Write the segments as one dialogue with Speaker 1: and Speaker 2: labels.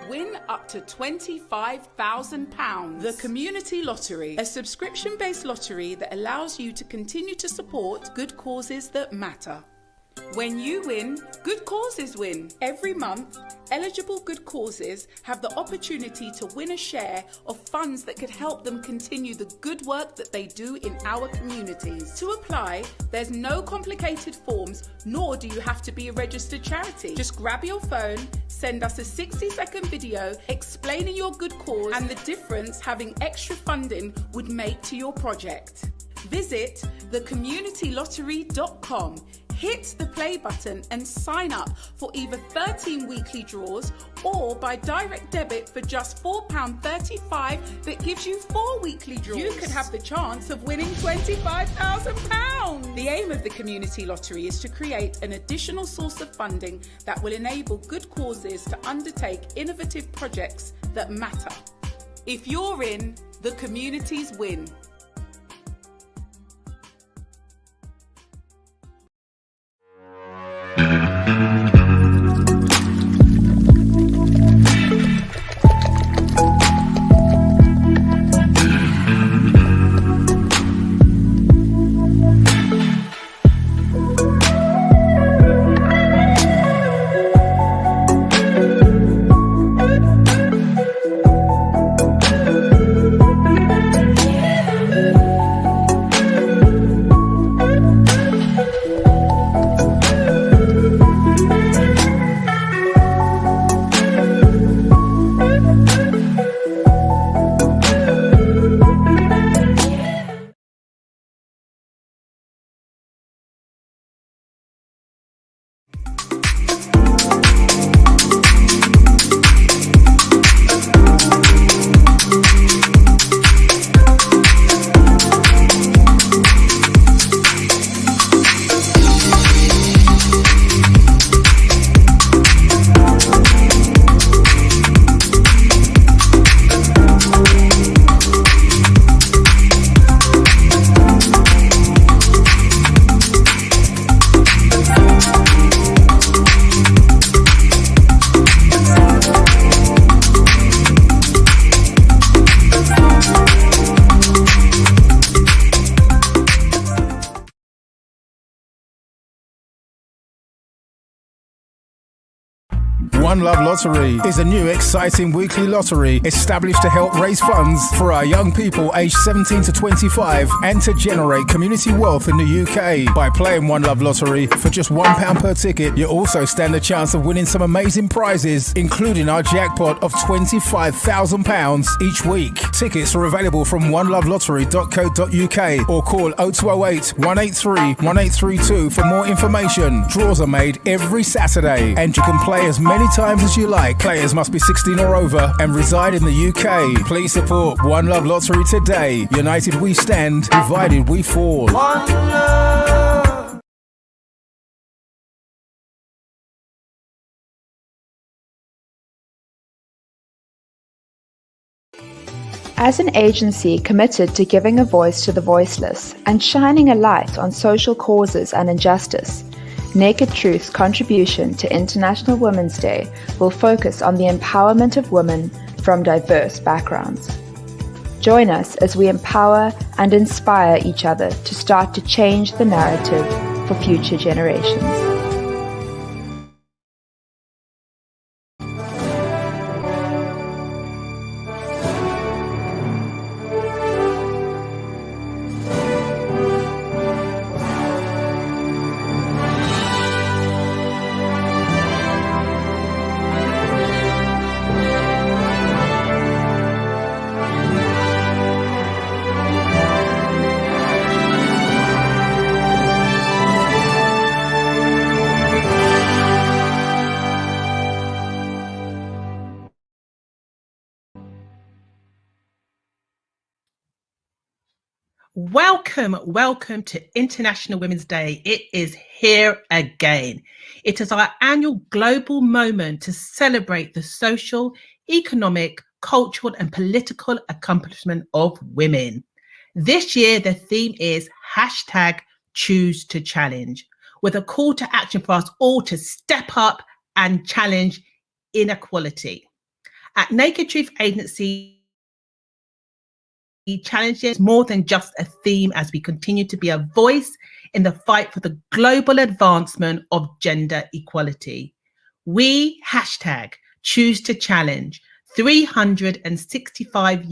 Speaker 1: Win up to £25,000. The Community Lottery, a subscription-based lottery that allows you to continue to support good causes that matter. When you win, good causes win. Every month, eligible good causes have the opportunity to win a share of funds that could help them continue the good work that they do in our communities. To apply, there's no complicated forms, nor do you have to be a registered charity. Just grab your phone, send us a 60-second video explaining your good cause and the difference having extra funding would make to your project. Visit thecommunitylottery.com. Hit the play button and sign up for either 13 weekly draws or by direct debit for just £4.35 that gives you 4 weekly draws. You could have the chance of winning £25,000. The aim of the Community Lottery is to create an additional source of funding that will enable good causes to undertake innovative projects that matter. If you're in, the communities win.
Speaker 2: One Love Lottery is a new exciting weekly lottery established to help raise funds for our young people aged 17 to 25 and to generate community wealth in the UK. By playing One Love Lottery for just £1 per ticket, you also stand a chance of winning some amazing prizes, including our jackpot of £25,000 each week. Tickets are available from onelovelottery.co.uk or call 0208 183 1832 for more information. Draws are made every Saturday and you can play as many times as you like. Players must be 16 or over and reside in the UK. Please support One Love Lottery today. United we stand, divided we fall. One love.
Speaker 3: As an agency committed to giving a voice to the voiceless and shining a light on social causes and injustice, Naked Truth's contribution to International Women's Day will focus on the empowerment of women from diverse backgrounds. Join us as we empower and inspire each other to start to change the narrative for future generations.
Speaker 4: Welcome to International Women's Day. It is here again. It is our annual global moment to celebrate the social, economic, cultural and political accomplishment of women. This year, the theme is #Choose to Challenge, with a call to action for us all to step up and challenge inequality. At Naked Truth Agency, challenges more than just a theme as we continue to be a voice in the fight for the global advancement of gender equality. We #choose to challenge 365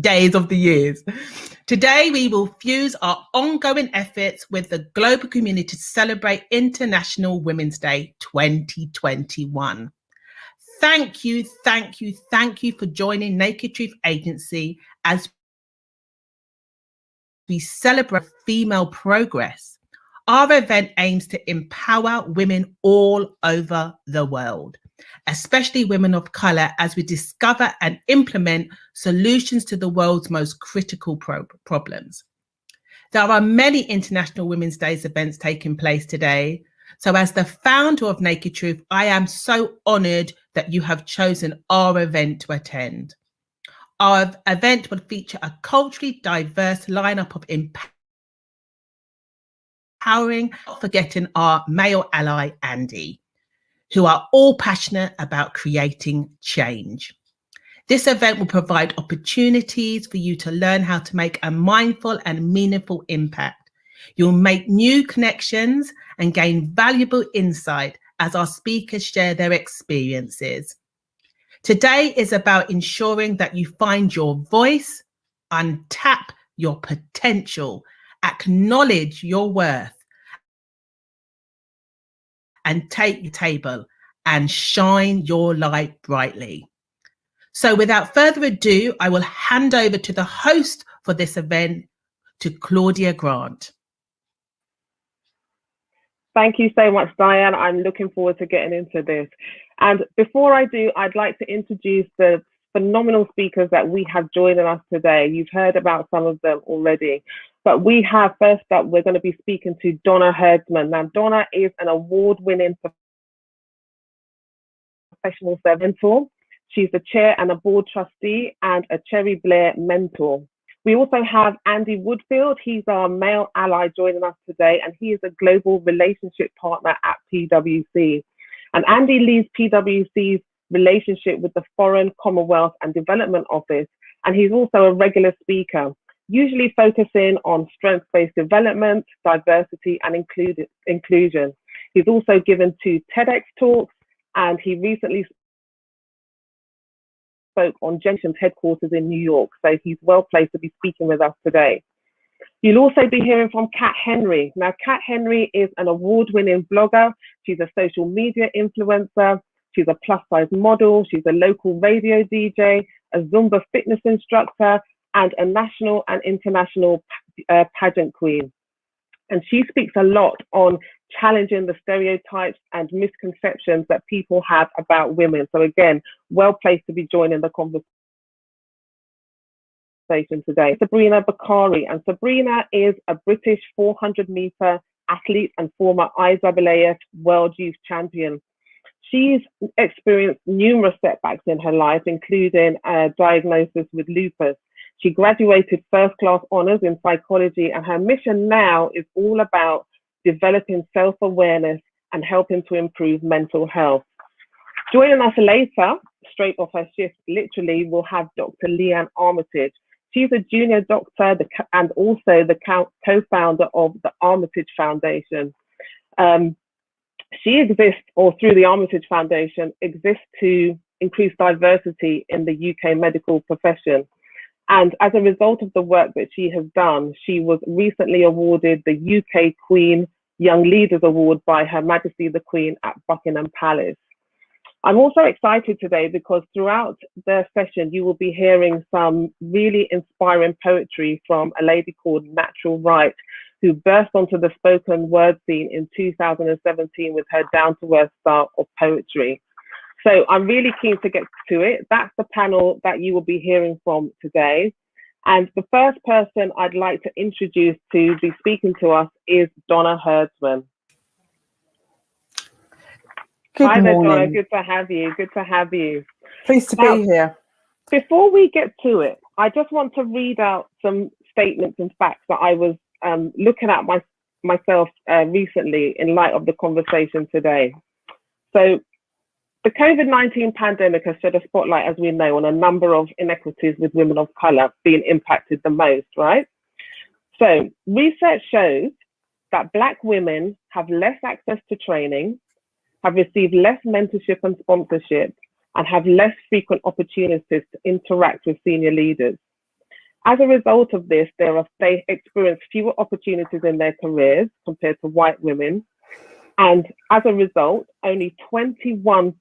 Speaker 4: days of the years. Today, we will fuse our ongoing efforts with the global community to celebrate International Women's Day 2021. Thank you for joining Naked Truth Agency as we celebrate female progress. Our event aims to empower women all over the world, especially women of colour, as we discover and implement solutions to the world's most critical problems. There are many International Women's Day events taking place today. So as the founder of Naked Truth, I am so honoured that you have chosen our event to attend. Our event will feature a culturally diverse lineup of empowering, not forgetting our male ally, Andy, who are all passionate about creating change. This event will provide opportunities for you to learn how to make a mindful and meaningful impact. You'll make new connections and gain valuable insight as our speakers share their experiences. Today is about ensuring that you find your voice, untap your potential, acknowledge your worth, and take the table and shine your light brightly. So without further ado, I will hand over to the host for this event, to Claudia Grant.
Speaker 5: Thank you so much, Diane. I'm looking forward to getting into this. And before I do, I'd like to introduce the phenomenal speakers that we have joining us today. You've heard about some of them already, but we have, first up, we're going to be speaking to Donna Herdsman. Now, Donna is an award-winning professional mentor. She's the chair and a board trustee and a Cherry Blair mentor. We also have Andy Woodfield. He's our male ally joining us today, and he is a global relationship partner at PwC. And Andy leads PwC's relationship with the Foreign, Commonwealth and Development Office, and he's also a regular speaker, usually focusing on strengths-based development, diversity and inclusion. He's also given 2 TEDx talks, and he recently spoke on Gentian's headquarters in New York, so he's well placed to be speaking with us today. You'll also be hearing from Kat Henry. Now, Kat Henry is an award-winning blogger. She's a social media influencer. She's a plus-size model. She's a local radio DJ, a Zumba fitness instructor, and a national and international pageant queen. And she speaks a lot on challenging the stereotypes and misconceptions that people have about women. So again, well placed to be joining the conversation today. Sabrina Bakari, and Sabrina is a British 400-meter athlete and former IAAF World Youth Champion. She's experienced numerous setbacks in her life, including a diagnosis with lupus. She graduated first-class honours in psychology, and her mission now is all about developing self-awareness and helping to improve mental health. Joining us later, straight off her shift, literally, we'll have Dr. Leanne Armitage. She's a junior doctor and also the co-founder of the Armitage Foundation. She exists, or through the Armitage Foundation, exists to increase diversity in the UK medical profession. And as a result of the work that she has done, she was recently awarded the UK Queen Young Leaders Award by Her Majesty the Queen at Buckingham Palace. I'm also excited today because throughout the session, you will be hearing some really inspiring poetry from a lady called Natural Right, who burst onto the spoken word scene in 2017 with her down-to-earth style of poetry. So I'm really keen to get to it. That's the panel that you will be hearing from today. And the first person I'd like to introduce to be speaking to us is Donna Herdsman.
Speaker 6: Hi
Speaker 5: there, Donna. Good to have you. Good to have you.
Speaker 6: Pleased to be here.
Speaker 5: Before we get to it, I just want to read out some statements and facts that I was looking at myself recently in light of the conversation today. So The COVID-19 pandemic has shed a spotlight, as we know, on a number of inequities with women of colour being impacted the most, right? So research shows that Black women have less access to training, have received less mentorship and sponsorship, and have less frequent opportunities to interact with senior leaders. As a result of this, they experience fewer opportunities in their careers compared to white women. And as a result, only 21%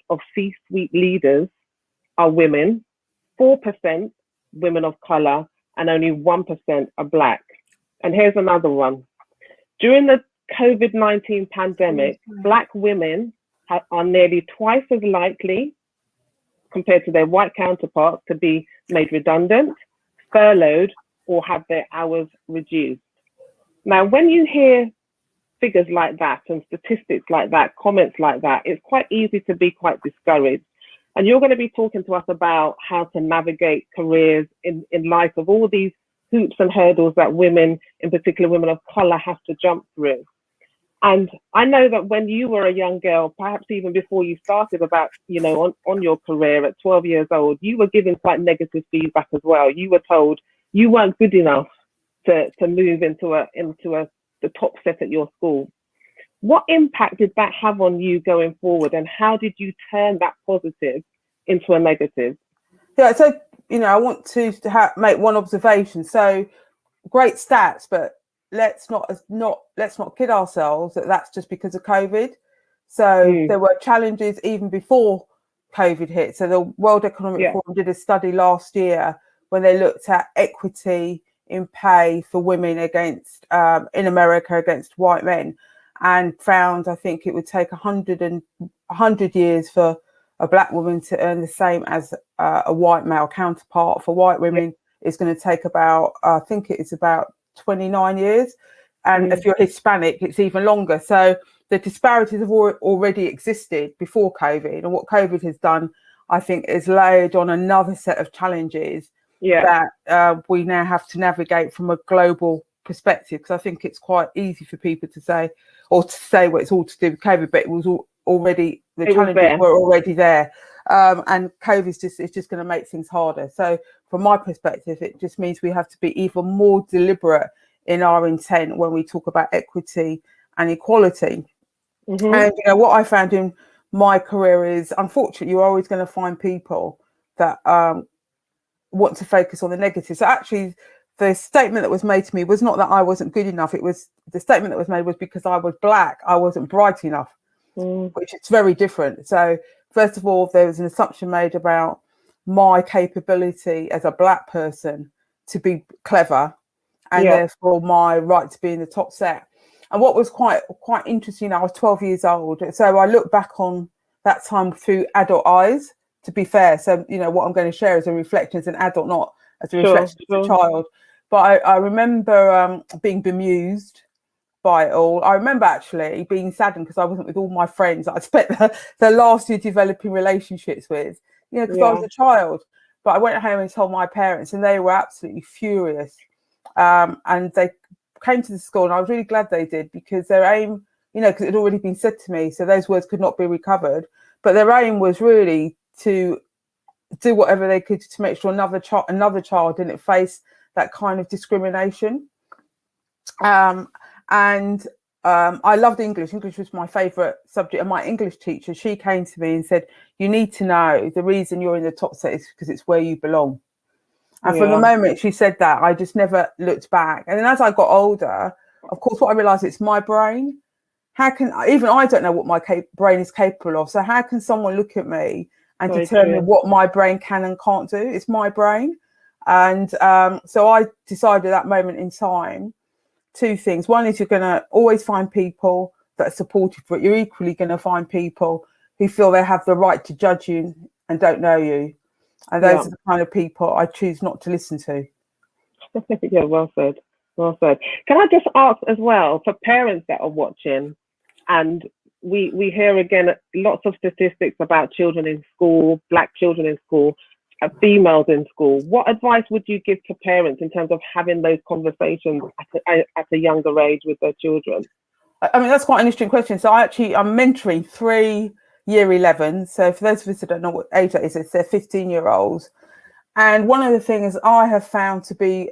Speaker 5: of C-suite leaders are women, 4% women of colour, and only 1% are Black. And here's another one. During the COVID-19 pandemic, Black women are nearly twice as likely compared to their white counterparts to be made redundant, furloughed, or have their hours reduced. Now, when you hear figures like that and statistics like that, comments like that, it's quite easy to be quite discouraged. And you're going to be talking to us about how to navigate careers in light of all these hoops and hurdles that women, in particular women of colour, have to jump through. And I know that when you were a young girl, perhaps even before you started about, on your career at 12 years old, you were given quite negative feedback as well. You were told you weren't good enough to move into the top set at your school. What impact did that have on you going forward, and how did you turn that positive into a negative?
Speaker 6: Yeah, so I want to make one observation. So great stats, but let's not kid ourselves that that's just because of COVID. So there were challenges even before COVID hit. So the World Economic Forum did a study last year when they looked at equity in pay for women against in America against white men, and found I think it would take 100 years for a Black woman to earn the same as a white male counterpart. For white women, it's going to take about, I think it's about 29 years. And if you're Hispanic, it's even longer. So the disparities have already existed before COVID. And what COVID has done, I think, is layered on another set of challenges that we now have to navigate from a global perspective. Because I think it's quite easy for people to say well, it's all to do with COVID, but it was already, the challenges were already there. And COVID is just going to make things harder. So from my perspective, it just means we have to be even more deliberate in our intent when we talk about equity and equality. And what I found in my career is, unfortunately, you're always going to find people that want to focus on the negative. So actually, the statement that was made to me was not that I wasn't good enough. It was, the statement that was made was because I was Black, I wasn't bright enough, which is very different. So first of all, there was an assumption made about my capability as a Black person to be clever, and therefore my right to be in the top set. And what was quite interesting, I was 12 years old, so I look back on that time through adult eyes, to be fair. So what I'm going to share is a reflection as an adult, not as a reflection as a child. But I remember being bemused by it all. I remember actually being saddened because I wasn't with all my friends I spent the last year developing relationships with, because I was a child. But I went home and told my parents, and they were absolutely furious. And they came to the school, and I was really glad they did, because their aim, because it had already been said to me, so those words could not be recovered. But their aim was really to do whatever they could to make sure another child didn't face that kind of discrimination. I loved English. English was my favourite subject, and my English teacher, she came to me and said, you need to know the reason you're in the top set is because it's where you belong. And from the moment she said that, I just never looked back. And then as I got older, of course, what I realised, it's my brain. I don't know what my brain is capable of. So how can someone look at me and determine what my brain can and can't do? It's my brain. And so I decided at that moment in time, two things. One is, you're going to always find people that are supportive, but you're equally going to find people who feel they have the right to judge you and don't know you. And those are the kind of people I choose not to listen to.
Speaker 5: Yeah, well said. Well said. Can I just ask as well, for parents that are watching, and we hear again lots of statistics about children in school, Black children in school, females in school. What advice would you give to parents in terms of having those conversations at a younger age with their children?
Speaker 6: I mean, that's quite an interesting question. So I'm mentoring 3 year 11. So for those of us that don't know what age that is, it's their 15-year-olds. And one of the things I have found to be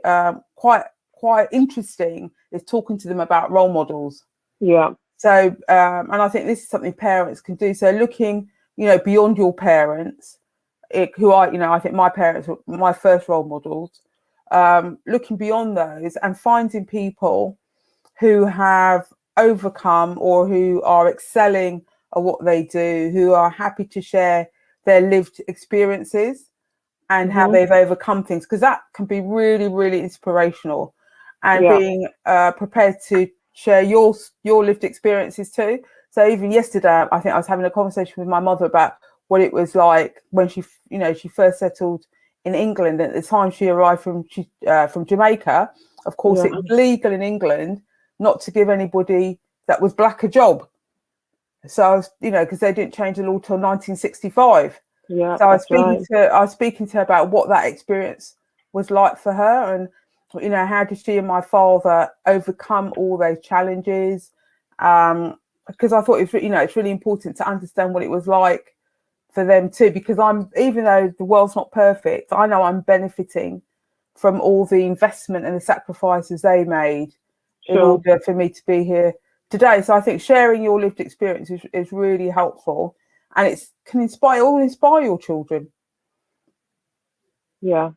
Speaker 6: quite interesting is talking to them about role models.
Speaker 5: Yeah.
Speaker 6: So, and I think this is something parents can do. So looking, beyond your parents, I think my parents were my first role models, looking beyond those and finding people who have overcome or who are excelling at what they do, who are happy to share their lived experiences and how they've overcome things, because that can be really, really inspirational. And being prepared to share your lived experiences too. So even yesterday, I think I was having a conversation with my mother about what it was like when she first settled in England. At the time she arrived from Jamaica, of course, it was legal in England not to give anybody that was black a job. So I was, because they didn't change the law till 1965.
Speaker 5: Yeah.
Speaker 6: So I was speaking to her about what that experience was like for her, and how did she and my father overcome all those challenges? Because I thought it's really important to understand what it was like for them too, because even though the world's not perfect, I know I'm benefiting from all the investment and the sacrifices they made in order for me to be here today. So I think sharing your lived experience is really helpful, and it can inspire your children.
Speaker 5: Yeah,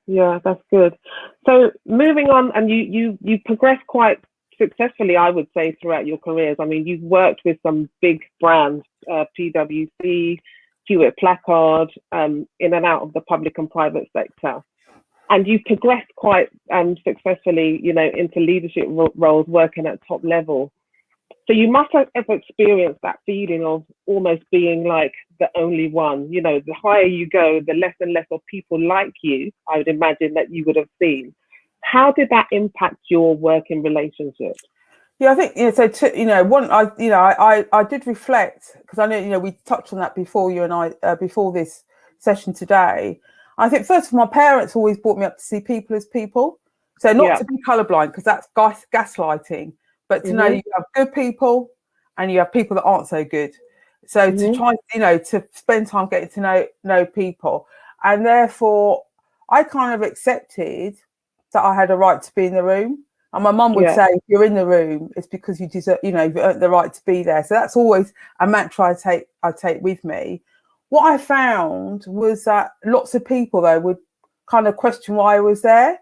Speaker 5: that's good. So moving on, and you progressed quite successfully, I would say, throughout your careers. I mean, you've worked with some big brands, PwC, Hewlett-Packard, in and out of the public and private sector. And you progressed quite successfully, into leadership roles, working at top level. So you must have ever experienced that feeling of almost being like the only one. The higher you go, the less and less of people like you, I would imagine, that you would have seen. How did that impact your working relationship?
Speaker 6: Yeah, I think I did reflect, because I know we touched on that before, you and I, before this session today. I think first of all, my parents always brought me up to see people as people, so not to be colorblind, because that's gaslighting, but to know you have good people and you have people that aren't so good. So to try, to spend time getting to know people, and therefore I kind of accepted that I had a right to be in the room. And my mum would say, if you're in the room, it's because you deserve, you've earned the right to be there. So that's always a mantra I take with me. What I found was that lots of people, though, would kind of question why I was there.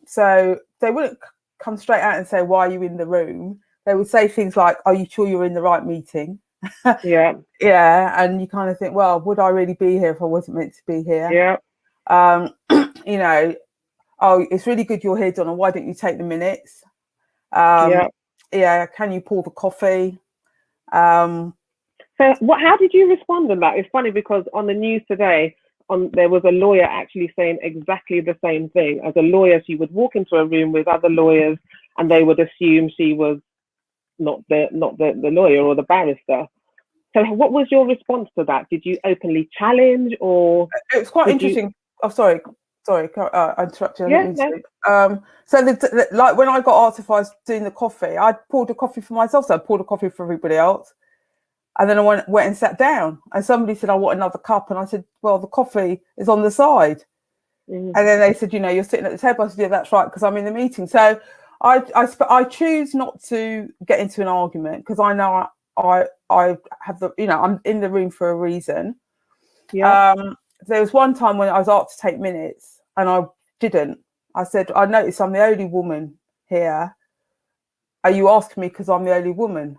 Speaker 6: So they wouldn't come straight out and say, why are you in the room? They would say things like, are you sure you're in the right meeting? Yeah. And you kind of think, well, would I really be here if I wasn't meant to be here? Yeah. Oh, it's really good you're here, Donna. Why don't you take the minutes? Yeah. Can you pour the coffee?
Speaker 5: So how did you respond to that? It's funny because on the news today, there was a lawyer actually saying exactly the same thing. As a lawyer, she would walk into a room with other lawyers and they would assume she was not the lawyer or the barrister. So what was your response to that? Did you openly challenge, or?
Speaker 6: It was quite interesting. Oh, sorry, I interrupted. So like when I got asked if I was doing the coffee, I poured a coffee for myself, so I poured a coffee for everybody else. And then I went and sat down, and somebody said, I want another cup. And I said, well, the coffee is on the side. And then they said, you're sitting at the table. I said, yeah, that's right, because I'm in the meeting. So I choose not to get into an argument, because I know I have I'm in the room for a reason. There was one time when I was asked to take minutes and I didn't. I said, I noticed I'm the only woman here. Are you asking me because I'm the only woman?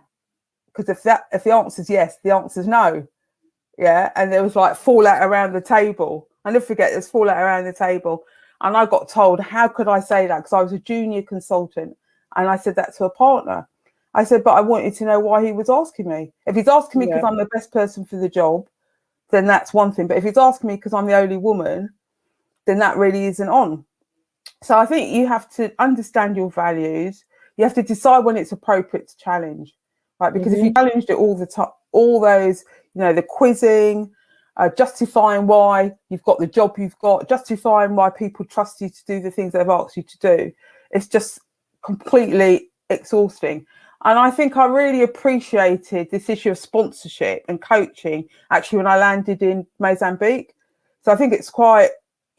Speaker 6: Because if the answer is yes, the answer is no. Yeah. And there was like fallout around the table. I never forget, there's fallout around the table. And I got told, how could I say that? Because I was a junior consultant. And I said that to a partner. I said, but I wanted to know why he was asking me. If he's asking me because I'm the best person for the job, then that's one thing. But if he's asking me because I'm the only woman, then that really isn't on. So I think you have to understand your values. You have to decide when it's appropriate to challenge, right? Because if you challenged it all the time, all those, the quizzing, justifying why you've got the job you've got, justifying why people trust you to do the things they've asked you to do, it's just completely exhausting. And I think I really appreciated this issue of sponsorship and coaching actually when I landed in Mozambique. So I think it's quite,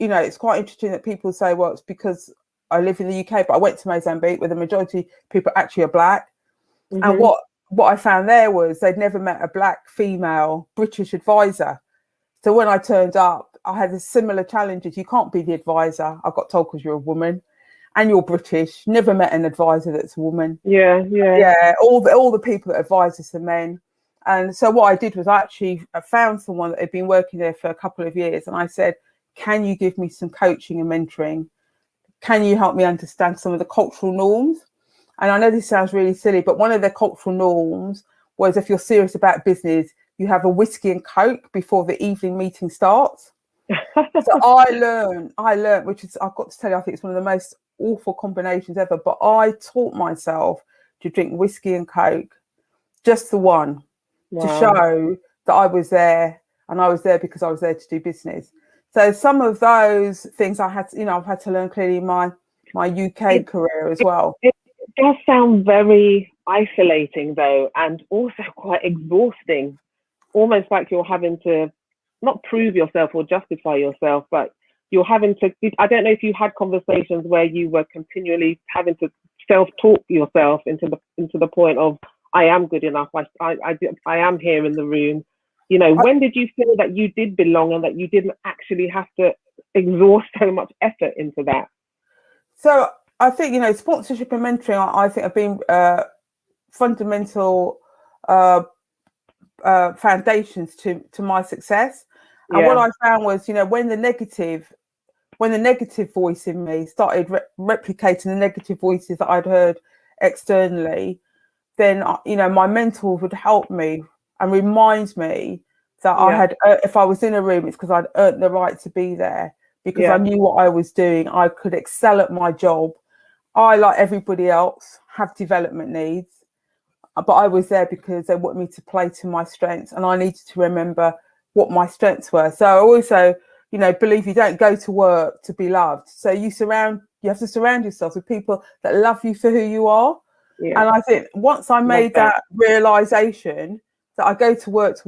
Speaker 6: it's quite interesting that people say, well, it's because I live in the UK, but I went to Mozambique where the majority of people actually are black. Mm-hmm. And what I found there was they'd never met a black female British advisor. So when I turned up, I had a similar challenges. You can't be the advisor, I got told, because you're a woman and you're British. Never met an advisor that's a woman.
Speaker 5: Yeah.
Speaker 6: All the people that advise us are men. And so what I did was I found someone that had been working there for a couple of years, and I said, can you give me some coaching and mentoring? Can you help me understand some of the cultural norms? And I know this sounds really silly, but one of the cultural norms was if you're serious about business, you have a whiskey and Coke before the evening meeting starts. So I learned, which is, I've got to tell you, I think it's one of the most awful combinations ever, but I taught myself to drink whiskey and Coke, just the one, to show that I was there, and I was there because I was there to do business. So some of those things I've had to learn clearly in my UK career as well.
Speaker 5: It does sound very isolating though, and also quite exhausting, almost like you're having to not prove yourself or justify yourself, but you're having to, I don't know if you had conversations where you were continually having to self-talk yourself into the point of, I am good enough, I am here in the room. When did you feel that you did belong and that you didn't actually have to exhaust so much effort into that?
Speaker 6: So I think, sponsorship and mentoring, I think have been fundamental foundations to my success. And what I found was, when the negative voice in me started replicating the negative voices that I'd heard externally, then, my mentors would help me and remind me that I had, if I was in a room, it's because I'd earned the right to be there, because I knew what I was doing. I could excel at my job. I, like everybody else, have development needs, but I was there because they want me to play to my strengths, and I needed to remember what my strengths were. So I also, believe you don't go to work to be loved. So you have to surround yourself with people that love you for who you are. Yeah. And I think once I made that realization that I go to work,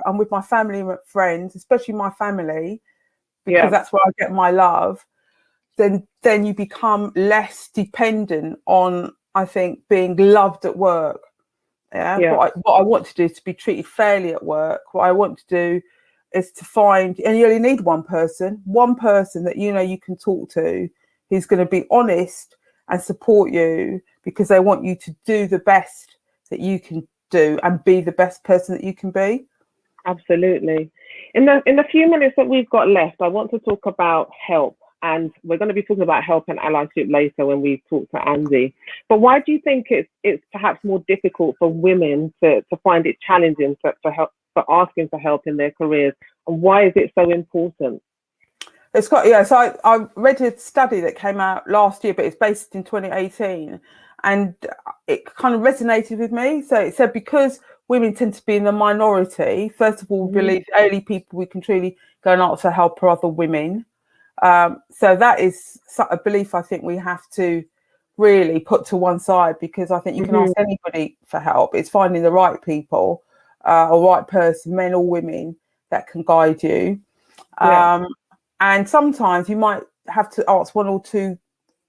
Speaker 6: I'm with my family and friends, especially my family, because that's where I get my love, then you become less dependent on, I think, being loved at work. What I want to do is to be treated fairly at work. What I want to do is to find, and you only need one person that you can talk to, who's going to be honest and support you, because they want you to do the best that you can do and be the best person that you can be.
Speaker 5: Absolutely. In the few minutes that we've got left, I want to talk about help, and we're going to be talking about help and allyship later when we talk to Andy. But why do you think it's perhaps more difficult for women to find it challenging for asking for help in their careers, and why is it so important?
Speaker 6: It's got so I read a study that came out last year, but it's based in 2018, and it kind of resonated with me. So it said, because women tend to be in the minority, first of all, we believe the only people we can truly go and ask for help are other women. So that is a belief I think we have to really put to one side, because I think you can ask anybody for help. It's finding the right people, or right person, men or women, that can guide you. And sometimes you might have to ask one or two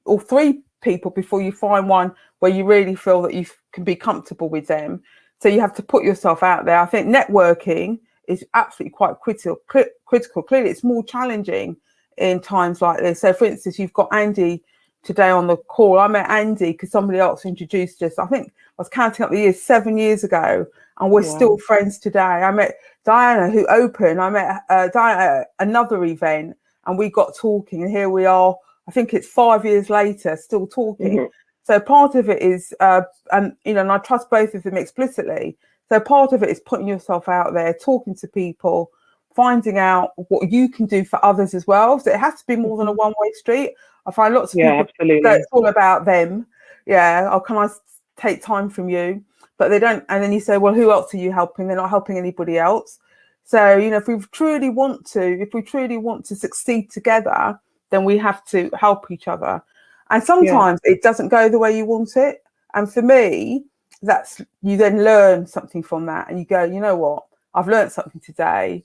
Speaker 6: or three people before you find one where you really feel that you can be comfortable with them. So you have to put yourself out there. I think networking is absolutely quite critical. Clearly, it's more challenging in times like this. So, for instance, you've got Andy today on the call. I met Andy because somebody else introduced us. I think I was counting up the years, 7 years ago, and we're still friends today. I met Diana, who opened. I met Diana at another event, and we got talking, and here we are. I think it's 5 years later, still talking. So part of it is, and I trust both of them explicitly. So part of it is putting yourself out there, talking to people, finding out what you can do for others as well. So it has to be more than a one-way street. I find lots of people that it's all about them. Oh, can I take time from you? But they don't. And then you say, well, who else are you helping? They're not helping anybody else. So, if we truly want to succeed together, then we have to help each other. And sometimes it doesn't go the way you want it. And for me, you then learn something from that, and you go, you know what, I've learned something today,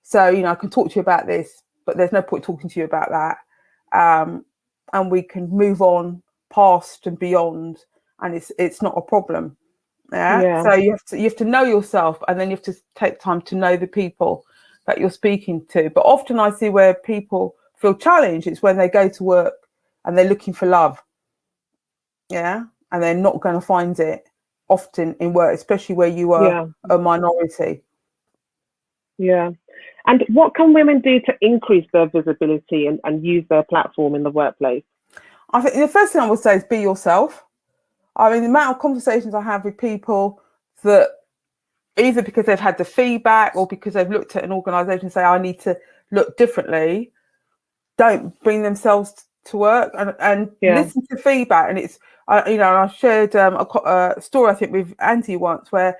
Speaker 6: so I can talk to you about this, but there's no point talking to you about that, and we can move on past and beyond, and it's not a problem. So you have to know yourself, and then you have to take time to know the people that you're speaking to. But often I see where people feel challenged, it's when they go to work and they're looking for love, and they're not going to find it often in work, especially where you are a minority.
Speaker 5: And what can women do to increase their visibility and use their platform in the workplace?
Speaker 6: I think the first thing I would say is be yourself. I mean, the amount of conversations I have with people that either because they've had the feedback or because they've looked at an organisation and say, I need to look differently, don't bring themselves to work and listen to feedback. And it's, I shared a story, I think, with Andy once where,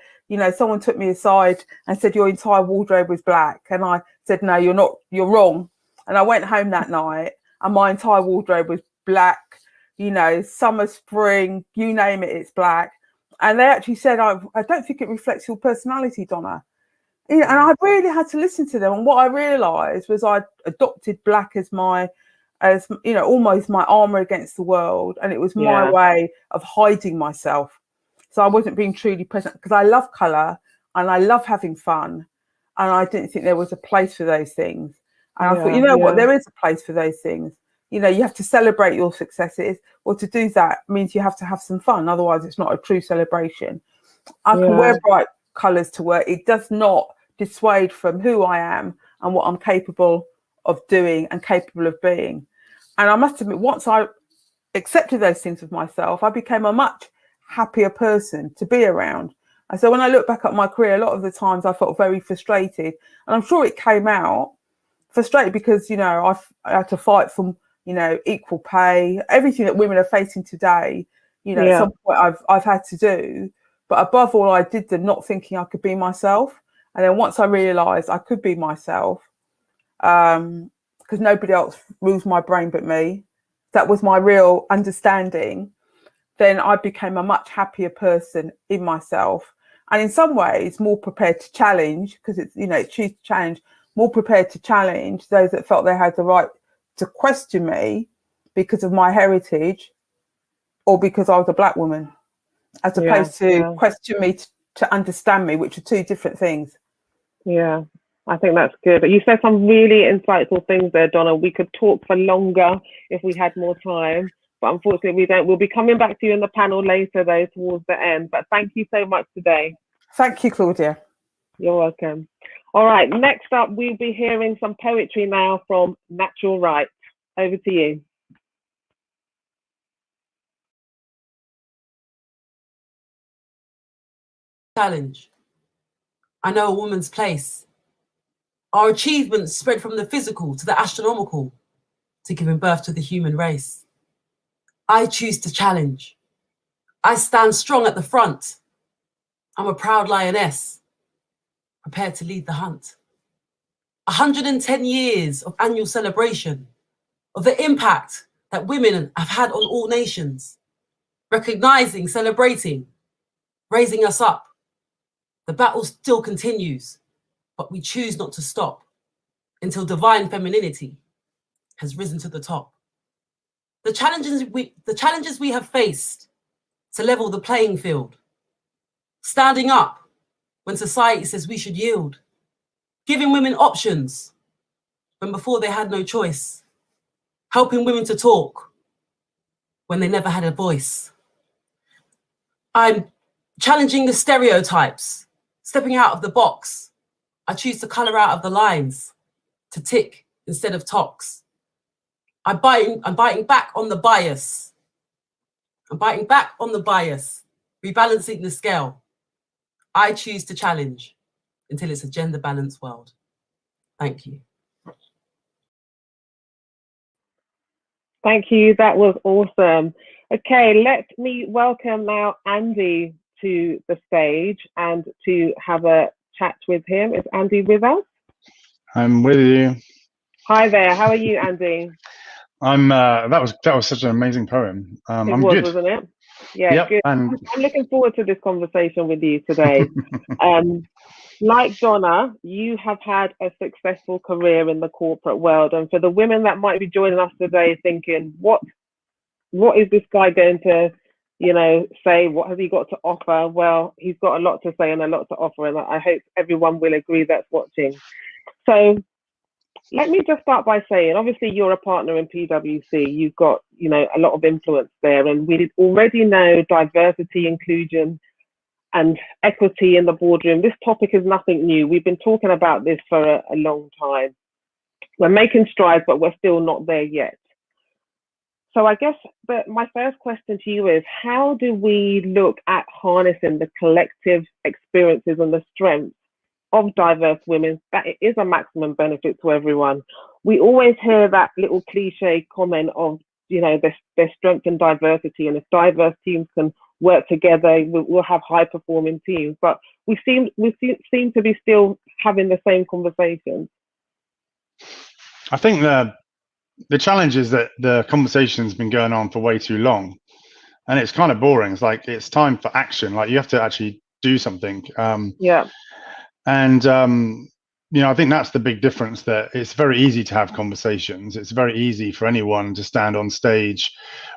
Speaker 6: someone took me aside and said, your entire wardrobe was black. And I said, no, you're not, you're wrong. And I went home that night and my entire wardrobe was black, summer, spring, you name it, it's black. And they actually said, I don't think it reflects your personality, Donna. And I really had to listen to them. And what I realised was I adopted black as almost my armour against the world. And it was my way of hiding myself. So I wasn't being truly present, because I love colour and I love having fun. And I didn't think there was a place for those things. And I thought, what, there is a place for those things. You have to celebrate your successes. Well, to do that means you have to have some fun. Otherwise, it's not a true celebration. I can wear bright colours to work. It does not dissuade from who I am and what I'm capable of doing and capable of being. And I must admit, once I accepted those things of myself, I became a much happier person to be around. And so when I look back at my career, a lot of the times I felt very frustrated. And I'm sure it came out frustrated because, I had to fight for equal pay, everything that women are facing today, at some point I've had to do. But above all, I did them not thinking I could be myself. And then once I realised I could be myself, because nobody else rules my brain but me, that was my real understanding, then I became a much happier person in myself. And in some ways, more prepared to challenge, because it's, choose to challenge, more prepared to challenge those that felt they had the right to question me because of my heritage or because I was a black woman, as opposed to question me to understand me, which are two different things.
Speaker 5: Yeah, I think that's good. You said some really insightful things there, Donna. We could talk for longer if we had more time, but unfortunately we don't. We'll be coming back to you in the panel later, though, towards the end. But thank you so much today.
Speaker 6: Thank you, Claudia.
Speaker 5: You're welcome. All right, next up, we'll be hearing some poetry now from Natural Right. Over to you.
Speaker 7: Challenge. I know a woman's place. Our achievements spread from the physical to the astronomical, to giving birth to the human race. I choose to challenge. I stand strong at the front. I'm a proud lioness, prepared to lead the hunt. 110 years of annual celebration of the impact that women have had on all nations, recognizing, celebrating, raising us up. The battle still continues, but we choose not to stop until divine femininity has risen to the top. The challenges we have faced to level the playing field, standing up when society says we should yield, giving women options when before they had no choice, helping women to talk when they never had a voice. I'm challenging the stereotypes, stepping out of the box. I choose to color out of the lines, to tick instead of talks. I'm biting back on the bias. I'm biting back on the bias, rebalancing the scale. I choose to challenge until it's a gender balanced world. Thank you.
Speaker 5: Thank you, that was awesome. Okay, let me welcome now Andy to the stage and to have a chat with him. Is Andy with us?
Speaker 8: I'm with you.
Speaker 5: Hi there, how are you, Andy?
Speaker 8: I'm that was such an amazing poem. I'm
Speaker 5: was,
Speaker 8: good.
Speaker 5: Wasn't it? Yeah,
Speaker 8: Yep,
Speaker 5: good.
Speaker 8: and
Speaker 5: I'm looking forward to this conversation with you today. Like Donna, you have had a successful career in the corporate world. And for the women that might be joining us today thinking, what is this guy going to, say? What has he got to offer? Well, he's got a lot to say and a lot to offer. And I hope everyone will agree that's watching. So let me just start by saying, obviously, you're a partner in PwC. You've got, a lot of influence there. And we already know diversity, inclusion, and equity in the boardroom. This topic is nothing new. We've been talking about this for a long time. We're making strides, but we're still not there yet. So I guess my first question to you is, how do we look at harnessing the collective experiences and the strengths of diverse women, that it is a maximum benefit to everyone? We always hear that little cliche comment of, their strength and diversity, and if diverse teams can work together, we'll have high performing teams. But we seem to be still having the same conversations.
Speaker 8: I think the challenge is that the conversation's been going on for way too long, and it's kind of boring. It's like, it's time for action. Like, you have to actually do something.
Speaker 5: Yeah.
Speaker 8: And I think that's the big difference, that it's very easy to have conversations. It's very easy for anyone to stand on stage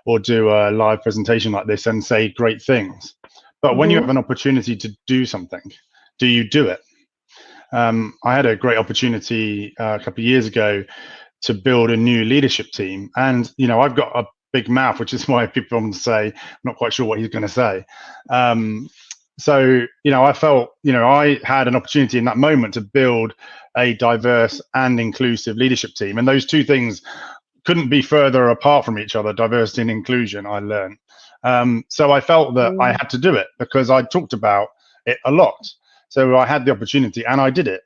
Speaker 8: or do a live presentation like this and say great things. But when you have an opportunity to do something, do you do it? I had a great opportunity a couple of years ago to build a new leadership team. And, I've got a big mouth, which is why people often say, I'm not quite sure what he's going to say. So, I felt, I had an opportunity in that moment to build a diverse and inclusive leadership team. And those two things couldn't be further apart from each other, diversity and inclusion, I learned. So I felt that I had to do it because I talked about it a lot. So I had the opportunity and I did it.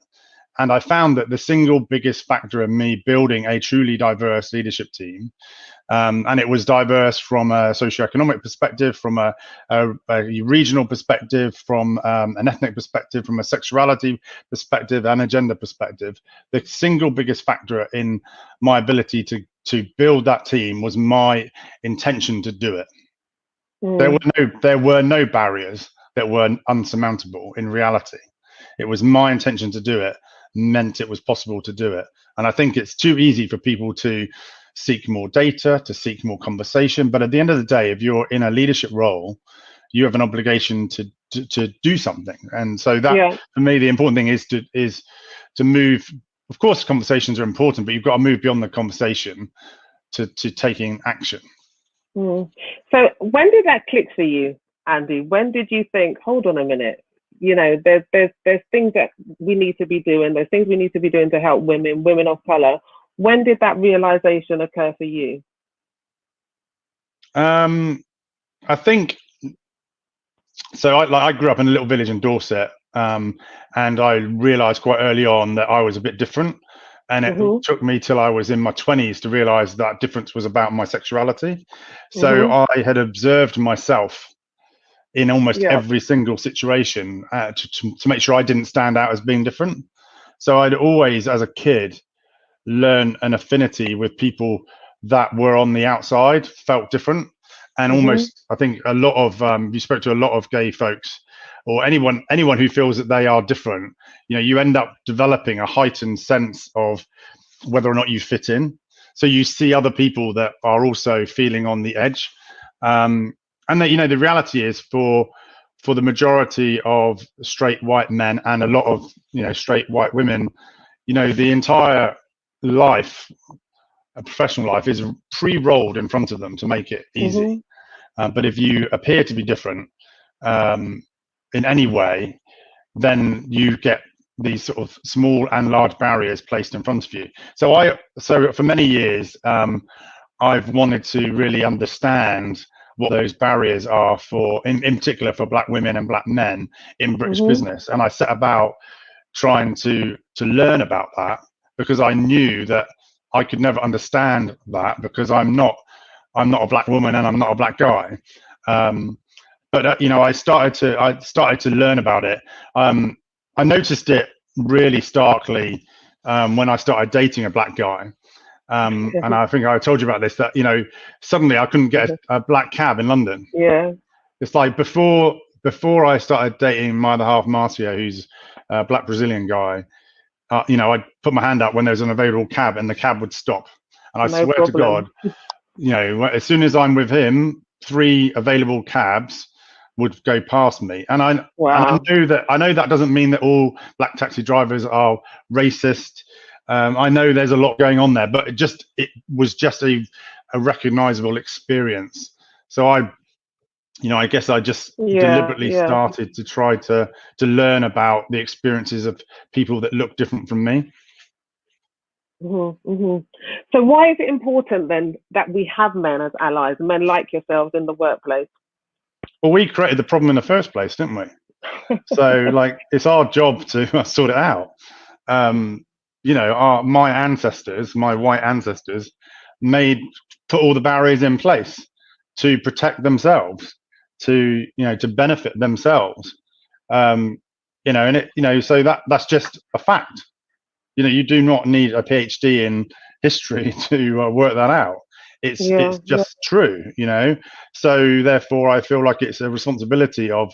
Speaker 8: And I found that the single biggest factor in me building a truly diverse leadership team, and it was diverse from a socioeconomic perspective, from a regional perspective, from an ethnic perspective, from a sexuality perspective, and a gender perspective. The single biggest factor in my ability to build that team was my intention to do it. There were no barriers that were unsurmountable in reality. It was my intention to do it, meant it was possible to do it. And I think it's too easy for people to seek more data, to seek more conversation. But at the end of the day, if you're in a leadership role, you have an obligation to do something. And so that, for me, the important thing is to move. Of course, conversations are important, but you've got to move beyond the conversation to taking action.
Speaker 5: So when did that click for you, Andy? When did you think, hold on a minute, there's things that we need to be doing, there's things we need to be doing to help women of color. When did that realization occur for you?
Speaker 8: I think so. I grew up in a little village in Dorset, and I realized quite early on that I was a bit different. And it took me till I was in my 20s to realize that difference was about my sexuality. So I had observed myself in almost every single situation to make sure I didn't stand out as being different. So I'd always, as a kid, learn an affinity with people that were on the outside, felt different. And almost, I think a lot of, you spoke to a lot of gay folks, or anyone who feels that they are different, you end up developing a heightened sense of whether or not you fit in. So you see other people that are also feeling on the edge. And that, the reality is for the majority of straight white men and a lot of, straight white women, the entire life, a professional life, is pre-rolled in front of them to make it easy. But if you appear to be different in any way, then you get these sort of small and large barriers placed in front of you. So for many years, I've wanted to really understand what those barriers are in particular for Black women and Black men in British business. And I set about trying to learn about that, because I knew that I could never understand that, because I'm not a Black woman and I'm not a Black guy. But I started to learn about it. I noticed it really starkly when I started dating a Black guy. And I think I told you about this, that, suddenly I couldn't get a Black cab in London. It's like before I started dating my other half, Marcia, who's a black Brazilian guy. You know, I'd put my hand up when there was an available cab, and the cab would stop. And I swear to God, you know, as soon as I'm with him, 3 available cabs would go past me. And I know that doesn't mean that all black taxi drivers are racist. I know there's a lot going on there, but it was just a recognizable experience. So I guess I just deliberately started to try to learn about the experiences of people that look different from me.
Speaker 5: So why is it important then that we have men as allies, men like yourselves in the workplace?
Speaker 8: Well, we created the problem in the first place, didn't we? So like, it's our job to sort it out. You know, my white ancestors put all the barriers in place to protect themselves, to benefit themselves. You know, and so that's just a fact. You know, you do not need a PhD in history to work that out. It's just true, you know. So therefore, I feel like it's a responsibility of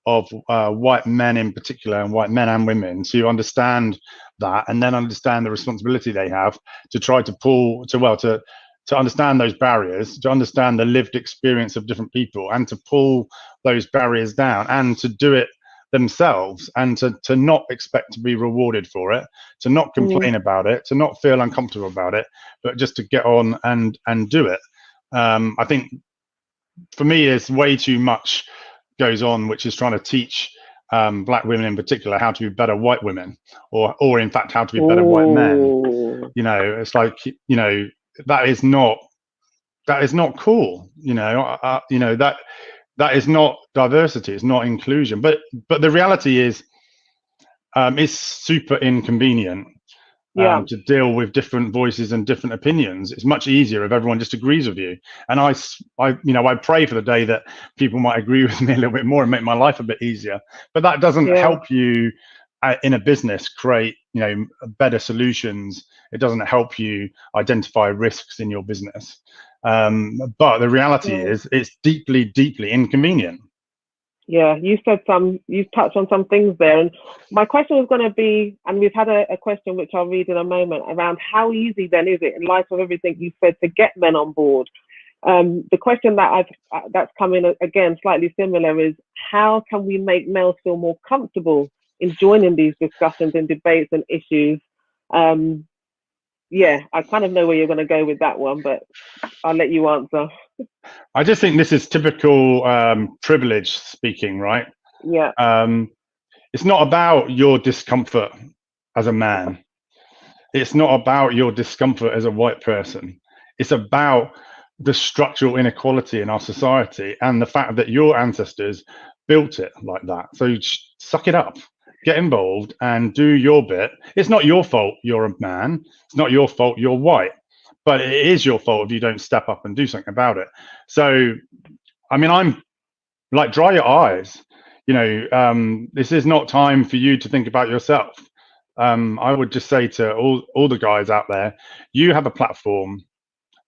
Speaker 8: white men in particular, and white men and women, to understand that, and then understand the responsibility they have to try to understand those barriers, to understand the lived experience of different people, and to pull those barriers down, and to do it themselves, and to not expect to be rewarded for it, to not complain about it, to not feel uncomfortable about it, but just to get on and do it. I think for me, there's way too much goes on, which is trying to teach black women in particular how to be better white women, or in fact how to be better white men. You know, it's like, you know, that is not cool. You know, that is not diversity. It's not inclusion. But the reality is, it's super inconvenient to deal with different voices and different opinions. It's much easier if everyone just agrees with you. And I pray for the day that people might agree with me a little bit more and make my life a bit easier. But that doesn't help you in a business create, you know, better solutions. It doesn't help you identify risks in your business. But the reality is, it's deeply, deeply inconvenient.
Speaker 5: Yeah, you've touched on some things there. And my question was going to be, and we've had a question which I'll read in a moment, around how easy then is it, in light of everything you said, to get men on board? The question that's coming again, slightly similar, is how can we make males feel more comfortable in joining these discussions and debates and issues? I kind of know where you're going to go with that one, but I'll let you answer.
Speaker 8: I just think this is typical privilege speaking, right?
Speaker 5: Yeah.
Speaker 8: It's not about your discomfort as a man. It's not about your discomfort as a white person. It's about the structural inequality in our society and the fact that your ancestors built it like that. So suck it up. Get involved and do your bit. It's not your fault you're a man. It's not your fault you're white, but it is your fault if you don't step up and do something about it. So, I mean, I'm like, dry your eyes. You know, this is not time for you to think about yourself. I would just say to all the guys out there, you have a platform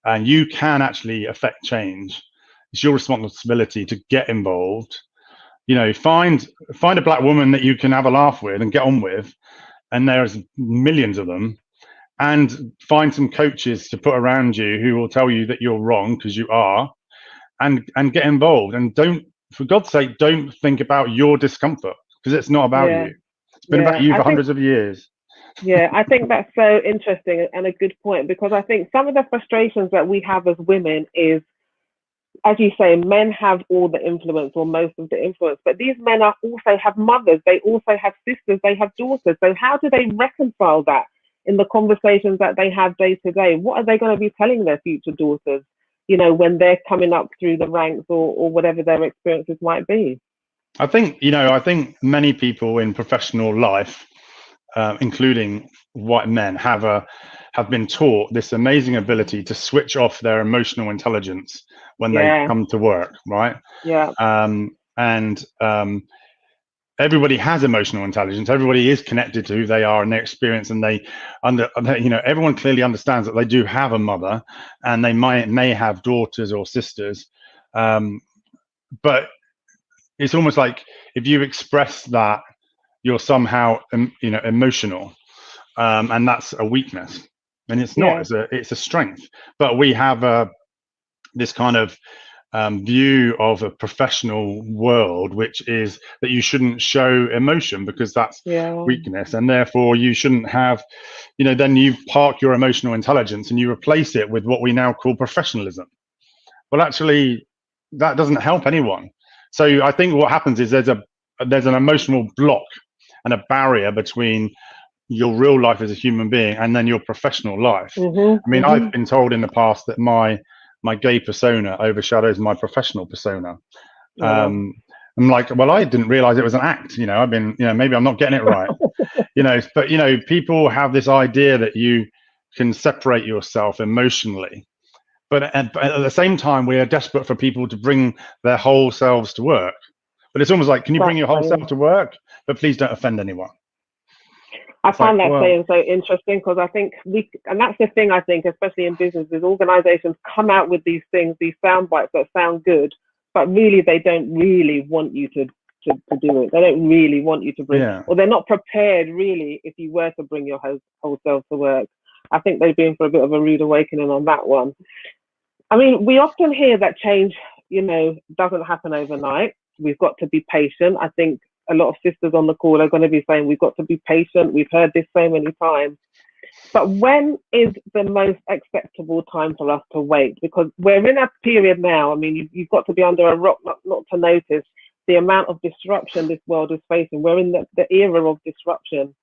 Speaker 8: and you can actually affect change. It's your responsibility to get involved. You know, find a black woman that you can have a laugh with and get on with, and there's millions of them, and find some coaches to put around you who will tell you that you're wrong, because you are, and get involved. And don't, for God's sake, don't think about your discomfort, because it's not about you. It's been about you for hundreds of years.
Speaker 5: Yeah, I think that's so interesting and a good point, because I think some of the frustrations that we have as women is, as you say, men have all the influence, or most of the influence, but these men also have mothers, they also have sisters, they have daughters. So how do they reconcile that in the conversations that they have day to day? What are they going to be telling their future daughters, you know, when they're coming up through the ranks, or whatever their experiences might be?
Speaker 8: I think many people in professional life, including white men, have been taught this amazing ability to switch off their emotional intelligence when they come to work, right?
Speaker 5: Yeah.
Speaker 8: Everybody has emotional intelligence. Everybody is connected to who they are and their experience, and everyone clearly understands that they do have a mother, and they may have daughters or sisters, but it's almost like if you express that, you're somehow emotional, and that's a weakness, and it's not. It's a strength. But we have this kind of view of a professional world, which is that you shouldn't show emotion because that's weakness, and therefore you shouldn't have, then you park your emotional intelligence and you replace it with what we now call professionalism. Well, actually, that doesn't help anyone. So I think what happens is there's an emotional block and a barrier between your real life as a human being and then your professional life. I mean, I've been told in the past that my gay persona overshadows my professional persona. I'm like, well, I didn't realize it was an act. I've been, maybe I'm not getting it right. But people have this idea that you can separate yourself emotionally, but at the same time, we are desperate for people to bring their whole selves to work. But it's almost like, can you bring your whole self to work, but please don't offend anyone.
Speaker 5: I find that saying so interesting, because I think and that's the thing, I think, especially in businesses, organizations come out with these things, these sound bites that sound good, but really they don't really want you to do it. They don't really want you to bring, or they're not prepared really if you were to bring your whole self to work. I think they've been for a bit of a rude awakening on that one. I mean, we often hear that change, doesn't happen overnight. We've got to be patient. I think a lot of sisters on the call are going to be saying we've got to be patient. We've heard this so many times. But when is the most acceptable time for us to wait? Because we're in a period now. I mean, you've got to be under a rock not to notice the amount of disruption this world is facing. We're in the era of disruption.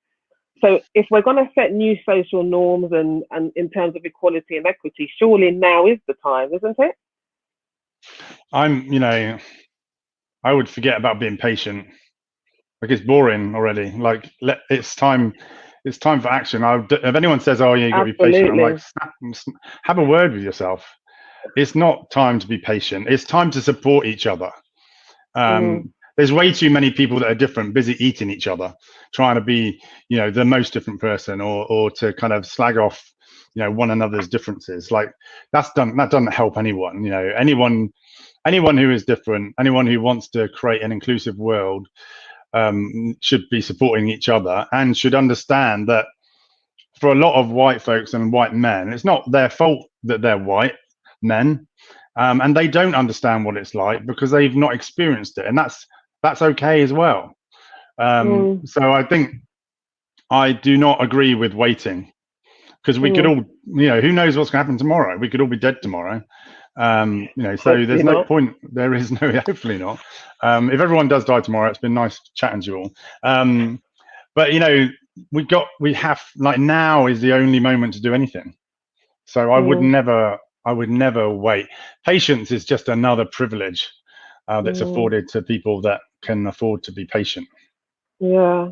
Speaker 5: So if we're going to set new social norms and in terms of equality and equity, surely now is the time, isn't it?
Speaker 8: I would forget about being patient. Like, it's boring already. Like, it's time for action. If anyone says, "Oh, yeah, you got to be patient," I'm like, have a word with yourself. It's not time to be patient. It's time to support each other. There's way too many people that are different, busy eating each other, trying to be, the most different person, or to kind of slag off, one another's differences. Like, that doesn't help anyone. Anyone who is different, anyone who wants to create an inclusive world, should be supporting each other and should understand that for a lot of white folks and white men, it's not their fault that they're white men, and they don't understand what it's like because they've not experienced it, and that's okay as well. So I think I do not agree with waiting, because we could all, who knows what's going to happen tomorrow? We could all be dead tomorrow. So there's no point. There is no, hopefully not. If everyone does die tomorrow, it's been nice chatting to you all. But we have, like, now is the only moment to do anything. So I would never wait. Patience is just another privilege that's afforded to people that can afford to be patient.
Speaker 5: Yeah.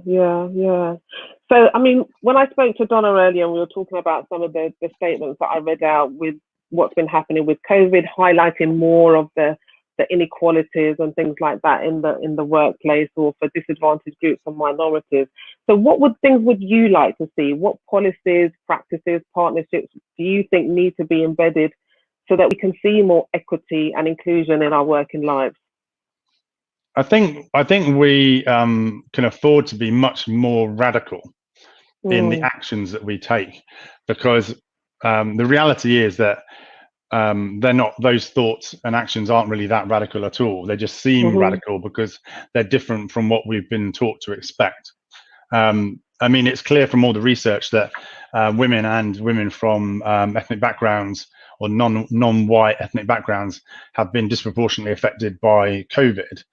Speaker 5: So, I mean, when I spoke to Donna earlier, and we were talking about some of the statements that I read out with what's been happening with COVID, highlighting more of the inequalities and things like that in the workplace, or for disadvantaged groups and minorities. So things would you like to see? What policies, practices, partnerships do you think need to be embedded so that we can see more equity and inclusion in our working lives?
Speaker 8: I think we can afford to be much more radical in the actions that we take, because the reality is that they're not, those thoughts and actions aren't really that radical at all. They just seem radical because they're different from what we've been taught to expect. I mean, it's clear from all the research that women from ethnic backgrounds or non-white ethnic backgrounds have been disproportionately affected by COVID.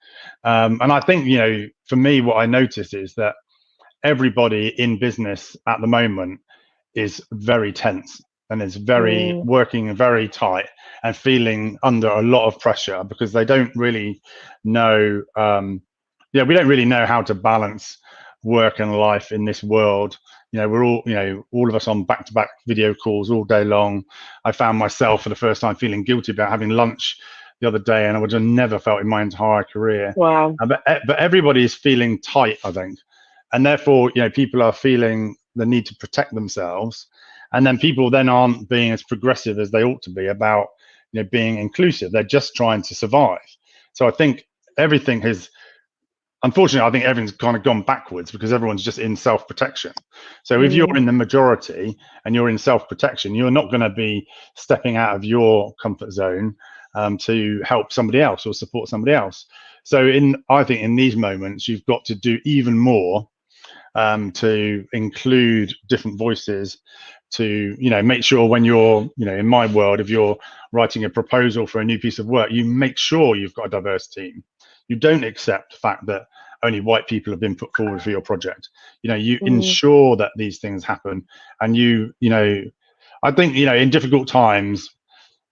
Speaker 8: And I think, for me, what I notice is that everybody in business at the moment is very tense and is working very tight and feeling under a lot of pressure, because they don't really know, we don't really know how to balance work and life in this world. We're all of us on back-to-back video calls all day long. I found myself for the first time feeling guilty about having lunch the other day, and I would have never felt in my entire career.
Speaker 5: Wow.
Speaker 8: But everybody is feeling tight, I think. And therefore, people are feeling the need to protect themselves. And then people then aren't being as progressive as they ought to be about, being inclusive. They're just trying to survive. So I think everything has unfortunately, I think everything's kind of gone backwards because everyone's just in self-protection. So if you're in the majority and you're in self-protection, you're not going to be stepping out of your comfort zone to help somebody else or support somebody else. So I think in these moments, you've got to do even more to include different voices, to make sure when you're in my world, if you're writing a proposal for a new piece of work, you make sure you've got a diverse team. You don't accept the fact that only white people have been put forward for your project. You ensure that these things happen. And I think in difficult times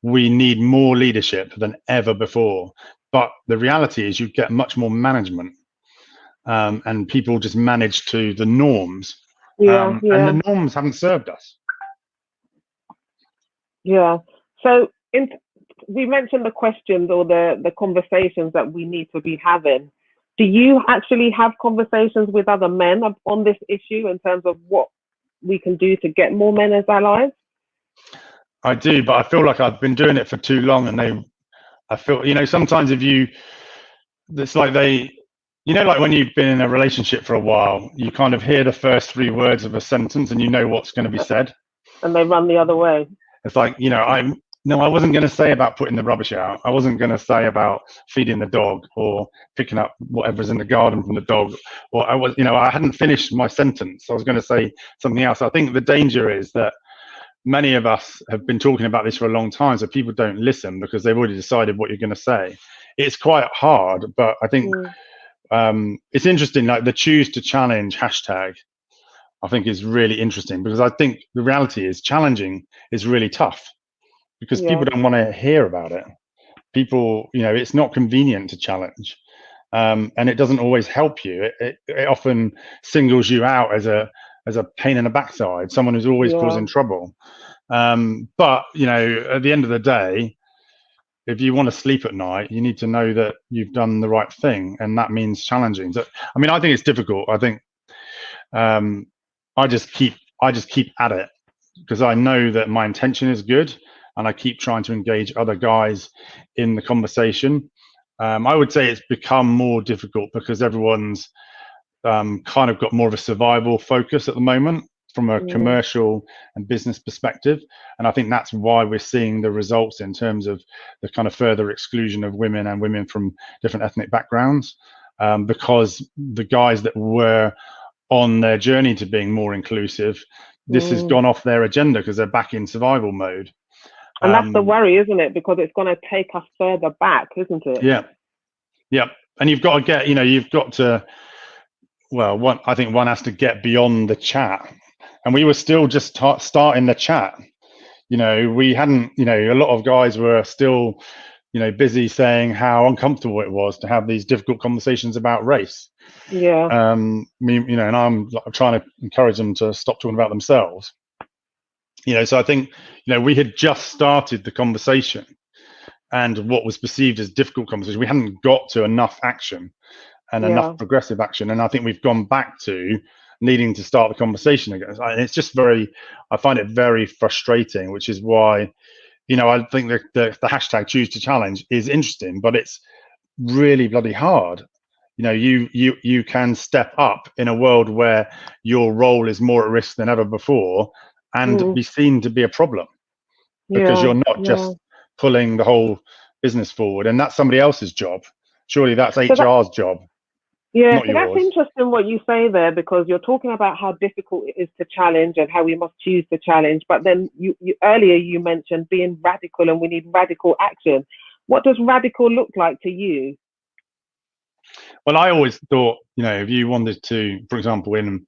Speaker 8: we need more leadership than ever before, but the reality is you get much more management, and people just manage to the norms. And the norms haven't served us.
Speaker 5: So we mentioned the questions or the conversations that we need to be having. Do you actually have conversations with other men on this issue in terms of what we can do to get more men as allies?
Speaker 8: I do, but I feel like I've been doing it for too long, and I feel, sometimes it's like like when you've been in a relationship for a while, you kind of hear the first 3 words of a sentence and you know what's going to be said.
Speaker 5: And they run the other way.
Speaker 8: It's like, I wasn't going to say about putting the rubbish out. I wasn't going to say about feeding the dog or picking up whatever's in the garden from the dog. Or I hadn't finished my sentence. I was going to say something else. I think the danger is that many of us have been talking about this for a long time, so people don't listen because they've already decided what you're going to say. It's quite hard, but I think it's interesting, like the choose to challenge hashtag, I think is really interesting, because I think the reality is challenging is really tough because people don't want to hear about it. People, it's not convenient to challenge, and it doesn't always help you. It often singles you out as a pain in the backside, someone who's always causing trouble. But at the end of the day, if you want to sleep at night, you need to know that you've done the right thing, and that means challenging. So, I think it's difficult. I think I just keep at it because I know that my intention is good, and I keep trying to engage other guys in the conversation. I would say it's become more difficult because everyone's kind of got more of a survival focus at the moment from a commercial and business perspective. And I think that's why we're seeing the results in terms of the kind of further exclusion of women and women from different ethnic backgrounds, because the guys that were on their journey to being more inclusive, this has gone off their agenda because they're back in survival mode.
Speaker 5: And that's the worry, isn't it? Because it's going to take us further back, isn't it?
Speaker 8: Yeah. And you've got to get, you've got to, I think one has to get beyond the chat. And we were still just starting the chat. We hadn't, a lot of guys were still, busy saying how uncomfortable it was to have these difficult conversations about race. And I'm trying to encourage them to stop talking about themselves. So I think, we had just started the conversation, and what was perceived as difficult conversation, we hadn't got to enough action and enough progressive action. And I think we've gone back to needing to start the conversation again. It's just I find it very frustrating, which is why, I think the hashtag choose to challenge is interesting, but it's really bloody hard. You can step up in a world where your role is more at risk than ever before and be seen to be a problem because you're not just pulling the whole business forward, and that's somebody else's job. Surely that's HR's job.
Speaker 5: Yeah, so that's interesting what you say there, because you're talking about how difficult it is to challenge and how we must choose to challenge. But then you earlier you mentioned being radical, and we need radical action. What does radical look like to you?
Speaker 8: Well, I always thought, if you wanted to, for example, I'm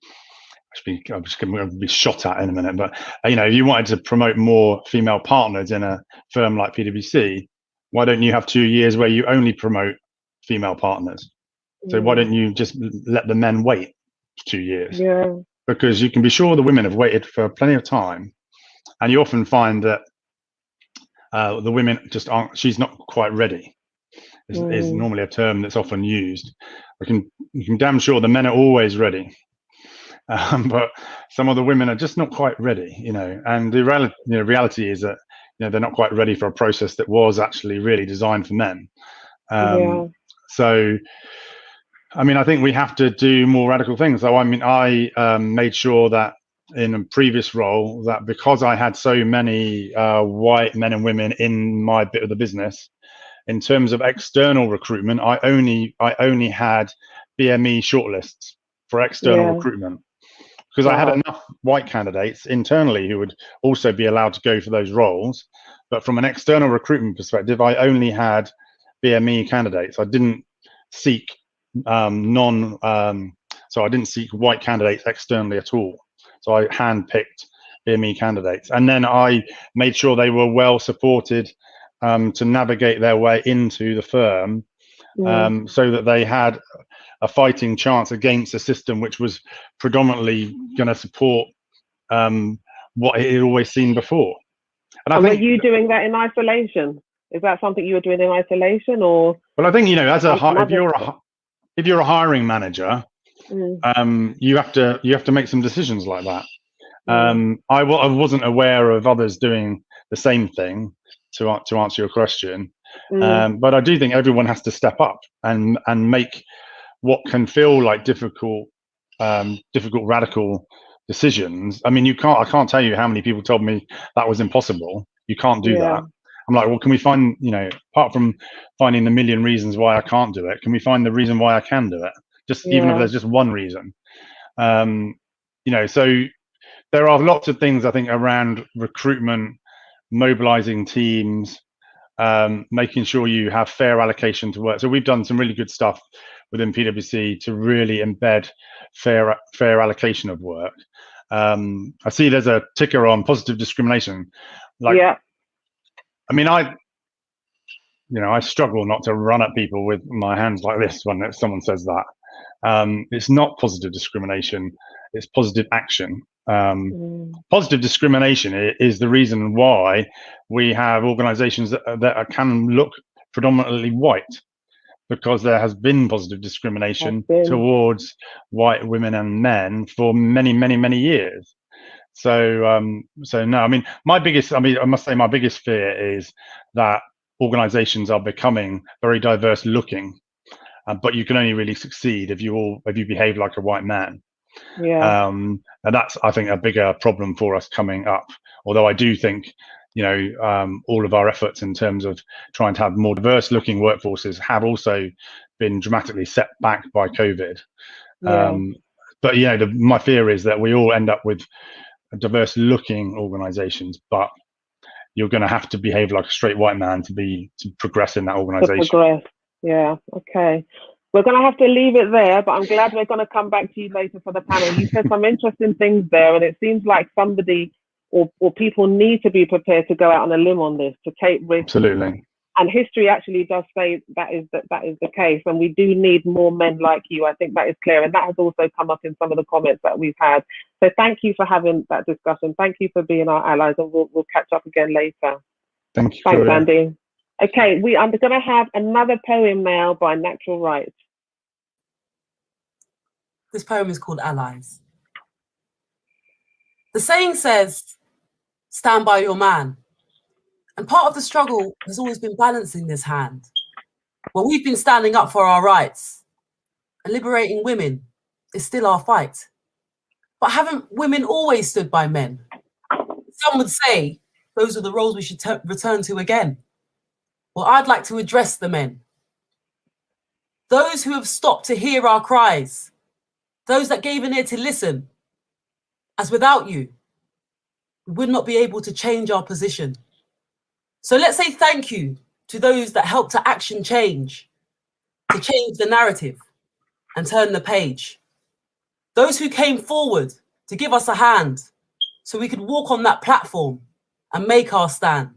Speaker 8: just going to be shot at in a minute, but if you wanted to promote more female partners in a firm like PwC, why don't you have 2 years where you only promote female partners? So why don't you just let the men wait 2 years? Because you can be sure the women have waited for plenty of time, and you often find that the women just aren't. She's not quite ready. Is normally a term that's often used. You can damn sure the men are always ready, but some of the women are just not quite ready. And the reality is that they're not quite ready for a process that was actually really designed for men. So I mean, I think we have to do more radical things. So, I mean, I made sure that in a previous role that because I had so many white men and women in my bit of the business, in terms of external recruitment, I only had BME shortlists for external recruitment, because I had enough white candidates internally who would also be allowed to go for those roles. But from an external recruitment perspective, I only had BME candidates. I didn't seek so I didn't seek white candidates externally at all. So I handpicked BME candidates, and then I made sure they were well supported to navigate their way into the firm, so that they had a fighting chance against a system which was predominantly going to support what it had always seen before. And I think, were
Speaker 5: you doing that in isolation? Is that something you were doing in isolation, or?
Speaker 8: Well, I think, you know, as if you're a hiring manager, you have to make some decisions like that. I wasn't aware of others doing the same thing, to answer your question, but I do think everyone has to step up and make what can feel like difficult radical decisions. I mean, I can't tell you how many people told me that was impossible. You can't do that. I'm like, well, can we find, you know, apart from finding the million reasons why I can't do it, can we find the reason why I can do it? Just even if there's just one reason. You know, so there are lots of things, I think, around recruitment, mobilizing teams, making sure you have fair allocation to work. So we've done some really good stuff within PwC to really embed fair allocation of work. I see there's a ticker on positive discrimination. I mean, I struggle not to run at people with my hands like this when someone says that. It's not positive discrimination, it's positive action. Positive discrimination is the reason why we have organizations that can look predominantly white, because there has been positive discrimination towards white women and men for many, many, many years. So no, I mean, I must say my biggest fear is that organizations are becoming very diverse looking, but you can only really succeed if you behave like a white man. And that's, I think, a bigger problem for us coming up. Although I do think, you know, all of our efforts in terms of trying to have more diverse looking workforces have also been dramatically set back by COVID. But, you know, my fear is that we all end up with diverse looking organizations, but you're going to have to behave like a straight white man to progress in that organization.
Speaker 5: Okay. We're going to have to leave it there, but I'm glad we're going to come back to you later for the panel. You said some interesting things there, and it seems like somebody or people need to be prepared to go out on a limb on this, to take risks.
Speaker 8: Absolutely.
Speaker 5: And history actually does say that is the case, and we do need more men like you. I think that is clear, and that has also come up in some of the comments that we've had. So thank you for having that discussion. Thank you for being our allies, and we'll catch up again later.
Speaker 8: Thank you.
Speaker 5: Thanks, Andy. Okay, I'm going to have another poem now by Natural Rights.
Speaker 7: This poem is called Allies. The saying says, stand by your man. And part of the struggle has always been balancing this hand. Well, we've been standing up for our rights, and liberating women is still our fight. But haven't women always stood by men? Some would say those are the roles we should return to again. Well, I'd like to address the men. Those who have stopped to hear our cries, those that gave an ear to listen, as without you, we would not be able to change our position. So let's say thank you to those that helped to action change, to change the narrative and turn the page. Those who came forward to give us a hand so we could walk on that platform and make our stand.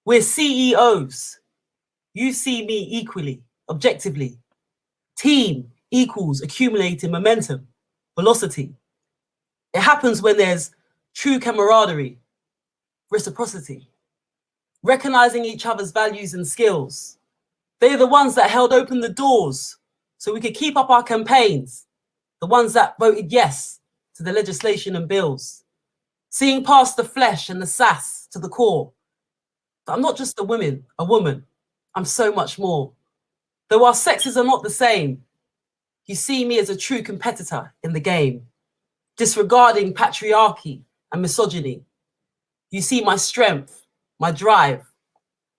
Speaker 7: We're CEOs. You see me equally, objectively. Team equals accumulating momentum, velocity. It happens when there's true camaraderie, reciprocity, recognizing each other's values and skills. They're the ones that held open the doors so we could keep up our campaigns, the ones that voted yes to the legislation and bills, seeing past the flesh and the sass to the core. But I'm not just a woman, I'm so much more. Though our sexes are not the same, You see me as a true competitor in the game, disregarding patriarchy and misogyny. You see my strength, my drive,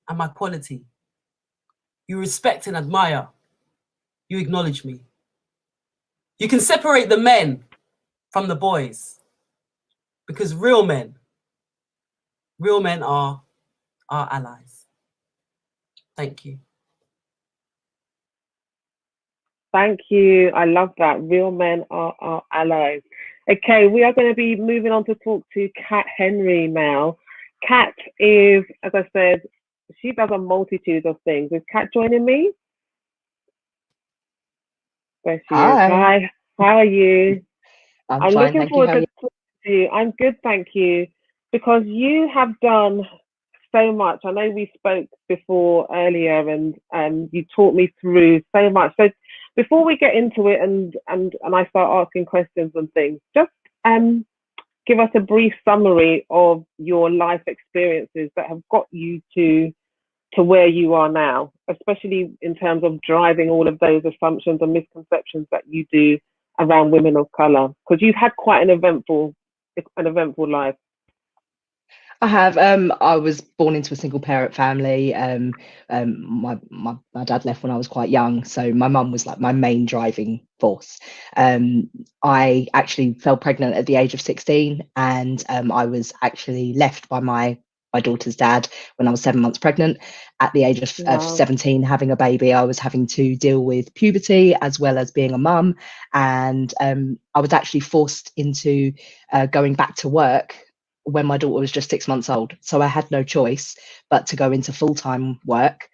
Speaker 7: and my quality. You respect and admire. You acknowledge me. You can separate the men from the boys, because real men are our allies. Thank you.
Speaker 5: Thank you. I love that. Real men are our allies. Okay, we are going to be moving on to talk to Kat Henry now. Kat is, as I said, she does a multitude of things. Is Kat joining me? There she is. Hi. How are you?
Speaker 9: I'm fine,
Speaker 5: looking
Speaker 9: thank
Speaker 5: forward
Speaker 9: you. How are
Speaker 5: to talking to you. I'm good, thank you. Because you have done so much. I know we spoke before earlier, and you taught me through so much. So before we get into it and I start asking questions and things, just give us a brief summary of your life experiences that have got you to where you are now, especially in terms of driving all of those assumptions and misconceptions that you do around women of color, because you've had quite an eventful life.
Speaker 9: I have. I was born into a single parent family. My dad left when I was quite young, so my mum was like my main driving force. I actually fell pregnant at the age of 16, and I was actually left by my daughter's dad when I was 7 months pregnant. At the age of 17, having a baby, I was having to deal with puberty as well as being a mum, and I was actually forced into going back to work when my daughter was just 6 months old. So I had no choice but to go into full-time work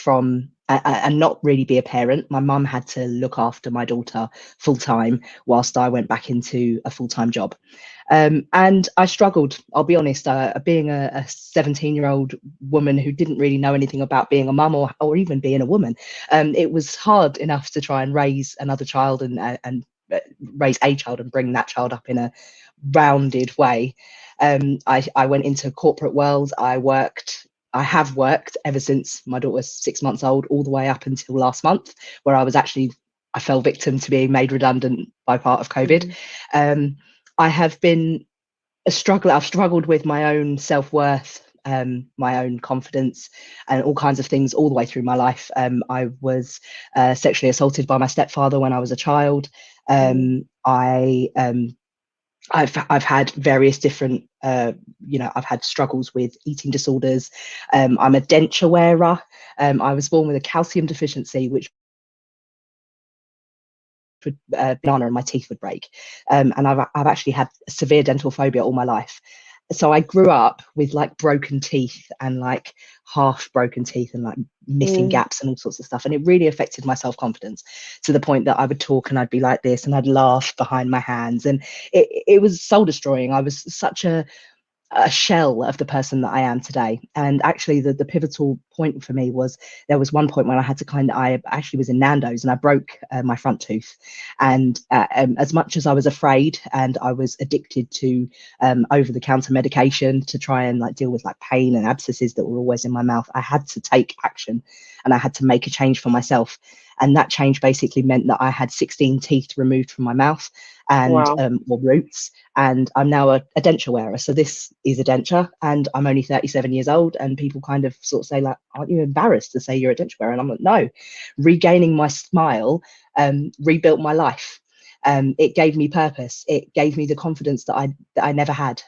Speaker 9: and not really be a parent. My mum had to look after my daughter full-time whilst I went back into a full-time job. And I struggled, I'll be honest, being a 17-year-old woman who didn't really know anything about being a mum or even being a woman. It was hard enough to try and raise another child and raise a child and bring that child up in a rounded way. I went into corporate world. I have worked ever since my daughter was 6 months old, all the way up until last month, where I fell victim to being made redundant by part of COVID. I have been I've struggled with my own self-worth, my own confidence, and all kinds of things all the way through my life. I was sexually assaulted by my stepfather when I was a child. I've had various different, I've had struggles with eating disorders. I'm a denture wearer. I was born with a calcium deficiency, which would banana and my teeth would break. And I've actually had severe dental phobia all my life. So I grew up with like broken teeth and like half broken teeth and like missing gaps and all sorts of stuff. And it really affected my self-confidence to the point that I would talk and I'd be like this and I'd laugh behind my hands. And it was soul destroying. I was such a shell of the person that I am today. And actually the pivotal point for me was there was one point when I had to I actually was in Nando's and I broke my front tooth. And as much as I was afraid and I was addicted to over-the-counter medication to try and like deal with like pain and abscesses that were always in my mouth, I had to take action and I had to make a change for myself. And that change basically meant that I had 16 teeth removed from my mouth and or roots, and I'm now a denture wearer. So this is a denture, and I'm only 37 years old, and people kind of sort of say like, aren't you embarrassed to say you're a denture wearer? And I'm like, no. Regaining my smile rebuilt my life. It gave me purpose. It gave me the confidence that I never had.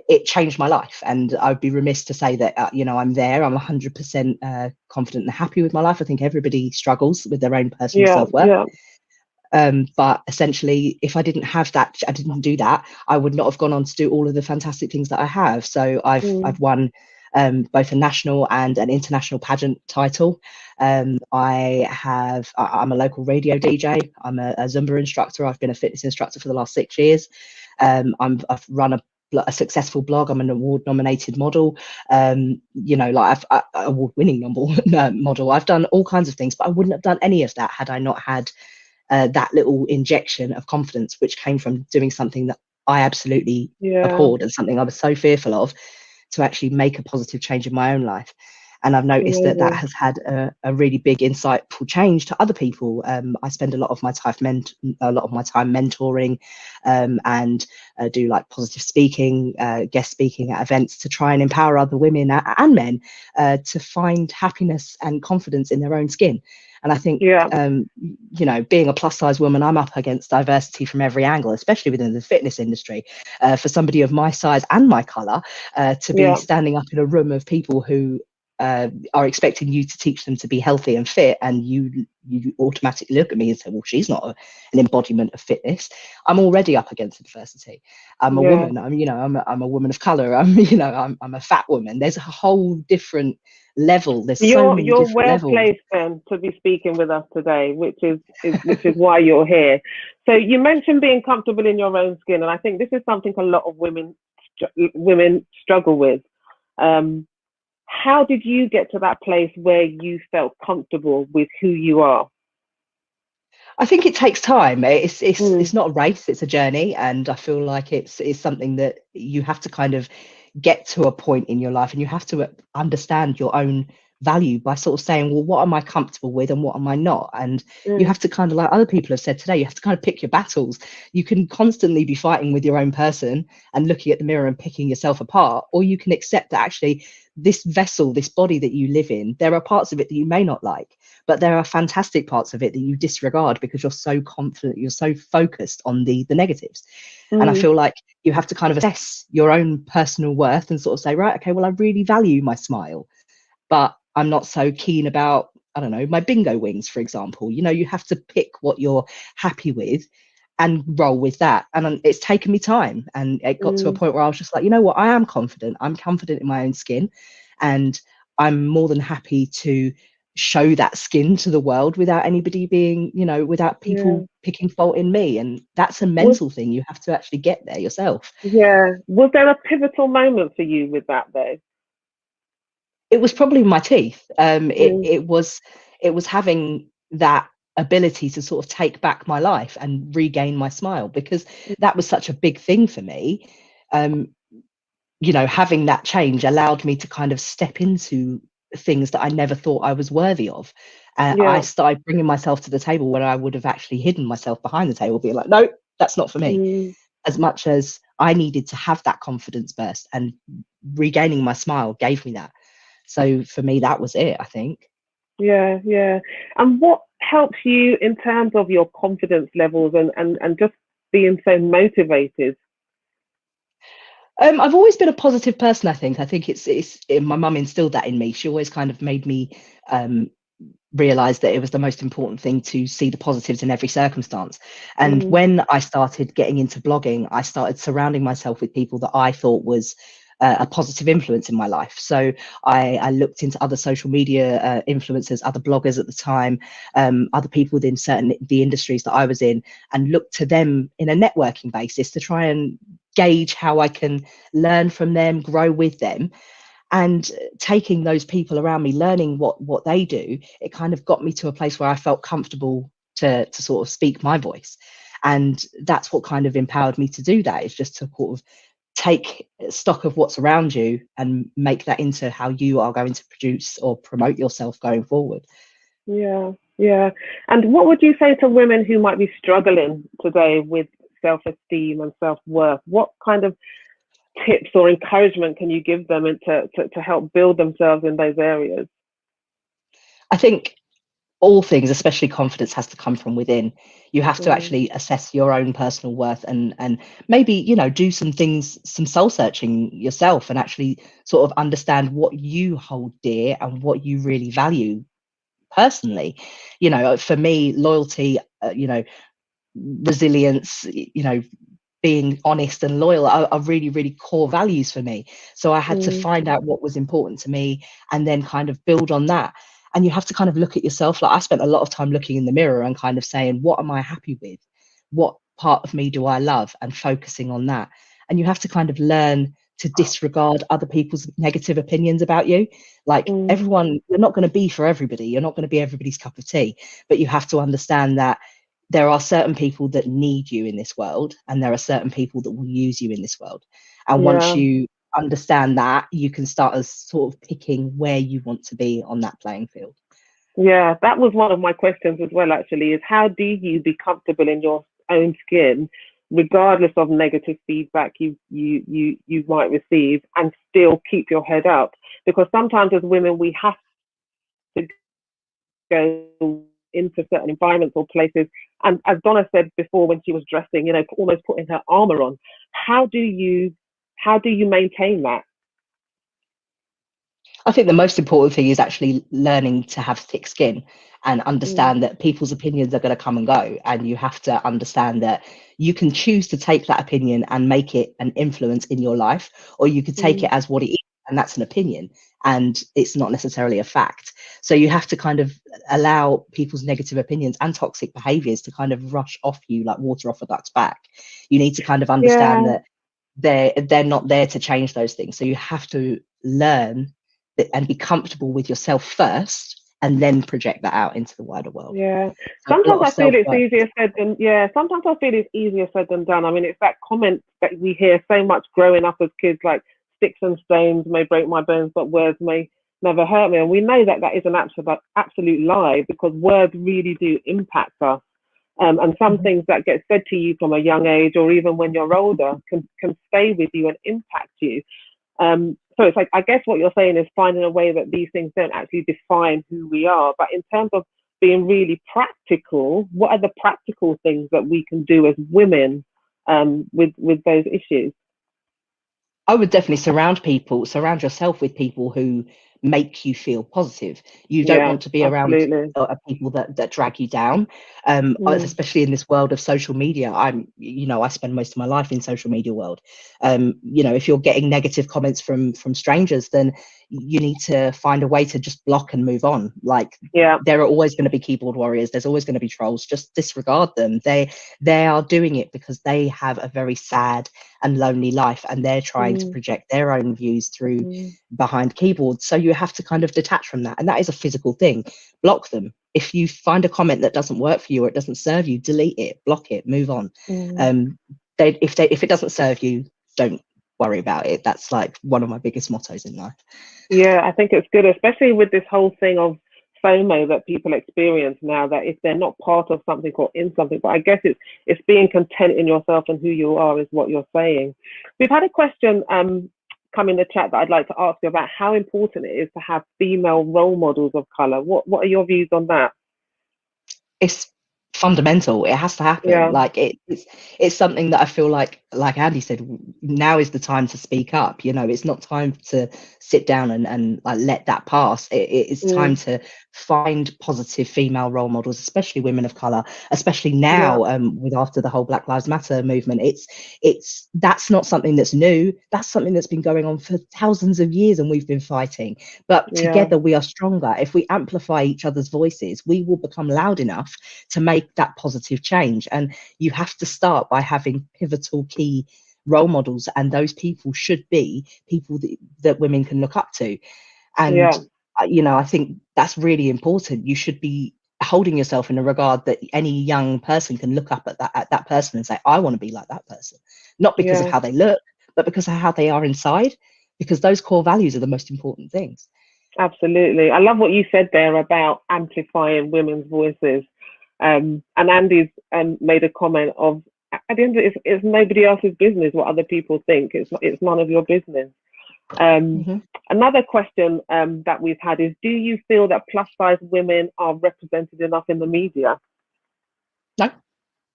Speaker 9: It changed my life, and I'd be remiss to say that I'm there. I'm 100% confident and happy with my life. I think everybody struggles with their own personal self-worth. But essentially, if I didn't have that, I didn't do that, I would not have gone on to do all of the fantastic things that I have. So I've won both a national and an international pageant title. I'm a local radio DJ. I'm a Zumba instructor. I've been a fitness instructor for the last 6 years. I've run a successful blog. I'm an award-nominated model. Award-winning model. I've done all kinds of things, but I wouldn't have done any of that had I not had that little injection of confidence, which came from doing something that I absolutely abhorred and something I was so fearful of, to actually make a positive change in my own life. And I've noticed that
Speaker 5: Amazing.
Speaker 9: has had a really big insightful change to other people. I spend a lot of my time mentoring, and do like positive speaking, guest speaking at events to try and empower other women and men to find happiness and confidence in their own skin. And I think, being a plus size woman, I'm up against diversity from every angle, especially within the fitness industry. For somebody of my size and my colour, to be standing up in a room of people who are expecting you to teach them to be healthy and fit, and you automatically look at me and say, well, she's not an embodiment of fitness. I'm already up against adversity. I'm a woman. I'm a woman of colour. I'm a fat woman. There's a whole different level. There's so many
Speaker 5: you're
Speaker 9: different
Speaker 5: well
Speaker 9: levels.
Speaker 5: placed then to be speaking with us today, which is why you're here. So you mentioned being comfortable in your own skin, and I think this is something a lot of women struggle with. How did you get to that place where you felt comfortable with who you are?
Speaker 9: I think it takes time. It's not a race, it's a journey. And I feel like it's something that you have to kind of get to a point in your life, and you have to understand your own value by sort of saying, well, what am I comfortable with and what am I not? And you have to kind of, like other people have said today, you have to kind of pick your battles. You can constantly be fighting with your own person and looking at the mirror and picking yourself apart, or you can accept that actually this vessel, this body that you live in, there are parts of it that you may not like, but there are fantastic parts of it that you disregard because you're so confident, you're so focused on the negatives. And I feel like you have to kind of assess your own personal worth and sort of say, right, okay, well, I really value my smile, but I'm not so keen about, I don't know, my bingo wings, for example. You have to pick what you're happy with and roll with that. And it's taken me time. And it got to a point where I was just like, you know what, I am confident. I'm confident in my own skin. And I'm more than happy to show that skin to the world without anybody being, without people picking fault in me. And that's a mental thing. You have to actually get there yourself.
Speaker 5: Yeah. Was there a pivotal moment for you with that though?
Speaker 9: It was probably my teeth. It was having that ability to sort of take back my life and regain my smile, because that was such a big thing for me. Having that change allowed me to kind of step into things that I never thought I was worthy of. I started bringing myself to the table when I would have actually hidden myself behind the table, being like, no, that's not for me. As much as I needed to have that confidence burst, and regaining my smile gave me that. So for me, that was it, I think.
Speaker 5: Yeah. And what helps you in terms of your confidence levels and just being so motivated?
Speaker 9: I've always been a positive person, I think. I think it's my mum instilled that in me. She always kind of made me realize that it was the most important thing to see the positives in every circumstance. And when I started getting into blogging, I started surrounding myself with people that I thought was a positive influence in my life. So I looked into other social media influencers, other bloggers at the time, other people within the industries that I was in, and looked to them in a networking basis to try and gauge how I can learn from them, grow with them. And taking those people around me, learning what they do, it kind of got me to a place where I felt comfortable to sort of speak my voice. And that's what kind of empowered me to do that, is just to sort of take stock of what's around you and make that into how you are going to produce or promote yourself going forward.
Speaker 5: Yeah. And what would you say to women who might be struggling today with self-esteem and self-worth? What kind of tips or encouragement can you give them to help build themselves in those areas?
Speaker 9: I think all things, especially confidence, has to come from within. You have to actually assess your own personal worth and maybe, do some things, some soul searching yourself, and actually sort of understand what you hold dear and what you really value personally. For me, loyalty, resilience, being honest and loyal are really, really core values for me. So I had to find out what was important to me and then kind of build on that. And you have to kind of look at yourself. Like, I spent a lot of time looking in the mirror and kind of saying, what am I happy with? What part of me do I love? And focusing on that. And you have to kind of learn to disregard other people's negative opinions about you. Like, everyone, you're not going to be for everybody. You're not going to be everybody's cup of tea. But you have to understand that there are certain people that need you in this world, and there are certain people that will use you in this world. And once you understand that, you can start as sort of picking where you want to be on that playing field.
Speaker 5: Yeah, that was one of my questions as well, actually, is how do you be comfortable in your own skin, regardless of negative feedback you might receive, and still keep your head up? Because sometimes as women, we have to go into certain environments or places. And as Donna said before, when she was dressing, almost putting her armor on. How do you maintain that?
Speaker 9: I think the most important thing is actually learning to have thick skin and understand that people's opinions are going to come and go. And you have to understand that you can choose to take that opinion and make it an influence in your life, or you could take it as what it is, and that's an opinion, and it's not necessarily a fact. So you have to kind of allow people's negative opinions and toxic behaviors to kind of rush off you like water off a duck's back. You need to kind of understand that they're not there to change those things. So you have to learn and be comfortable with yourself first, and then project that out into the wider world.
Speaker 5: Yeah.
Speaker 9: So
Speaker 5: sometimes I feel it's easier said than sometimes I feel it's easier said than done. I mean, it's that comment that we hear so much growing up as kids, like sticks and stones may break my bones, but words may never hurt me. And we know that is an absolute lie, because words really do impact us. And some things that get said to you from a young age, or even when you're older, can stay with you and impact you. So it's like, I guess what you're saying is finding a way that these things don't actually define who we are. But in terms of being really practical, what are the practical things that we can do as women with those issues?
Speaker 9: I would definitely surround yourself with people who make you feel positive. You don't want to be around people that drag you down, especially in this world of social media. I spend most of my life in social media world. If you're getting negative comments from strangers, then you need to find a way to just block and move on. There are always going to be keyboard warriors. There's always going to be trolls. Just disregard them. They are doing it because they have a very sad and lonely life, and they're trying to project their own views through behind keyboards. So you have to kind of detach from that, and that is a physical thing. Block them. If you find a comment that doesn't work for you or it doesn't serve you, delete it, block it, move on. If it doesn't serve you, don't worry about it. That's like one of my biggest mottos in life.
Speaker 5: Yeah, I think it's good, especially with this whole thing of FOMO that people experience now, that if they're not part of something or in something, but I guess it's being content in yourself and who you are is what you're saying. We've had a question come in the chat that I'd like to ask you about how important it is to have female role models of color. What are your views on that?
Speaker 9: It's fundamental. It has to happen. Like it's something that I feel like Andy said, now is the time to speak up. It's not time to sit down and like let that pass. It's time to find positive female role models, especially women of color, especially now with after the whole Black Lives Matter movement. That's not something that's new. That's something that's been going on for thousands of years, and we've been fighting. But together we are stronger. If we amplify each other's voices, we will become loud enough to make that positive change. And you have to start by having pivotal key role models, and those people should be people that women can look up to. And I think that's really important. You should be holding yourself in a regard that any young person can look up at that person and say, I want to be like that person, not because of how they look, but because of how they are inside, because those core values are the most important things.
Speaker 5: Absolutely. I love what you said there about amplifying women's voices. And Andy's made a comment of, at the end of it, it's nobody else's business what other people think. It's none of your business. Another question that we've had is, do you feel that plus size women are represented enough in the media?
Speaker 9: No,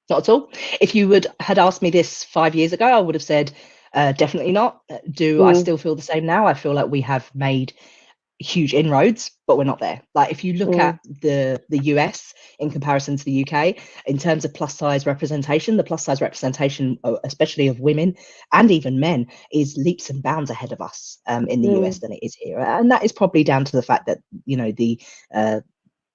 Speaker 9: not at all. If you had asked me this 5 years ago, I would have said definitely not. Do I still feel the same now? I feel like we have made huge inroads, but we're not there. Like if you look at the US in comparison to the UK in terms of plus size representation, the plus size representation, especially of women and even men, is leaps and bounds ahead of us in the US than it is here. And that is probably down to the fact that the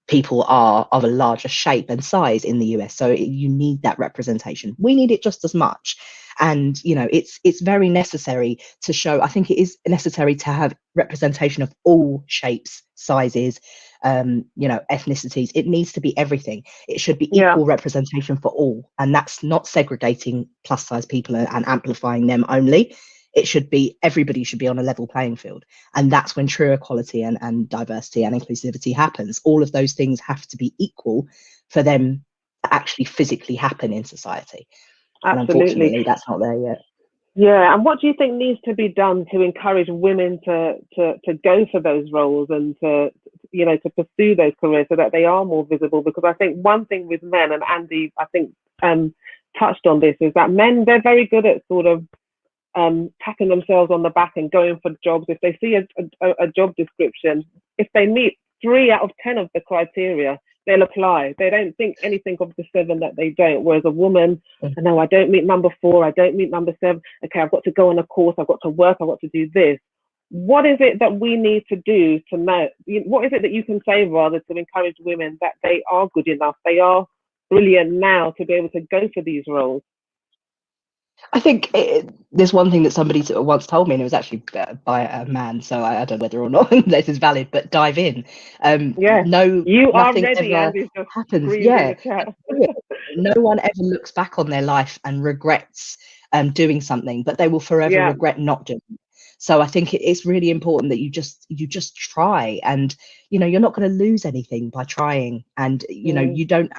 Speaker 9: people are of a larger shape and size in the US, so you need that representation. We need it just as much. And it's very necessary to show. I think it is necessary to have representation of all shapes, sizes, ethnicities. It needs to be everything. It should be equal representation for all, and that's not segregating plus size people and amplifying them only. It should be, everybody should be on a level playing field. And that's when true equality and diversity and inclusivity happens. All of those things have to be equal for them to actually physically happen in society. And unfortunately, that's not there yet.
Speaker 5: Yeah, and what do you think needs to be done to encourage women to go for those roles and to pursue those careers so that they are more visible? Because I think one thing with men, and Andy, I think, touched on this, is that men, they're very good at sort of tapping themselves on the back and going for jobs. If they see a job description, if they meet 3 out of 10 of the criteria, they'll apply. They don't think anything of the 7 that they don't. Whereas a woman, no, I don't meet number 4, I don't meet number 7. Okay, I've got to go on a course, I've got to work, I've got to do this. What is it that we need to do to know? What is it that you can say, rather, to encourage women that they are good enough, they are brilliant now to be able to go for these roles?
Speaker 9: I think there's one thing that somebody once told me, and it was actually by a man, so I don't know whether or not this is valid, but dive in. No,
Speaker 5: you are
Speaker 9: nothing
Speaker 5: ready,
Speaker 9: ever happens. Yeah, no one ever looks back on their life and regrets doing something, but they will forever regret not doing it. So I think it's really important that you just try, and you're not going to lose anything by trying, and you don't.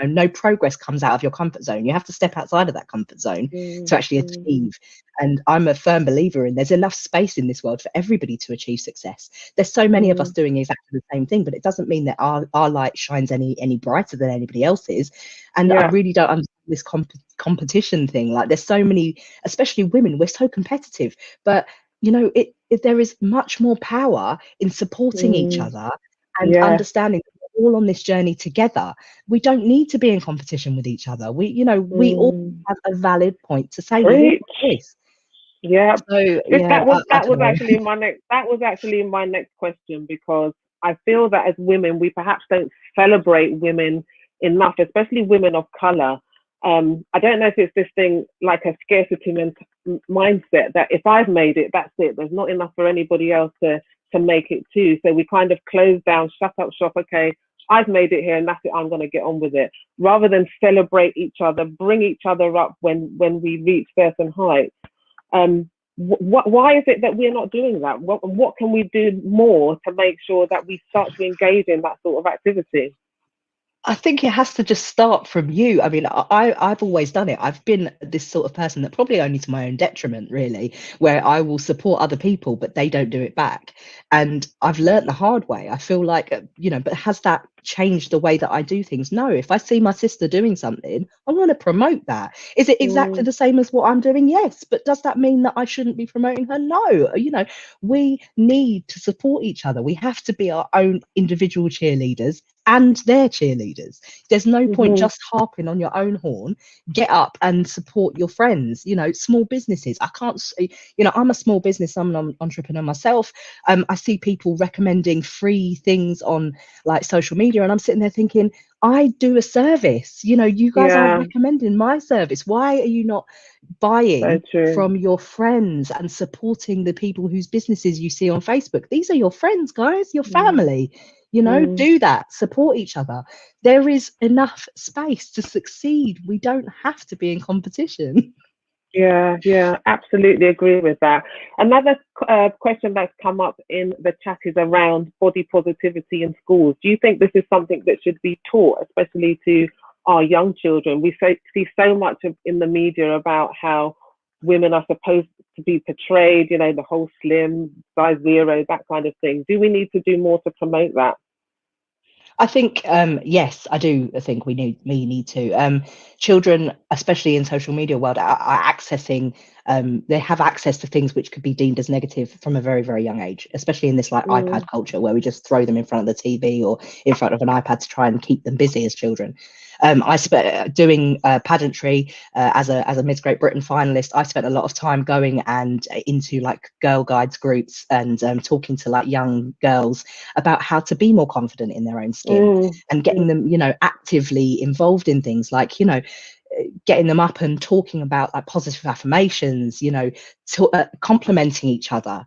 Speaker 9: No progress comes out of your comfort zone. You have to step outside of that comfort zone to actually achieve. And I'm a firm believer in there's enough space in this world for everybody to achieve success. There's so many of us doing exactly the same thing, but it doesn't mean that our light shines any brighter than anybody else's. And I really don't understand this competition thing. Like, there's so many, especially women, we're so competitive, but there is much more power in supporting each other and understanding all on this journey together. We don't need to be in competition with each other. We all have a valid point to say.
Speaker 5: Yeah.
Speaker 9: So
Speaker 5: that was actually my next question, because I feel that as women, we perhaps don't celebrate women enough, especially women of color. I don't know if it's this thing like a scarcity mindset that if I've made it, that's it. There's not enough for anybody else to make it too. So we kind of close down, shut up shop. Okay, I've made it here and that's it, I'm going to get on with it, rather than celebrate each other, bring each other up when we reach certain heights. Why is it that we're not doing that? What can we do more to make sure that we start to engage in that sort of activity?
Speaker 9: I think it has to just start from you. I mean, I've always done it. I've been this sort of person that, probably only to my own detriment, really, where I will support other people, but they don't do it back. And I've learned the hard way. I feel like, but has that changed the way that I do things? No. If I see my sister doing something, I want to promote that. Is it exactly the same as what I'm doing? Yes. But does that mean that I shouldn't be promoting her? No. We need to support each other. We have to be our own individual cheerleaders and their cheerleaders. There's no point just harping on your own horn. Get up and support your friends. Small businesses. I can't, I'm a small business, I'm an entrepreneur myself. I see people recommending free things on like social media, and I'm sitting there thinking, I do a service. You guys aren't recommending my service. Why are you not buying from your friends and supporting the people whose businesses you see on Facebook? These are your friends, guys, your family. Do that, support each other. There is enough space to succeed. We don't have to be in competition.
Speaker 5: Yeah, absolutely agree with that. Another question that's come up in the chat is around body positivity in schools. Do you think this is something that should be taught, especially to our young children? We see so much in the media about how women are supposed to be portrayed, the whole slim, size 0, that kind of thing. Do we need to do more to promote that?
Speaker 9: I think, yes, I do. I think we need to. Children, especially in social media world, are accessing, they have access to things which could be deemed as negative from a very, very young age, especially in this iPad culture where we just throw them in front of the TV or in front of an iPad to try and keep them busy as children. I spent doing pageantry as a Miss Great Britain finalist. I spent a lot of time going and into like girl guides groups and talking to like young girls about how to be more confident in their own skin and getting them, actively involved in things like, getting them up and talking about like positive affirmations, complimenting each other,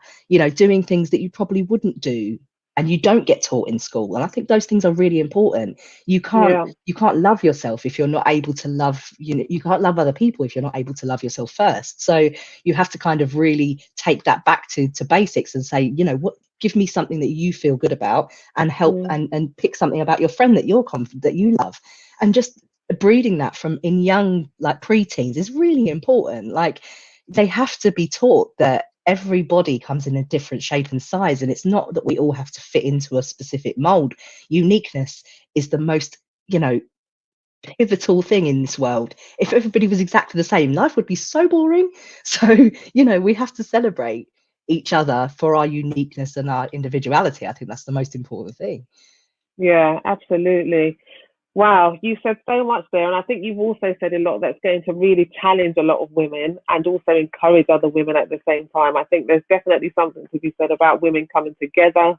Speaker 9: doing things that you probably wouldn't do and you don't get taught in school. And I think those things are really important. You can't love yourself if you're not able to love, you can't love other people if you're not able to love yourself first. So you have to kind of really take that back to basics and say, what, give me something that you feel good about, and help and pick something about your friend that you're confident that you love. And just breeding that from in young, like preteens, is really important. Like, they have to be taught that everybody comes in a different shape and size, and it's not that we all have to fit into a specific mold. Uniqueness is the most, pivotal thing in this world. If everybody was exactly the same, life would be so boring. So, we have to celebrate each other for our uniqueness and our individuality. I think that's the most important thing.
Speaker 5: Yeah, absolutely. Wow, you said so much there, and I think you've also said a lot that's going to really challenge a lot of women and also encourage other women at the same time. I think there's definitely something to be said about women coming together.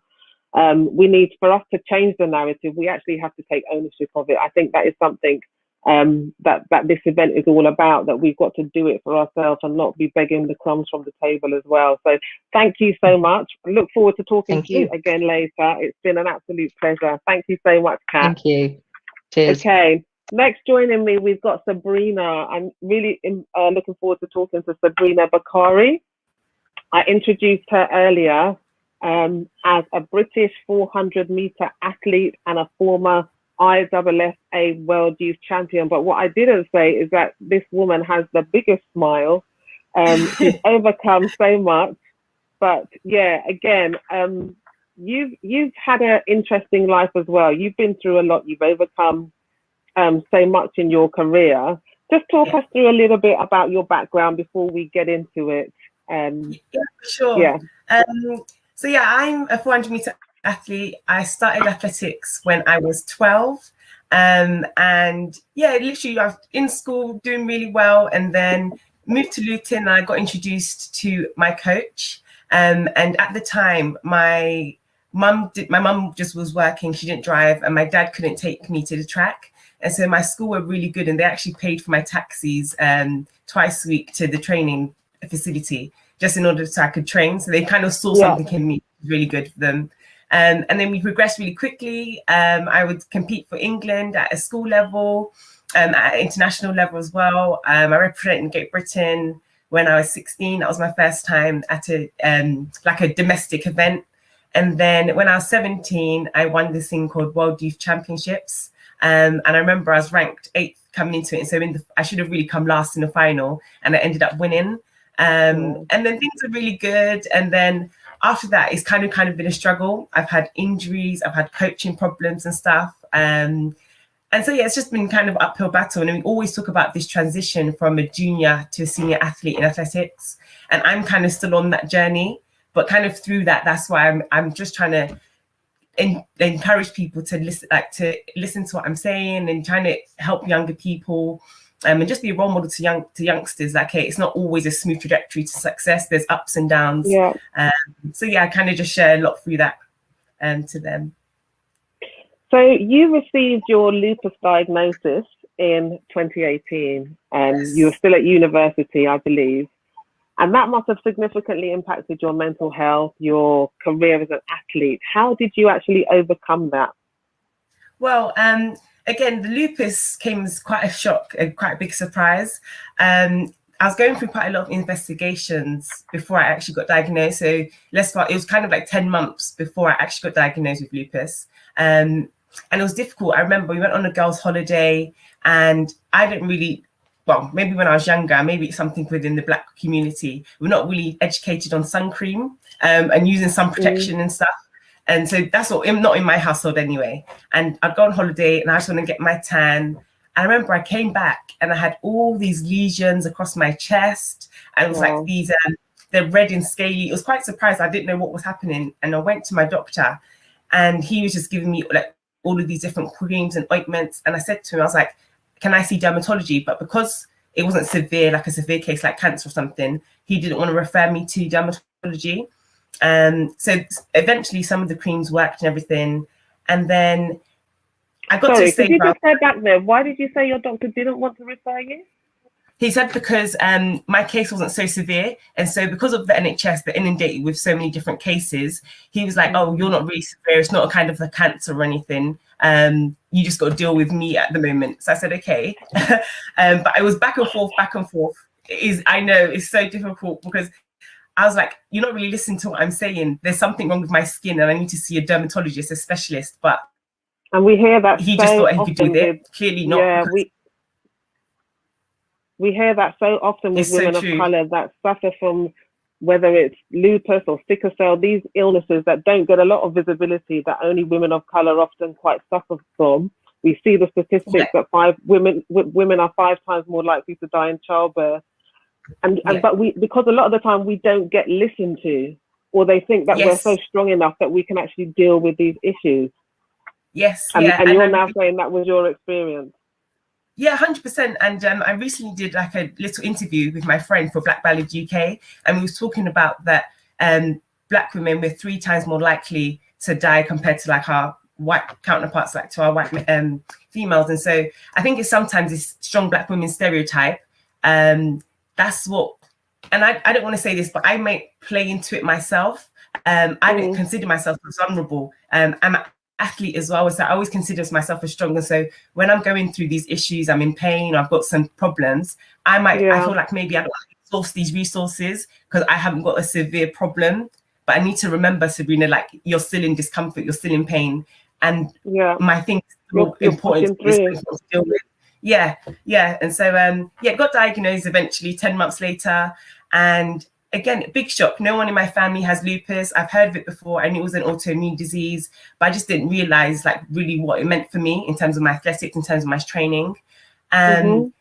Speaker 5: We need, for us to change the narrative, we actually have to take ownership of it. I think that is something that this event is all about, that we've got to do it for ourselves and not be begging the crumbs from the table as well. So thank you so much. I look forward to talking to you again later. It's been an absolute pleasure. Thank you so much, Kat.
Speaker 9: Thank you. Cheers.
Speaker 5: Okay, next joining me, we've got Sabrina. I'm really looking forward to talking to Sabrina Bakari. I introduced her earlier as a British 400-meter athlete and a former IAAFA World Youth Champion. But what I didn't say is that this woman has the biggest smile. She's overcome so much. But yeah, again, you've had an interesting life as well. You've been through a lot. You've overcome so much in your career. Just talk us through a little bit about your background before we get into it.
Speaker 10: Sure.
Speaker 5: Yeah.
Speaker 10: So yeah, I'm a 400-meter athlete. I started athletics when I was 12. And yeah, literally I was in school doing really well, and then moved to Luton, and I got introduced to my coach. And at the time, my mum just was working, she didn't drive, and my dad couldn't take me to the track. And so my school were really good, and they actually paid for my taxis twice a week to the training facility, just in order so I could train. So they kind of saw something in me really good for them. And then we progressed really quickly. I would compete for England at a school level, at international level as well. I represented Great Britain when I was 16. That was my first time at a like a domestic event. And then when I was 17, I won this thing called World Youth Championships. And I remember I was ranked 8th coming into it. And so I should have really come last in the final, and I ended up winning. And then things are really good. And then after that, it's kind of been a struggle. I've had injuries, I've had coaching problems and stuff. And so, yeah, it's just been kind of uphill battle. And we always talk about this transition from a junior to a senior athlete in athletics. And I'm kind of still on that journey, but kind of through that, that's why I'm just trying to encourage people to listen to what I'm saying, and trying to help younger people, and just be a role model to youngsters. Like, hey, it's not always a smooth trajectory to success. There's ups and downs.
Speaker 5: Yeah.
Speaker 10: So yeah, I kind of just share a lot through that to them.
Speaker 5: So you received your lupus diagnosis in 2018, and you were still at university, I believe. And that must have significantly impacted your mental health, your career as an athlete. How did you actually overcome that?
Speaker 10: Well, again, the lupus came as quite a shock, quite a big surprise. I was going through quite a lot of investigations before I actually got diagnosed. So it was kind of like 10 months before I actually got diagnosed with lupus. And it was difficult. I remember we went on a girls' holiday, and I didn't really, well, maybe when I was younger, maybe it's something within the Black community, we're not really educated on sun cream and using sun protection and stuff. And so that's not in my household anyway. And I'd go on holiday, and I just want to get my tan. I remember I came back, and I had all these lesions across my chest, and it was like these, they're red and scaly. It was quite surprised. I didn't know what was happening. And I went to my doctor, and he was just giving me like all of these different creams and ointments. And I said to him, I was like, can I see dermatology? But because it wasn't severe, like a severe case like cancer or something, he didn't want to refer me to dermatology. So eventually some of the creams worked and everything. And then I got to say,
Speaker 5: could you just go back there? Why did you say your doctor didn't want to refer you?
Speaker 10: He said because my case wasn't so severe, and so because of the NHS, they're inundated with so many different cases. He was like, "Oh, you're not really severe. It's not a kind of a cancer or anything. You just got to deal with me at the moment." So I said, "Okay," but it was back and forth, back and forth. I know it's so difficult because I was like, "You're not really listening to what I'm saying. There's something wrong with my skin, and I need to see a dermatologist, a specialist." But
Speaker 5: we hear that
Speaker 10: he just thought he could do it. Clearly not.
Speaker 5: Yeah, we hear that so often with women of color that suffer from, whether it's lupus or sickle cell, these illnesses that don't get a lot of visibility, that only women of color often quite suffer from. We see the statistics that women are 5 times more likely to die in childbirth, but because a lot of the time we don't get listened to, or they think that we're so strong enough that we can actually deal with these issues.
Speaker 10: Yes,
Speaker 5: and you're now saying that was your experience.
Speaker 10: Yeah, 100%. And I recently did like a little interview with my friend for Black Ballad UK, and we was talking about that Black women were 3 times more likely to die compared to like our white counterparts, like to our white females. And so I think it's sometimes this strong Black women stereotype. That's what, and I don't want to say this, but I might play into it myself. I don't consider myself as vulnerable. I'm athlete as well, so I always consider myself as strong. And so when I'm going through these issues, I'm in pain, I've got some problems, I feel like maybe I don't exhaust these resources because I haven't got a severe problem. But I need to remember, Sabrina, like, you're still in discomfort, you're still in pain, and my thing is more important is to deal with. And so got diagnosed eventually 10 months later, and again, big shock. No one in my family has lupus. I've heard of it before. I knew it was an autoimmune disease, but I just didn't realize like really what it meant for me in terms of my athletics, in terms of my training. And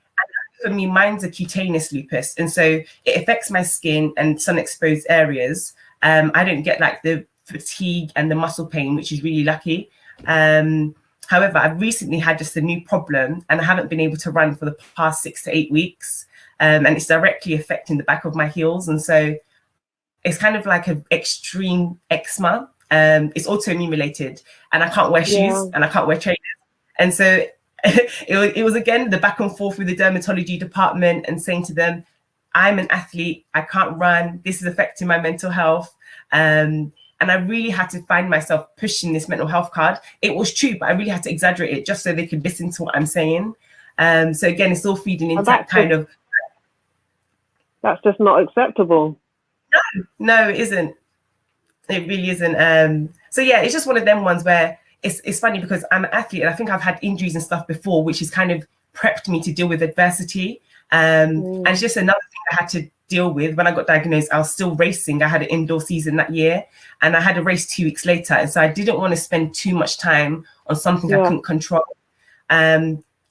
Speaker 10: for me, mine's a cutaneous lupus. And so it affects my skin and sun exposed areas. I don't get like the fatigue and the muscle pain, which is really lucky. However, I've recently had just a new problem, and I haven't been able to run for the past 6 to 8 weeks. And it's directly affecting the back of my heels. And so it's kind of like an extreme eczema. It's autoimmune related, and I can't wear shoes and I can't wear trainers. And so it was again, the back and forth with the dermatology department and saying to them, I'm an athlete, I can't run, this is affecting my mental health. And I really had to find myself pushing this mental health card. It was true, but I really had to exaggerate it just so they could listen to what I'm saying. So again, it's all feeding into that kind of...
Speaker 5: That's just not acceptable.
Speaker 10: No, it isn't. It really isn't. So yeah, it's just one of them ones where it's funny because I'm an athlete and I think I've had injuries and stuff before, which has kind of prepped me to deal with adversity. And it's just another thing I had to deal with. When I got diagnosed, I was still racing. I had an indoor season that year, and I had a race 2 weeks later. And so I didn't want to spend too much time on something I couldn't control.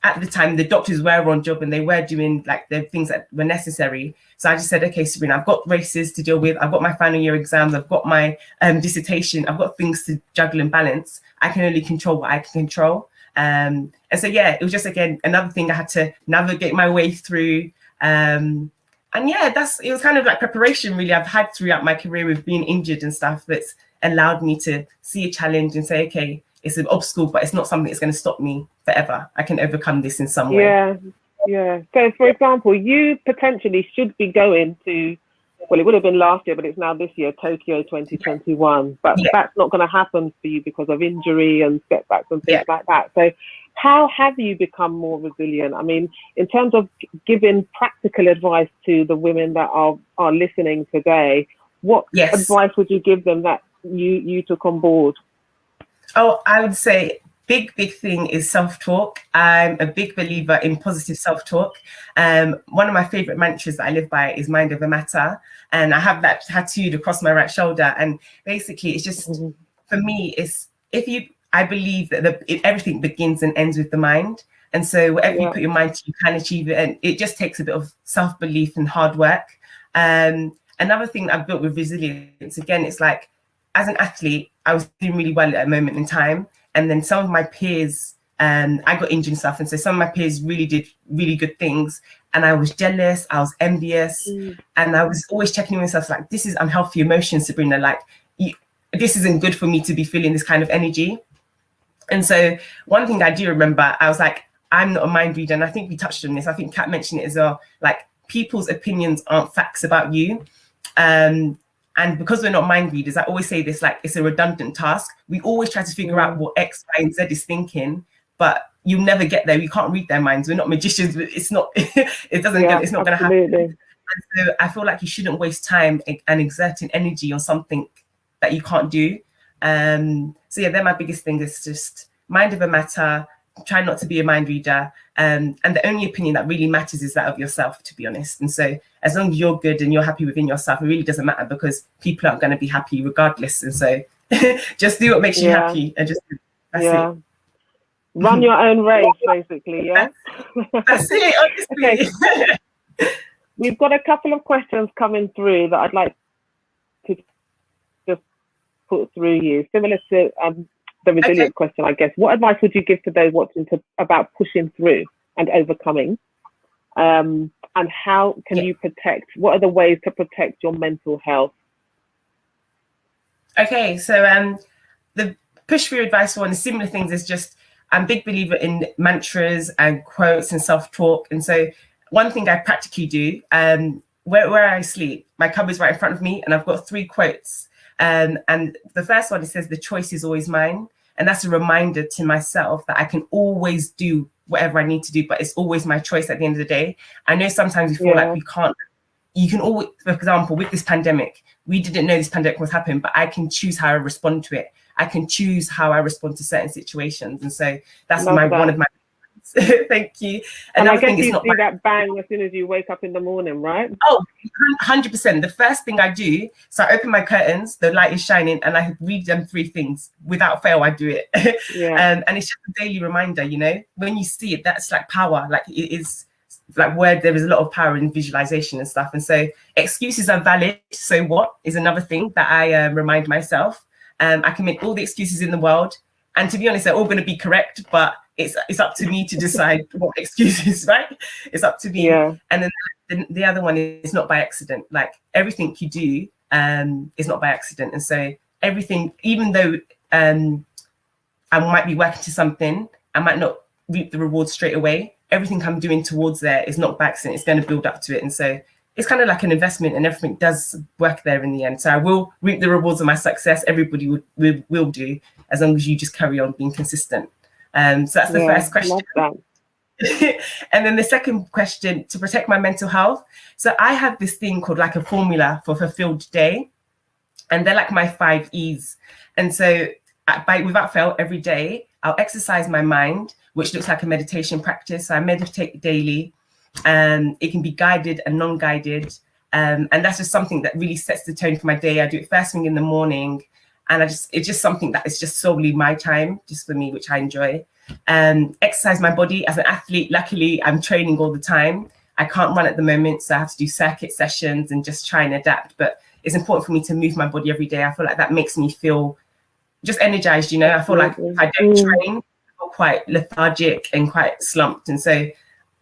Speaker 10: At the time, the doctors were on job and they were doing like the things that were necessary. So I just said, okay, Sabrina, I've got races to deal with. I've got my final year exams. I've got my dissertation. I've got things to juggle and balance. I can only control what I can control. And so, yeah, it was just, again, another thing I had to navigate my way through. And yeah, it was kind of like preparation really I've had throughout my career with being injured and stuff that's allowed me to see a challenge and say, okay, it's an obstacle, but it's not something that's going to stop me forever. I can overcome this in some way.
Speaker 5: Yeah. So, for example, you potentially should be going to, well, it would have been last year, but it's now this year, Tokyo 2021. But that's not going to happen for you because of injury and setbacks and things like that. So how have you become more resilient? I mean, in terms of giving practical advice to the women that are listening today, what advice would you give them that you took on board?
Speaker 10: Oh, I would say big thing is self-talk. I'm a big believer in positive self-talk. One of my favorite mantras that I live by is mind over matter. And I have that tattooed across my right shoulder. And basically it's just, for me, I believe that everything begins and ends with the mind. And so whatever you put your mind to, you can achieve it. And it just takes a bit of self-belief and hard work. Another thing I've built with resilience, again, it's like, as an athlete, I was doing really well at a moment in time. And then some of my peers, I got injured and stuff. And so some of my peers really did really good things. And I was jealous, I was envious. And I was always checking in with myself, like, this is unhealthy emotion, Sabrina. Like, this isn't good for me to be feeling this kind of energy. And so one thing I do remember, I was like, I'm not a mind reader, and I think we touched on this. I think Kat mentioned it as well. Like, people's opinions aren't facts about you. And because we're not mind readers, I always say this, like, it's a redundant task. We always try to figure out what X, Y, and Z is thinking, but you'll never get there. We can't read their minds. We're not magicians. It's not, it's not going to happen. And so I feel like you shouldn't waste time and exerting energy on something that you can't do. So yeah, they're my biggest thing, is just mind over matter. Try not to be a mind reader, and the only opinion that really matters is that of yourself, to be honest. And so as long as you're good and you're happy within yourself, it really doesn't matter, because people aren't going to be happy regardless. And so just do what makes you happy, and just that's it.
Speaker 5: Run your own race, basically. Yeah,
Speaker 10: that's it, honestly.
Speaker 5: Okay. We've got a couple of questions coming through that I'd like to just put through you, similar to the resilient question, I guess. What advice would you give to those watching about pushing through and overcoming? And how can you protect? What are the ways to protect your mental health?
Speaker 10: Okay, so the push through advice for one is similar things. Is just, I'm a big believer in mantras and quotes and self-talk. And so one thing I practically do, where I sleep, my cupboard's right in front of me, and I've got 3 quotes. And the first one, it says, "The choice is always mine." And that's a reminder to myself that I can always do whatever I need to do, but it's always my choice at the end of the day. I know sometimes we feel like we can't, you can always, for example, with this pandemic, we didn't know this pandemic was happening, but I can choose how I respond to it. I can choose how I respond to certain situations. And so that's one of my, thank you.
Speaker 5: And I guess you see that bang as soon as you wake up in the morning, right?
Speaker 10: Oh, 100%. The first thing I do, so I open my curtains, the light is shining, and I read them 3 things. Without fail, I do it. And it's just a daily reminder, you know, when you see it, that's like power. Like, it is like where there is a lot of power in visualization and stuff. And so excuses are valid. So what is another thing that I remind myself? I can make all the excuses in the world. And to be honest, they're all going to be correct, but it's up to me to decide what excuses, right? It's up to me. And then the other one is not by accident. Like, everything you do is not by accident. And so everything, even though I might be working to something, I might not reap the reward straight away. Everything I'm doing towards there is not by accident. It's going to build up to it. And so it's kind of like an investment, and everything does work there in the end. So I will reap the rewards of my success. Everybody will do, as long as you just carry on being consistent. So that's the first question. And then the second question, to protect my mental health. So I have this thing called like a formula for fulfilled day, and they're like my 5 E's. And so without fail, every day I'll exercise my mind, which looks like a meditation practice. So I meditate daily. It can be guided and non-guided. And that's just something that really sets the tone for my day. I do it first thing in the morning. And it's just something that is just solely my time, just for me, which I enjoy. Exercise my body. As an athlete, luckily, I'm training all the time. I can't run at the moment, so I have to do circuit sessions and just try and adapt. But it's important for me to move my body every day. I feel like that makes me feel just energized, you know? I feel like if I don't train, I feel quite lethargic and quite slumped. And so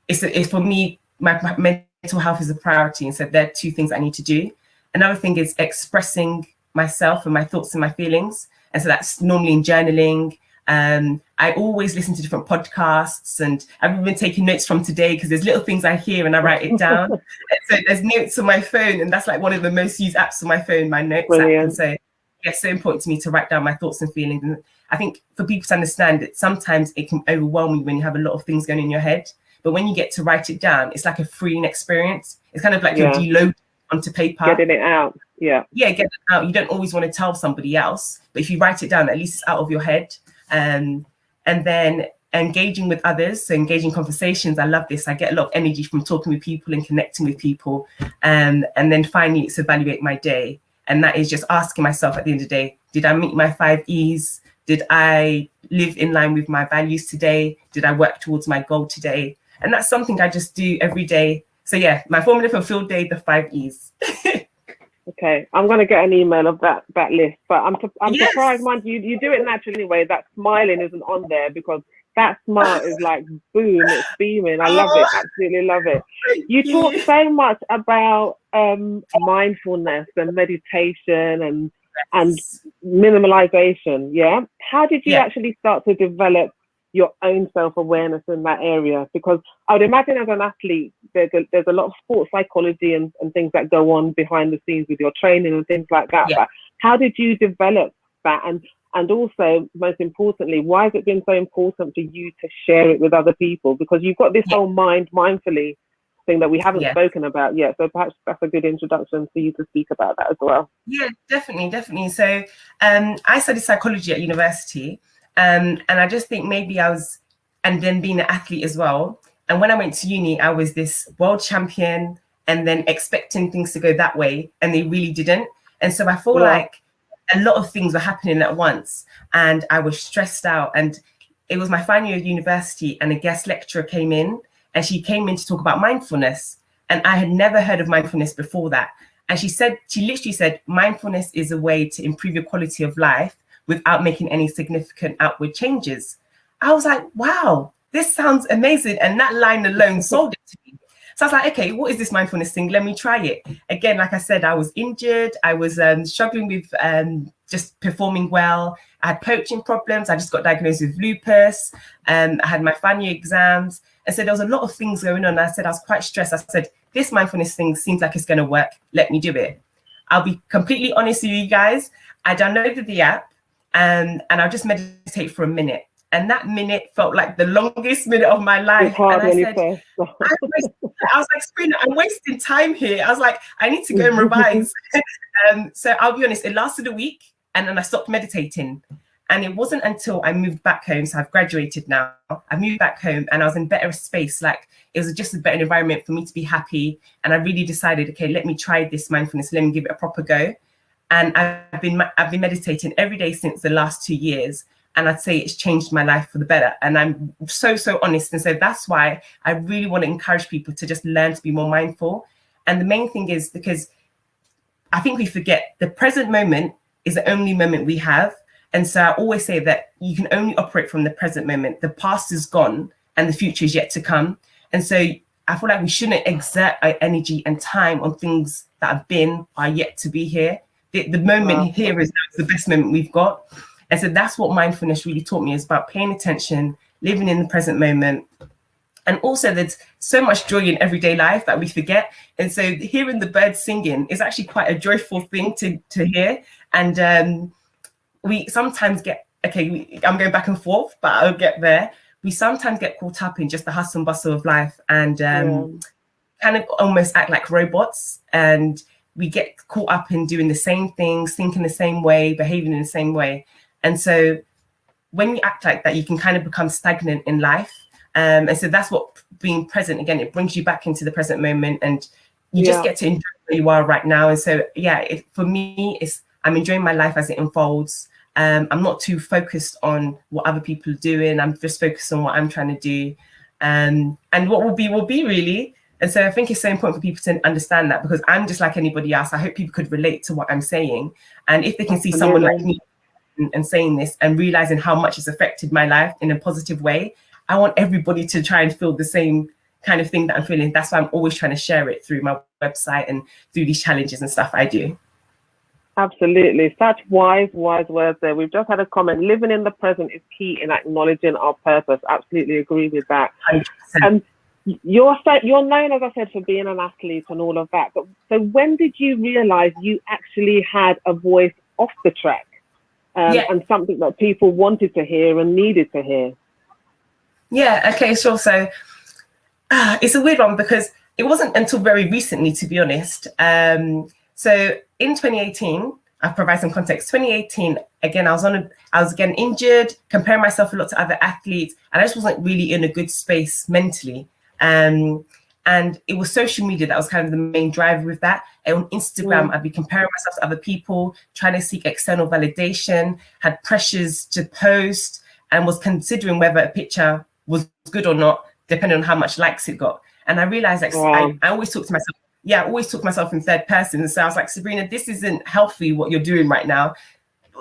Speaker 10: it's for me, my mental health is a priority. And so there are 2 things I need to do. Another thing is expressing myself and my thoughts and my feelings. And so that's normally in journaling. I always listen to different podcasts, and I've even taken notes from today, because there's little things I hear and I write it down. And so there's notes on my phone, and that's like one of the most used apps on my phone, my notes app. And so yeah, it's so important to me to write down my thoughts and feelings. And I think for people to understand it, sometimes it can overwhelm you when you have a lot of things going in your head. But when you get to write it down, it's like a freeing experience. It's kind of like you're deloading onto paper.
Speaker 5: Getting it out. Yeah, get
Speaker 10: it out. You don't always want to tell somebody else, but if you write it down, at least it's out of your head. And then engaging with others, so engaging conversations. I love this. I get a lot of energy from talking with people and connecting with people. And then finally, it's evaluate my day. And that is just asking myself at the end of the day, did I meet my 5 E's? Did I live in line with my values today? Did I work towards my goal today? And that's something I just do every day. So yeah, my formula for fulfilled day, the 5 E's.
Speaker 5: Okay, I'm going to get an email of that list, but I'm surprised, mind you do it naturally anyway. That smiling isn't on there, because that smile is like, boom, it's beaming. I love it, absolutely love it. You talk so much about mindfulness and meditation and minimalization, yeah? How did you actually start to develop your own self-awareness in that area? Because I would imagine as an athlete, there's a lot of sports psychology and things that go on behind the scenes with your training and things like that.
Speaker 10: Yeah.
Speaker 5: But how did you develop that? And also, most importantly, why has it been so important for you to share it with other people? Because you've got this whole mindfully thing that we haven't spoken about yet. So perhaps that's a good introduction for you to speak about that as well.
Speaker 10: Yeah, definitely. So I studied psychology at university. And I just think maybe and then being an athlete as well. And when I went to uni, I was this world champion and then expecting things to go that way. And they really didn't. And so I feel like a lot of things were happening at once. And I was stressed out. And it was my final year of university and a guest lecturer came in and she came in to talk about mindfulness. And I had never heard of mindfulness before that. And she literally said, mindfulness is a way to improve your quality of life without making any significant outward changes. I was like, wow, this sounds amazing. And that line alone sold it to me. So I was like, okay, what is this mindfulness thing? Let me try it. Again, like I said, I was injured. I was struggling with just performing well. I had poaching problems. I just got diagnosed with lupus. I had my final year exams. And so there was a lot of things going on. I said, I was quite stressed. I said, this mindfulness thing seems like it's going to work. Let me do it. I'll be completely honest with you guys. I downloaded the app and I'll just meditate for a minute. And that minute felt like the longest minute of my life. And I said, I was like, Sabrina, I'm wasting time here. I was like, I need to go and revise. So I'll be honest, it lasted a week and then I stopped meditating. And it wasn't until I moved back home. So I've graduated now. I moved back home and I was in better space. Like it was just a better environment for me to be happy. And I really decided, okay, let me try this mindfulness. Let me give it a proper go. And I've been meditating every day since the last 2 years. And I'd say it's changed my life for the better. And I'm so honest. And so that's why I really want to encourage people to just learn to be more mindful. And the main thing is because I think we forget the present moment is the only moment we have. And so I always say that you can only operate from the present moment. The past is gone and the future is yet to come. And so I feel like we shouldn't exert our energy and time on things that have been, are yet to be here. The moment here is the best moment we've got. And so that's what mindfulness really taught me, is about paying attention, living in the present moment. And also there's so much joy in everyday life that we forget. And so hearing the birds singing is actually quite a joyful thing to hear. And we sometimes get, I'm going back and forth, but I'll get there. We sometimes get caught up in just the hustle and bustle of life and kind of almost act like robots. And we get caught up in doing the same things, thinking the same way, behaving in the same way. And so when you act like that, you can kind of become stagnant in life. And so that's what being present, again, it brings you back into the present moment and you just get to enjoy where you are right now. And so, for me, I'm enjoying my life as it unfolds. I'm not too focused on what other people are doing. I'm just focused on what I'm trying to do. And what will be really. And so I think it's so important for people to understand that, because I'm just like anybody else. I hope people could relate to what I'm saying. And if they can see someone like me and saying this and realizing how much it's affected my life in a positive way, I want everybody to try and feel the same kind of thing that I'm feeling. That's why I'm always trying to share it through my website and through these challenges and stuff I do.
Speaker 5: Absolutely. Such wise words there. We've just had a comment. Living in the present is key in acknowledging our purpose. Absolutely agree with that. 100%. You're known, as I said, for being an athlete and all of that. But so when did you realize you actually had a voice off the track and something that people wanted to hear and needed to hear?
Speaker 10: Yeah, okay, sure. So it's a weird one because it wasn't until very recently, to be honest. So in 2018, I'll provide some context. 2018, again, I was again injured, comparing myself a lot to other athletes, and I just wasn't really in a good space mentally. And it was social media that was kind of the main driver with that. And on Instagram, I'd be comparing myself to other people, trying to seek external validation, had pressures to post, and was considering whether a picture was good or not, depending on how much likes it got. And I realized I always talk to myself. Yeah, I always talk to myself in third person. So I was like, Sabrina, this isn't healthy what you're doing right now.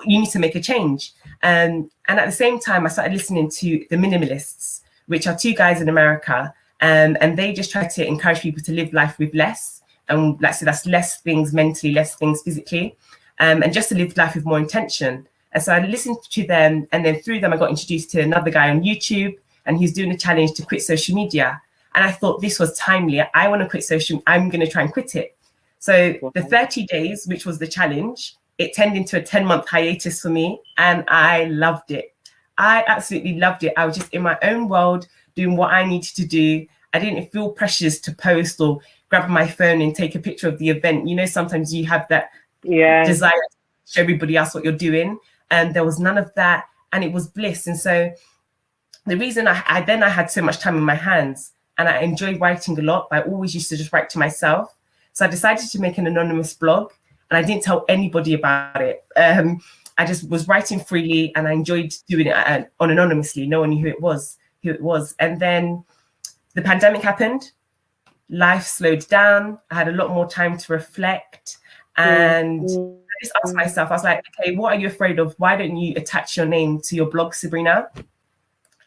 Speaker 10: You need to make a change. And at the same time, I started listening to The Minimalists, which are 2 guys in America. And they just try to encourage people to live life with less. And so that's less things mentally, less things physically. And just to live life with more intention. And so I listened to them, and then through them, I got introduced to another guy on YouTube, and he's doing a challenge to quit social media. And I thought this was timely. I want to quit social. I'm going to try and quit it. So the 30 days, which was the challenge, it turned into a 10-month hiatus for me, and I loved it. I absolutely loved it. I was just in my own world, doing what I needed to do. I didn't feel pressures to post or grab my phone and take a picture of the event. You know, sometimes you have that desire to show everybody else what you're doing. And there was none of that. And it was bliss. And so the reason I had so much time in my hands, and I enjoyed writing a lot, but I always used to just write to myself. So I decided to make an anonymous blog, and I didn't tell anybody about it. I just was writing freely, and I enjoyed doing it anonymously. No one knew who it was. And then the pandemic happened. Life slowed down. I had a lot more time to reflect. And I just asked myself, I was like, okay, what are you afraid of? Why don't you attach your name to your blog, Sabrina?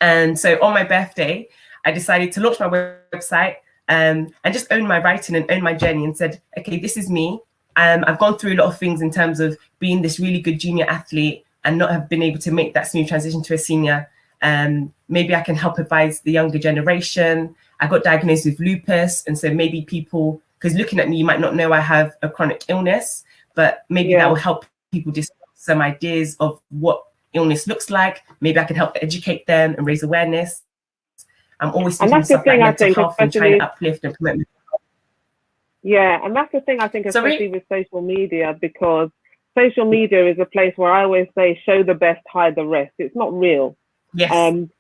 Speaker 10: And so on my birthday, I decided to launch my website and just own my writing and own my journey, and said, okay, this is me. I've gone through a lot of things in terms of being this really good junior athlete and not have been able to make that smooth transition to a senior. Maybe I can help advise the younger generation. I got diagnosed with lupus. And so maybe people, because looking at me, you might not know I have a chronic illness, but maybe that will help people discuss some ideas of what illness looks like. Maybe I can help educate them and raise awareness. I'm always thinking stuff like mental health and trying to uplift and promote.
Speaker 5: Yeah, and that's the thing I think, especially with social media, because social media is a place where I always say, show the best, hide the rest. It's not real.
Speaker 10: Yes.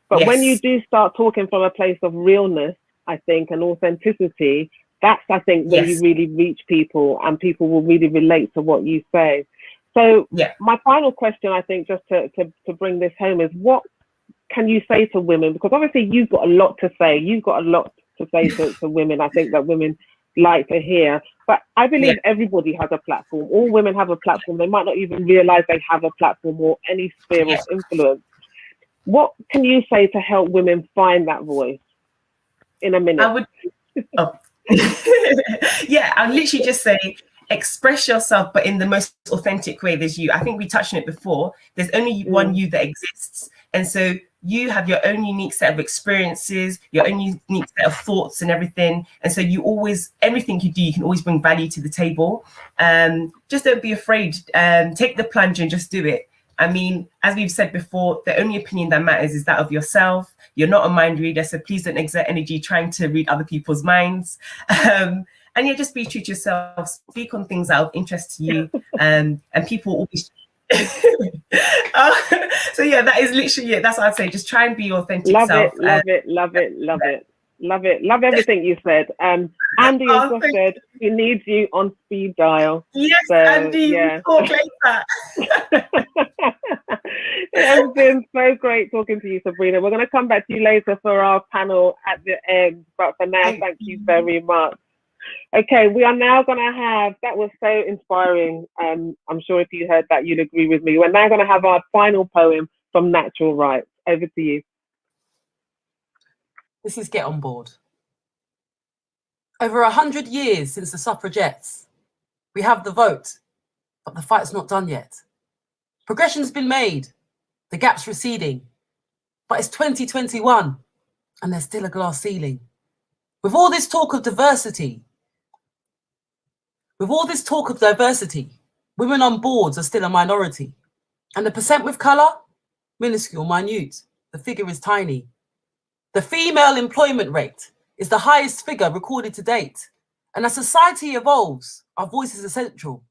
Speaker 5: But when you do start talking from a place of realness, I think, and authenticity, that's, I think, when you really reach people, and people will really relate to what you say. So my final question, I think, just to bring this home, is what can you say to women? Because obviously you've got a lot to say. You've got a lot to say to women. I think that women like to hear. But I believe everybody has a platform. All women have a platform. They might not even realize they have a platform or any sphere of influence. What can you say to help women find that voice in a minute?
Speaker 10: I would, I'll literally just say, express yourself, but in the most authentic way. There's you. I think we touched on it before. There's only one you that exists. And so you have your own unique set of experiences, your own unique set of thoughts and everything. And so you always, everything you do, you can always bring value to the table. Just don't be afraid. Take the plunge and just do it. I mean, as we've said before, the only opinion that matters is that of yourself. You're not a mind reader, so please don't exert energy trying to read other people's minds. And just be true to yourself. Speak on things that are of interest to you. And people always... So that is literally it. That's what I'd say. Just try and be your authentic self.
Speaker 5: Love it. Love everything you said. Andy has just said he needs you on speed dial.
Speaker 10: Yes, so, Andy, that.
Speaker 5: It has been so great talking to you, Sabrina. We're going to come back to you later for our panel at the end. But for now, thank you very much. Okay, we are now going to have, that was so inspiring. I'm sure if you heard that, you'll agree with me. We're now going to have our final poem from Natural Rights. Over to you.
Speaker 7: This is Get On Board. Over 100 years since the suffragettes, we have the vote, but the fight's not done yet. Progression's been made, the gap's receding, but it's 2021 and there's still a glass ceiling. With all this talk of diversity, women on boards are still a minority. And the percent with colour, minuscule, minute. The figure is tiny. The female employment rate is the highest figure recorded to date. And as society evolves, our voice is essential.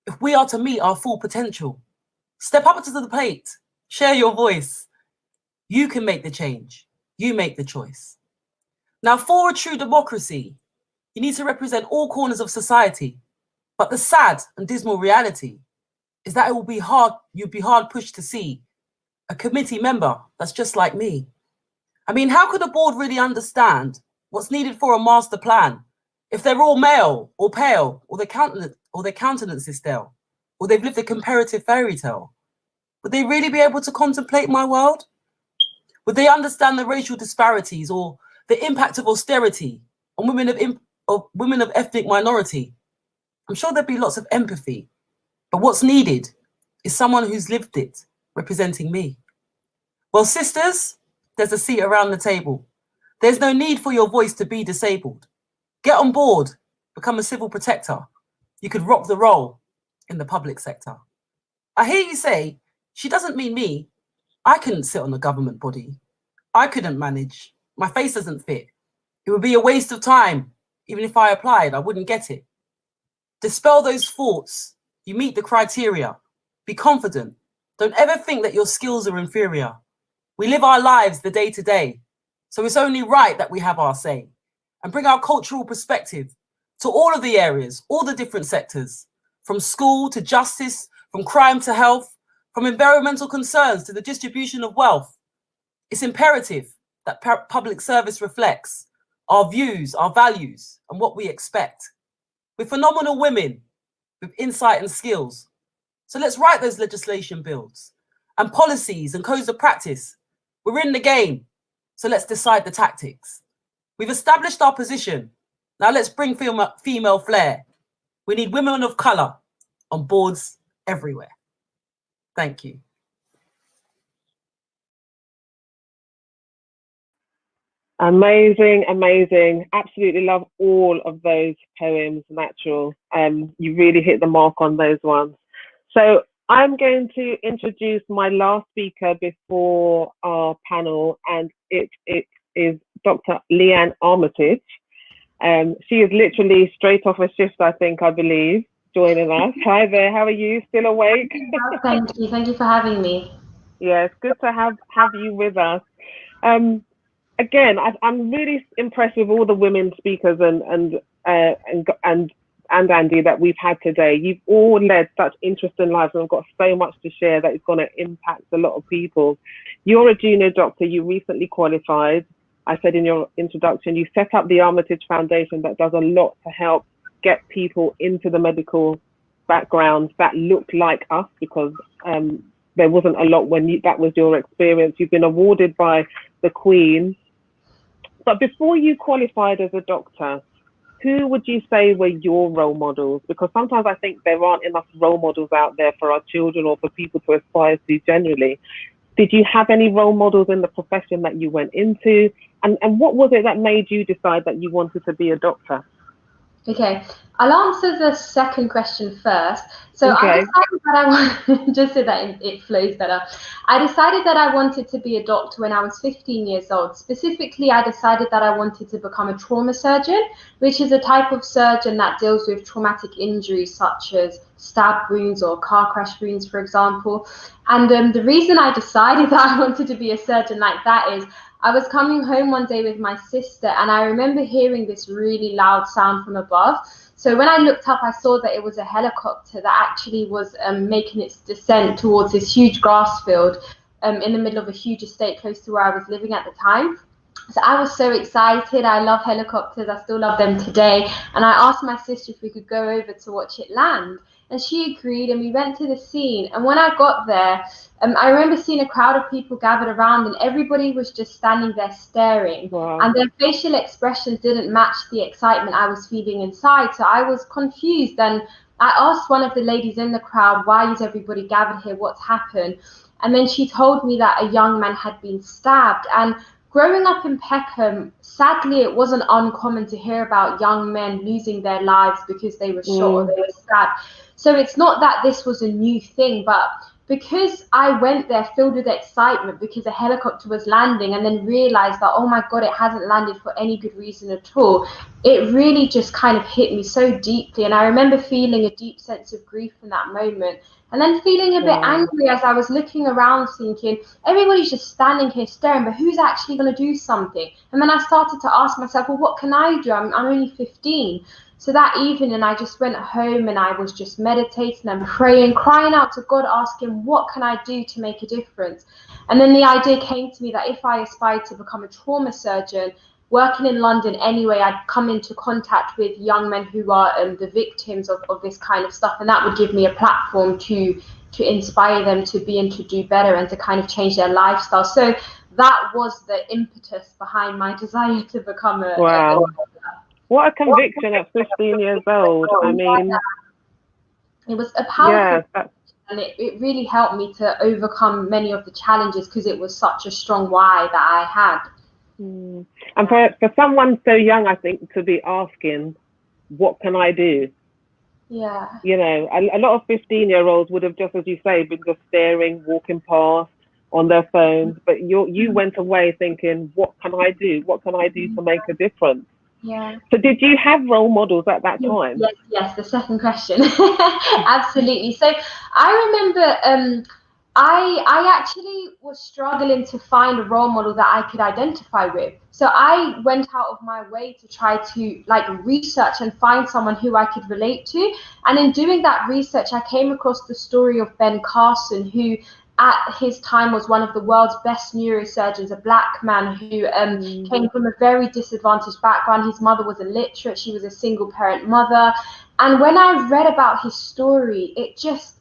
Speaker 7: If we are to meet our full potential, step up to the plate, share your voice. You can make the change. You make the choice. Now, for a true democracy, you need to represent all corners of society. But the sad and dismal reality is that it will be hard, you'd be hard pushed to see a committee member that's just like me. I mean, how could a board really understand what's needed for a master plan if they're all male or pale, or their countenance is stale, or they've lived a comparative fairy tale? Would they really be able to contemplate my world? Would they understand the racial disparities or the impact of austerity on women of ethnic minority? I'm sure there'd be lots of empathy, but what's needed is someone who's lived it, representing me. Well, sisters, there's a seat around the table. There's no need for your voice to be disabled. Get on board, become a civil protector. You could rock the role in the public sector. I hear you say, she doesn't mean me. I couldn't sit on a government body. I couldn't manage. My face doesn't fit. It would be a waste of time. Even if I applied, I wouldn't get it. Dispel those thoughts. You meet the criteria. Be confident. Don't ever think that your skills are inferior. We live our lives the day to day. So it's only right that we have our say and bring our cultural perspective to all of the areas, all the different sectors, from school to justice, from crime to health, from environmental concerns to the distribution of wealth. It's imperative that public service reflects our views, our values, and what we expect. We're phenomenal women with insight and skills. So let's write those legislation bills and policies and codes of practice. We're in the game, so let's decide the tactics. We've established our position. Now let's bring female flair. We need women of colour on boards everywhere. Thank you.
Speaker 5: Amazing, amazing. Absolutely love all of those poems, Natural. You really hit the mark on those ones. So I'm going to introduce my last speaker before our panel, and it is Dr. Leanne Armitage. She is literally straight off a shift, I believe, joining us. Hi there, how are you? Still awake?
Speaker 11: Thank you for having me.
Speaker 5: Yeah, it's good to have you with us. Again, I'm really impressed with all the women speakers and Andy that we've had today. You've all led such interesting lives and have got so much to share that is going to impact a lot of people. You're a junior doctor, you recently qualified. I said in your introduction, you set up the Armitage Foundation that does a lot to help get people into the medical backgrounds that look like us, because there wasn't a lot when that was your experience. You've been awarded by the Queen. But before you qualified as a doctor, who would you say were your role models? Because sometimes I think there aren't enough role models out there for our children or for people to aspire to generally. Did you have any role models in the profession that you went into? And what was it that made you decide that you wanted to be a doctor?
Speaker 11: Okay, I'll answer the second question first. So
Speaker 5: okay.
Speaker 11: I decided that I wanted, just so that it flows better. I decided that I wanted to be a doctor when I was 15 years old. Specifically, I decided that I wanted to become a trauma surgeon, which is a type of surgeon that deals with traumatic injuries such as stab wounds or car crash wounds, for example. And the reason I decided that I wanted to be a surgeon like that is I was coming home one day with my sister, and I remember hearing this really loud sound from above. So when I looked up, I saw that it was a helicopter that actually was making its descent towards this huge grass field in the middle of a huge estate close to where I was living at the time. So I was so excited. I love helicopters. I still love them today. And I asked my sister if we could go over to watch it land. And she agreed, and we went to the scene. And when I got there, I remember seeing a crowd of people gathered around, and everybody was just standing there staring.
Speaker 5: Wow.
Speaker 11: And their facial expressions didn't match the excitement I was feeling inside. So I was confused. And I asked one of the ladies in the crowd, why is everybody gathered here? What's happened? And then she told me that a young man had been stabbed. And growing up in Peckham, sadly, it wasn't uncommon to hear about young men losing their lives because they were shot or they were stabbed. So it's not that this was a new thing, but because I went there filled with excitement because a helicopter was landing, and then realized that, oh my God, it hasn't landed for any good reason at all, it really just kind of hit me so deeply. And I remember feeling a deep sense of grief in that moment. And then feeling a bit angry as I was looking around, thinking, everybody's just standing here staring, but who's actually going to do something? And then I started to ask myself, well, what can I do? I'm only 15. So that evening, I just went home and I was just meditating and praying, crying out to God, asking, what can I do to make a difference? And then the idea came to me that if I aspired to become a trauma surgeon, working in London anyway, I'd come into contact with young men who are the victims of this kind of stuff. And that would give me a platform to inspire them to be and to do better and to kind of change their lifestyle. So that was the impetus behind my desire to become a
Speaker 5: What a conviction at 15 years old. I mean,
Speaker 11: it was a powerful.
Speaker 5: Yeah,
Speaker 11: And it really helped me to overcome many of the challenges because it was such a strong why that I had.
Speaker 5: And for someone so young, I think, to be asking, what can I do?
Speaker 11: Yeah.
Speaker 5: You know, a lot of 15-year-olds would have, just as you say, been just staring, walking past on their phones. But you went away thinking, what can I do? What can I do to make a difference?
Speaker 11: Yeah.
Speaker 5: So did you have role models at that time?
Speaker 11: Yes, the second question. Absolutely. So I remember I actually was struggling to find a role model that I could identify with. So I went out of my way to try to like research and find someone who I could relate to. And in doing that research, I came across the story of Ben Carson, who at his time was one of the world's best neurosurgeons, a black man who came from a very disadvantaged background. His mother was illiterate. She was a single parent mother. And when I read about his story, it just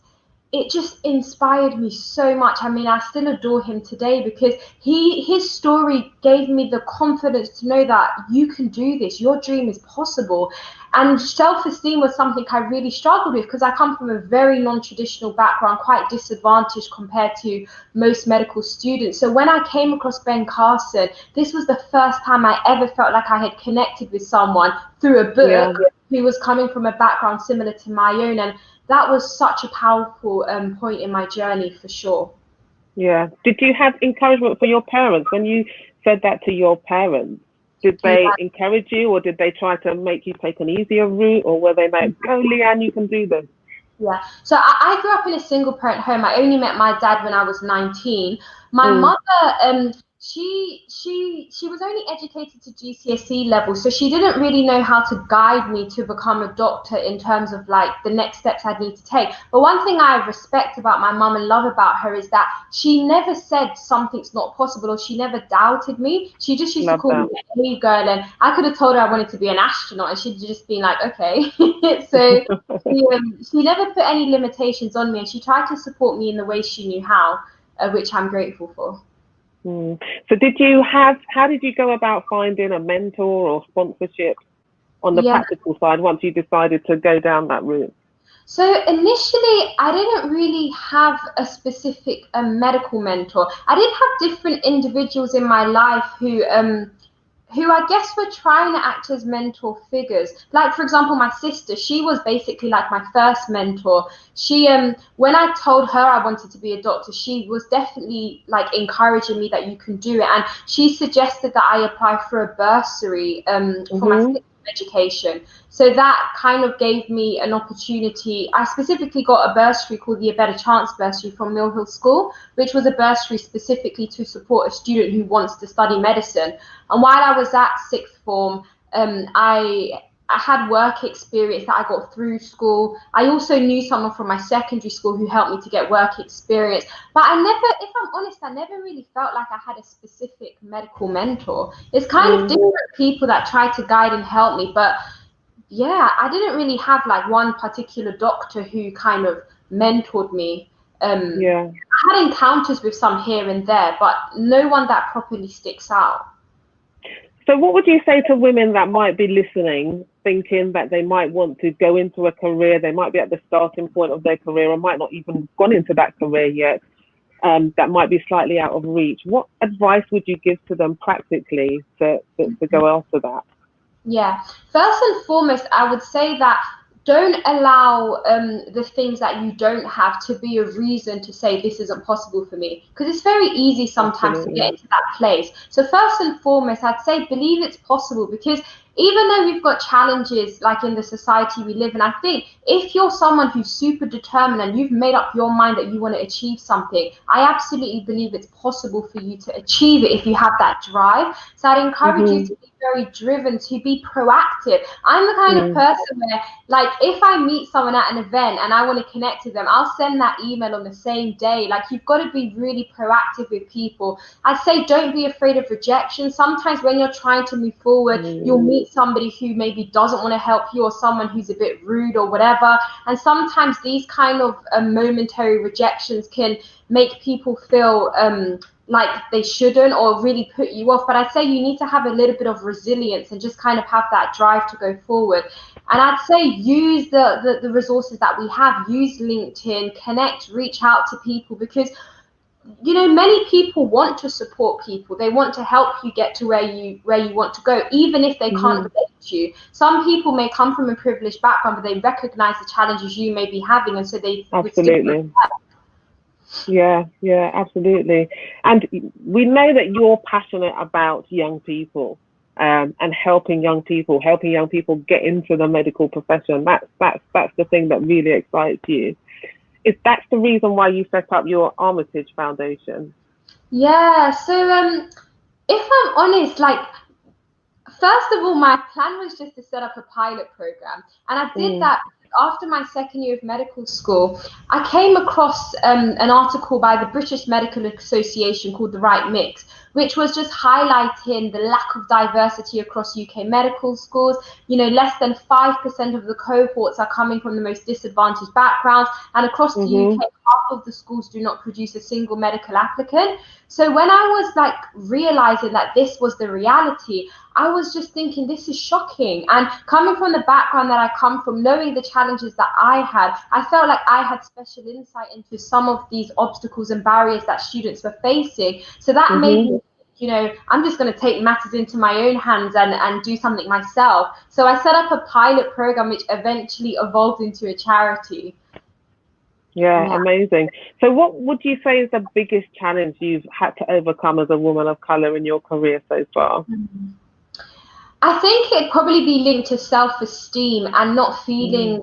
Speaker 11: inspired me so much. I mean, I still adore him today because his story gave me the confidence to know that you can do this. Your dream is possible. And self-esteem was something I really struggled with because I come from a very non-traditional background, quite disadvantaged compared to most medical students. So when I came across Ben Carson, this was the first time I ever felt like I had connected with someone through a book who was coming from a background similar to my own. And that was such a powerful point in my journey, for sure.
Speaker 5: Yeah. Did you have encouragement for your parents when you said that to your parents? Did they encourage you, or did they try to make you take an easier route, or were they like, "Go, Leanne, you can do this"?
Speaker 11: Yeah. So I grew up in a single parent home. I only met my dad when I was 19. My mother, she was only educated to GCSE level, so she didn't really know how to guide me to become a doctor in terms of like the next steps I'd need to take. But one thing I respect about my mum and love about her is that she never said something's not possible, or she never doubted me. She just used to call me a hey girl, and I could have told her I wanted to be an astronaut and she'd just been like, okay. So she never put any limitations on me, and she tried to support me in the way she knew how, which I'm grateful for.
Speaker 5: So how did you go about finding a mentor or sponsorship on the practical side once you decided to go down that route?
Speaker 11: So initially, I didn't really have a specific medical mentor. I did have different individuals in my life who I guess were trying to act as mentor figures. Like, for example, my sister, she was basically like my first mentor. She, when I told her I wanted to be a doctor, she was definitely like encouraging me that you can do it. And she suggested that I apply for a bursary for my education. So that kind of gave me an opportunity. I specifically got a bursary called the A Better Chance bursary from Mill Hill School, which was a bursary specifically to support a student who wants to study medicine. And while I was at sixth form, I had work experience that I got through school. I also knew someone from my secondary school who helped me to get work experience. But I never, if I'm honest, I never really felt like I had a specific medical mentor. It's kind of different people that try to guide and help me. But yeah, I didn't really have like one particular doctor who kind of mentored me. I had encounters with some here and there, but no one that properly sticks out.
Speaker 5: So what would you say to women that might be listening, thinking that they might want to go into a career, they might be at the starting point of their career or might not even gone into that career yet, that might be slightly out of reach? What advice would you give to them practically to go after that?
Speaker 11: Yeah, first and foremost, I would say that don't allow the things that you don't have to be a reason to say this isn't possible for me, because it's very easy sometimes to get into that place. So first and foremost, I'd say believe it's possible, because even though we've got challenges like in the society we live in, I think if you're someone who's super determined and you've made up your mind that you want to achieve something, I absolutely believe it's possible for you to achieve it if you have that drive. So I'd encourage you to be very driven, to be proactive. I'm the kind of person where, like, if I meet someone at an event and I want to connect with them, I'll send that email on the same day. Like, you've got to be really proactive with people. I'd say don't be afraid of rejection. Sometimes when you're trying to move forward, you'll meet somebody who maybe doesn't want to help you, or someone who's a bit rude or whatever. And sometimes these kind of momentary rejections can make people feel like they shouldn't, or really put you off. But I'd say you need to have a little bit of resilience and just kind of have that drive to go forward. And I'd say use the resources that we have, use LinkedIn, connect, reach out to people, because you know, many people want to support people. They want to help you get to where you want to go, even if they can't relate to you. Some people may come from a privileged background, but they recognize the challenges you may be having, and so they
Speaker 5: absolutely. Yeah, absolutely. And we know that you're passionate about young people, and helping young people get into the medical profession. That's the thing that really excites you. Is that the reason why you set up your Armitage Foundation?
Speaker 11: Yeah, so if I'm honest, like, first of all, my plan was just to set up a pilot program, and I did that after my second year of medical school. I came across an article by the British Medical Association called The Right Mix, which was just highlighting the lack of diversity across UK medical schools. You know, less than 5% of the cohorts are coming from the most disadvantaged backgrounds, and across the UK, half of the schools do not produce a single medical applicant. So when I was like realizing that this was the reality, I was just thinking, this is shocking. And coming from the background that I come from, knowing the challenges that I had, I felt like I had special insight into some of these obstacles and barriers that students were facing. So that made me, you know, I'm just going to take matters into my own hands and do something myself. So I set up a pilot program, which eventually evolved into a charity.
Speaker 5: Yeah, amazing. So what would you say is the biggest challenge you've had to overcome as a woman of color in your career so far?
Speaker 11: I think it'd probably be linked to self-esteem and not feeling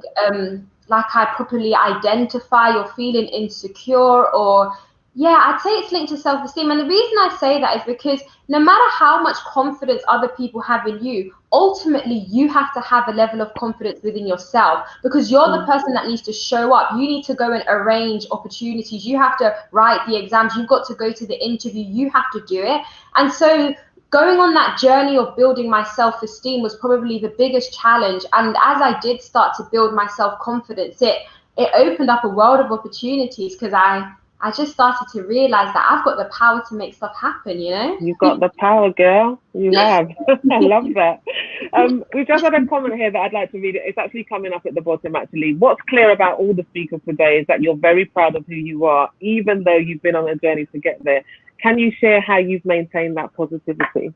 Speaker 11: like I properly identify, or feeling insecure, or I'd say it's linked to self-esteem. And the reason I say that is because no matter how much confidence other people have in you, ultimately you have to have a level of confidence within yourself, because you're the person that needs to show up. You need to go and arrange opportunities. You have to write the exams. You've got to go to the interview. You have to do it. And so going on that journey of building my self-esteem was probably the biggest challenge. And as I did start to build my self-confidence, it opened up a world of opportunities, because I just started to realize that I've got the power to make stuff happen, you know?
Speaker 5: You've got the power, girl. You have. I love that. We just had a comment here that I'd like to read. It's actually coming up at the bottom, actually. What's clear about all the speakers today is that you're very proud of who you are, even though you've been on a journey to get there. Can you share how you've maintained that positivity?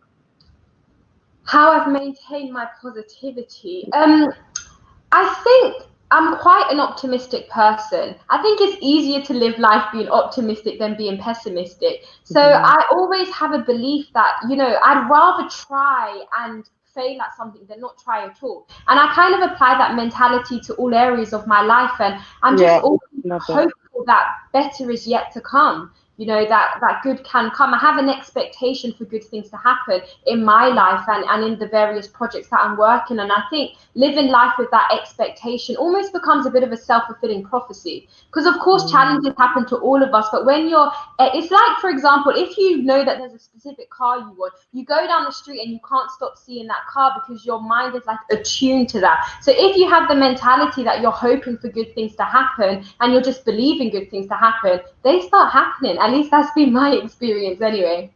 Speaker 11: How I've maintained my positivity? I think I'm quite an optimistic person. I think it's easier to live life being optimistic than being pessimistic. So I always have a belief that, you know, I'd rather try and fail at something than not try at all. And I kind of apply that mentality to all areas of my life. And I'm just always hopeful that better is yet to come. You know, that good can come. I have an expectation for good things to happen in my life and in the various projects that I'm working on. I think living life with that expectation almost becomes a bit of a self-fulfilling prophecy, because of course challenges happen to all of us. But when it's like, for example, if you know that there's a specific car you want, you go down the street and you can't stop seeing that car because your mind is like attuned to that. So if you have the mentality that you're hoping for good things to happen and you're just believing good things to happen, they start happening. At least that's been my experience anyway.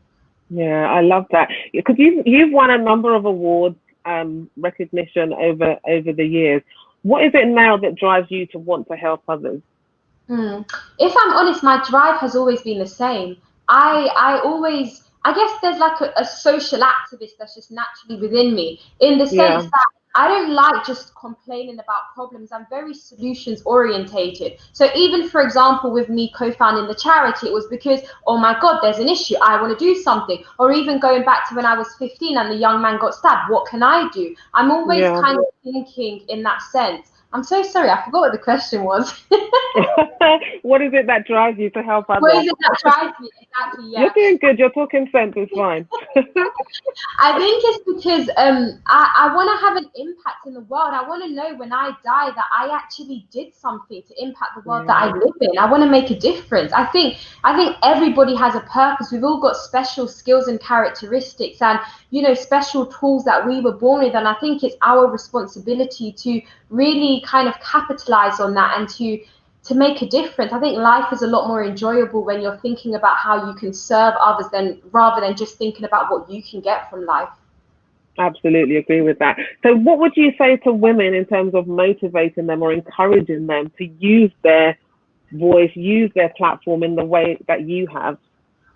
Speaker 5: Yeah, I love that, because you've won a number of awards, recognition over the years. What is it now that drives you to want to help others?
Speaker 11: If I'm honest, my drive has always been the same. I guess there's like a social activist that's just naturally within me, in the sense that I don't like just complaining about problems. I'm very solutions orientated. So even, for example, with me co-founding the charity, it was because, oh my God, there's an issue, I want to do something. Or even going back to when I was 15 and the young man got stabbed, what can I do? I'm always kind of thinking in that sense. I'm so sorry, I forgot what the question was.
Speaker 5: What is it that drives you to help others?
Speaker 11: What is it that drives me? Exactly, yeah.
Speaker 5: You're doing good. You're talking sense. It's fine.
Speaker 11: I think it's because I want to have an impact in the world. I want to know when I die that I actually did something to impact the world that I live in. I want to make a difference. I think everybody has a purpose. We've all got special skills and characteristics, and you know, special tools that we were born with. And I think it's our responsibility to really kind of capitalize on that and to make a difference. I think life is a lot more enjoyable when you're thinking about how you can serve others rather than just thinking about what you can get from life.
Speaker 5: Absolutely agree with that. So what would you say to women in terms of motivating them or encouraging them to use their voice, use their platform in the way that you have?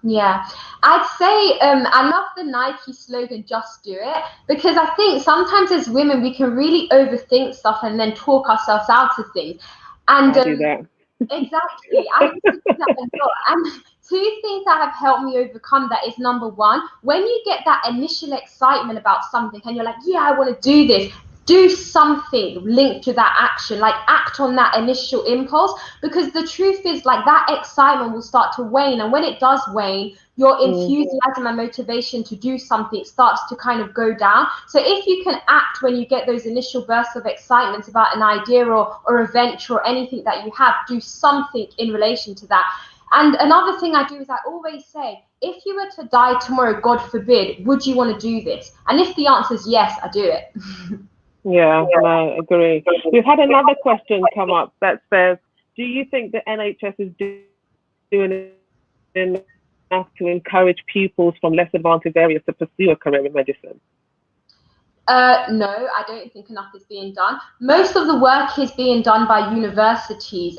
Speaker 11: Yeah, I'd say I love the Nike slogan, just do it, because I think sometimes as women we can really overthink stuff and then talk ourselves out of things. And
Speaker 5: I do that.
Speaker 11: Exactly, I used to do that a lot. And two things that have helped me overcome that is, number one, when you get that initial excitement about something and you're like, yeah, I want to do this, do something linked to that action, like act on that initial impulse, because the truth is, like, that excitement will start to wane, and when it does wane, your enthusiasm and motivation to do something starts to kind of go down. So if you can act when you get those initial bursts of excitement about an idea or a venture or anything that you have, do something in relation to that. And another thing I do is I always say, if you were to die tomorrow, God forbid, would you want to do this? And if the answer is yes, I do it.
Speaker 5: Yeah, I agree. We've had another question come up that says, do you think the NHS is doing enough to encourage pupils from less advantaged areas to pursue a career in medicine?
Speaker 11: No, I don't think enough is being done. Most of the work is being done by universities.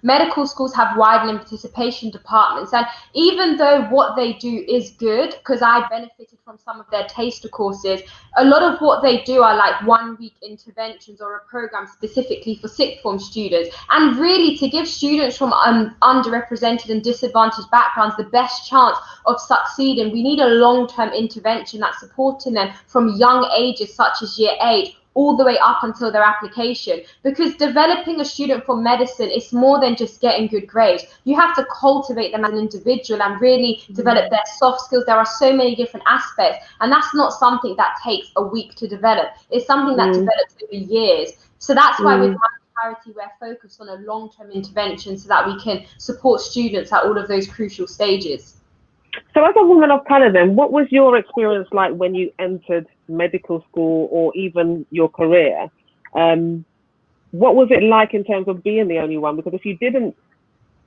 Speaker 11: Medical schools have widening participation departments, and even though what they do is good, because I benefited from some of their taster courses, a lot of what they do are like 1 week interventions or a program specifically for sixth form students. And really, to give students from underrepresented and disadvantaged backgrounds the best chance of succeeding, we need a long-term intervention that's supporting them from young ages, such as year 8, all the way up until their application. Because developing a student for medicine is more than just getting good grades. You have to cultivate them as an individual and really develop their soft skills. There are so many different aspects, and that's not something that takes a week to develop. It's something that develops over years. So that's why with Clarity, we're focused on a long-term intervention so that we can support students at all of those crucial stages.
Speaker 5: So as a woman of colour then, what was your experience like when you entered medical school or even your career? What was it like in terms of being the only one? Because if you didn't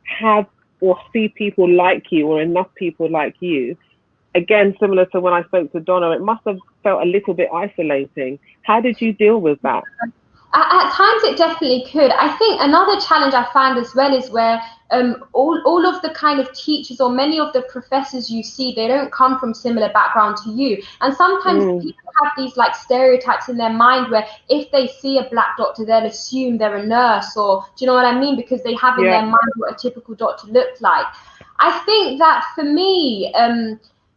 Speaker 5: have or see people like you or enough people like you, again, similar to when I spoke to Donna, it must have felt a little bit isolating. How did you deal with that?
Speaker 11: At times it definitely could. I think another challenge I found as well is where all of the kind of teachers or many of the professors you see, they don't come from similar background to you. And sometimes people have these like stereotypes in their mind where if they see a black doctor, they'll assume they're a nurse, or do you know what I mean? Because they have in their mind what a typical doctor looked like. I think that for me,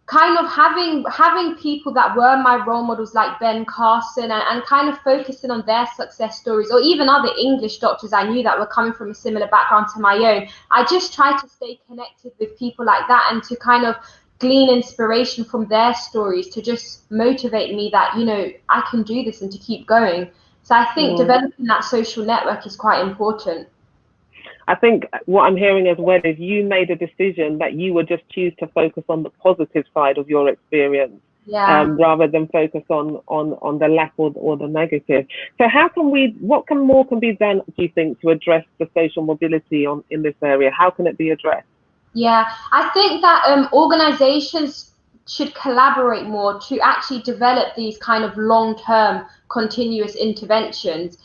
Speaker 11: kind of having people that were my role models like Ben Carson and kind of focusing on their success stories, or even other English doctors I knew that were coming from a similar background to my own, I just tried to stay connected with people like that and to kind of glean inspiration from their stories to just motivate me that, you know, I can do this and to keep going. So I think developing that social network is quite important.
Speaker 5: I think what I'm hearing as well is you made a decision that you would just choose to focus on the positive side of your experience, rather than focus on the lack or the negative. So what more can be done, do you think, to address the social mobility in this area? How can it be addressed?
Speaker 11: Yeah, I think that organizations should collaborate more to actually develop these kind of long-term continuous interventions.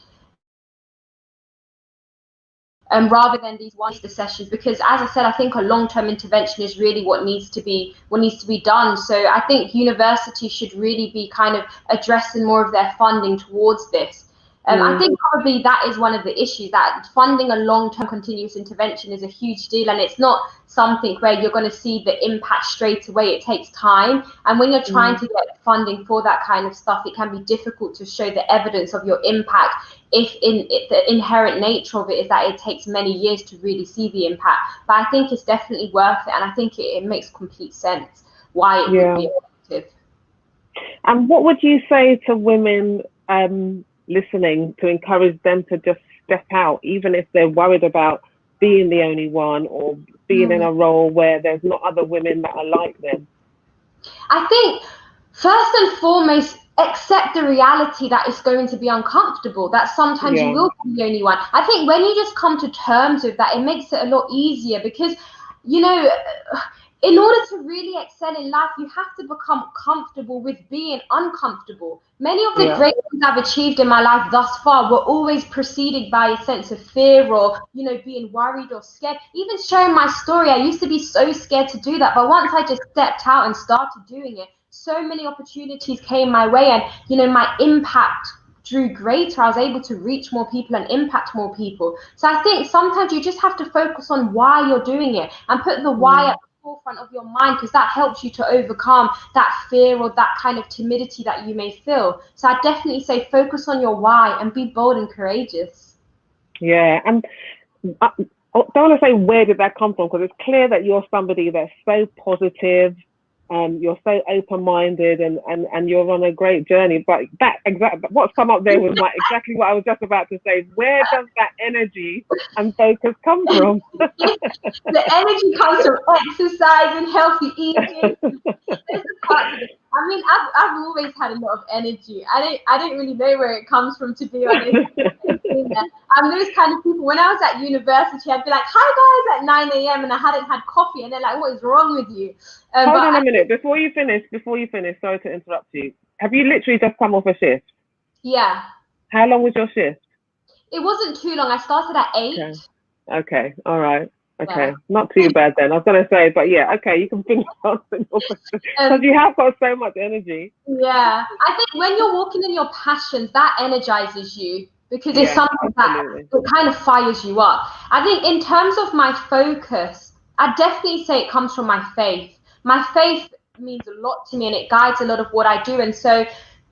Speaker 11: Rather than these one-day sessions, because as I said, I think a long-term intervention is really what needs to be done. So I think universities should really be kind of addressing more of their funding towards this. I think probably that is one of the issues, that funding a long-term continuous intervention is a huge deal, and it's not something where you're going to see the impact straight away. It takes time, and when you're trying to get funding for that kind of stuff, it can be difficult to show the evidence of your impact if the inherent nature of it is that it takes many years to really see the impact. But I think it's definitely worth it, and I think it makes complete sense why it would be effective.
Speaker 5: And what would you say to women listening to encourage them to just step out, even if they're worried about being the only one or being in a role where there's not other women that are like them?
Speaker 11: I think first and foremost, accept the reality that it's going to be uncomfortable, that sometimes you will be the only one. I think when you just come to terms with that, it makes it a lot easier, because, you know, in order to really excel in life, you have to become comfortable with being uncomfortable. Many of the great things I've achieved in my life thus far were always preceded by a sense of fear or, you know, being worried or scared. Even sharing my story, I used to be so scared to do that. But once I just stepped out and started doing it, so many opportunities came my way, and, you know, my impact drew greater. I was able to reach more people and impact more people. So I think sometimes you just have to focus on why you're doing it and put the why at the forefront of your mind, because that helps you to overcome that fear or that kind of timidity that you may feel. So I definitely say focus on your why and be bold and courageous.
Speaker 5: Yeah, and I don't want to say where did that come from, because it's clear that you're somebody that's so positive. You're so open-minded, and you're on a great journey. But that what's come up there was exactly what I was just about to say. Where does that energy and focus come from?
Speaker 11: The energy comes from exercise and healthy eating. I mean, I've always had a lot of energy. I don't really know where it comes from, to be honest. I'm those kind of people. When I was at university, I'd be like, "Hi guys," at 9 a.m. and I hadn't had coffee, and they're like, "What is wrong with you?"
Speaker 5: Hold on a minute before you finish. Sorry to interrupt you. Have you literally just come off a shift?
Speaker 11: Yeah.
Speaker 5: How long was your shift?
Speaker 11: It wasn't too long. I started at 8.
Speaker 5: Okay. All right. Okay.
Speaker 11: Yeah.
Speaker 5: Not too bad then. I was going to say, but yeah. Okay. You can finish answering your question because you have got so much energy.
Speaker 11: Yeah. I think when you're walking in your passions, that energizes you, because it's something that it kind of fires you up. I think in terms of my focus, I definitely say it comes from my faith. My faith means a lot to me, and it guides a lot of what I do. And so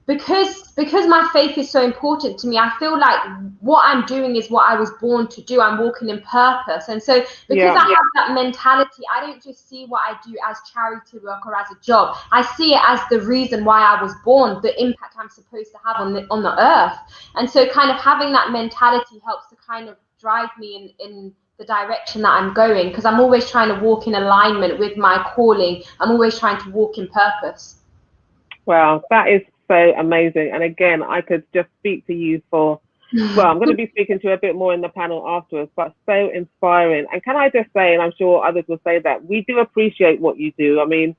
Speaker 11: because my faith is so important to me, I feel like what I'm doing is what I was born to do. I'm walking in purpose. And so because I have that mentality, I don't just see what I do as charity work or as a job. I see it as the reason why I was born, the impact I'm supposed to have on the earth. And so kind of having that mentality helps to kind of drive me in the direction that I'm going, because I'm always trying to walk in alignment with my calling. I'm always trying to walk in purpose.
Speaker 5: Wow, that is so amazing. And again, I could just speak to you for, well, I'm going to be speaking to you a bit more in the panel afterwards, but so inspiring. And can I just say, and I'm sure others will say that, we do appreciate what you do. I mean,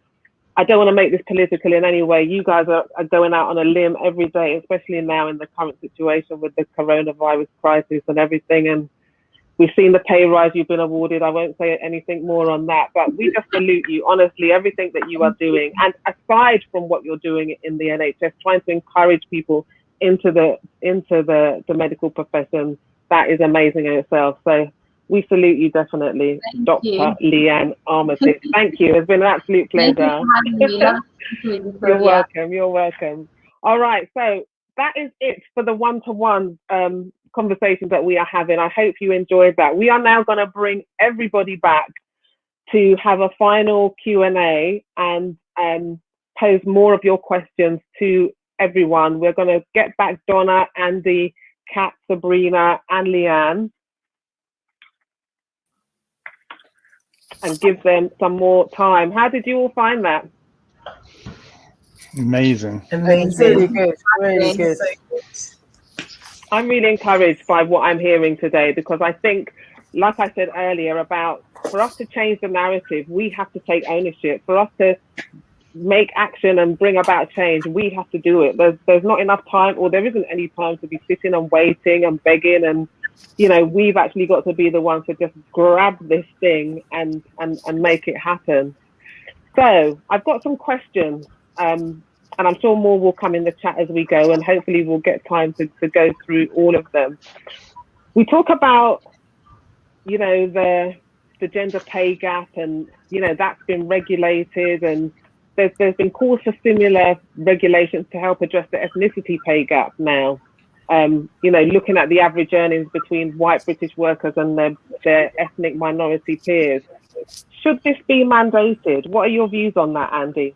Speaker 5: I don't want to make this political in any way. You guys are going out on a limb every day, especially now in the current situation with the coronavirus crisis and everything. And we've seen the pay rise you've been awarded. I won't say anything more on that, but we just salute you, honestly, everything that you are doing. And aside from what you're doing in the NHS, trying to encourage people into the medical profession, that is amazing in itself. So we salute you definitely, Dr. Leanne Armitage. Thank you. It's been an absolute pleasure. You're welcome. You're welcome. All right. So that is it for the one-to-one conversations that we are having. I hope you enjoyed that. We are now going to bring everybody back to have a final Q&A and pose more of your questions to everyone. We're going to get back Donna, Andy, Kat, Sabrina, and Leanne, and give them some more time. How did you all find that?
Speaker 8: Amazing.
Speaker 6: Really good. Really good.
Speaker 5: I'm really encouraged by what I'm hearing today, because I think, like I said earlier, about for us to change the narrative, we have to take ownership. For us to make action and bring about change, we have to do it. There's not enough time, or there isn't any time to be sitting and waiting and begging. And, you know, we've actually got to be the ones to just grab this thing and make it happen. So I've got some questions. And I'm sure more will come in the chat as we go, and hopefully we'll get time to go through all of them. We talk about, you know, the gender pay gap, and, you know, that's been regulated, and there's been calls for similar regulations to help address the ethnicity pay gap now. You know, looking at the average earnings between white British workers and their ethnic minority peers. Should this be mandated? What are your views on that, Andy?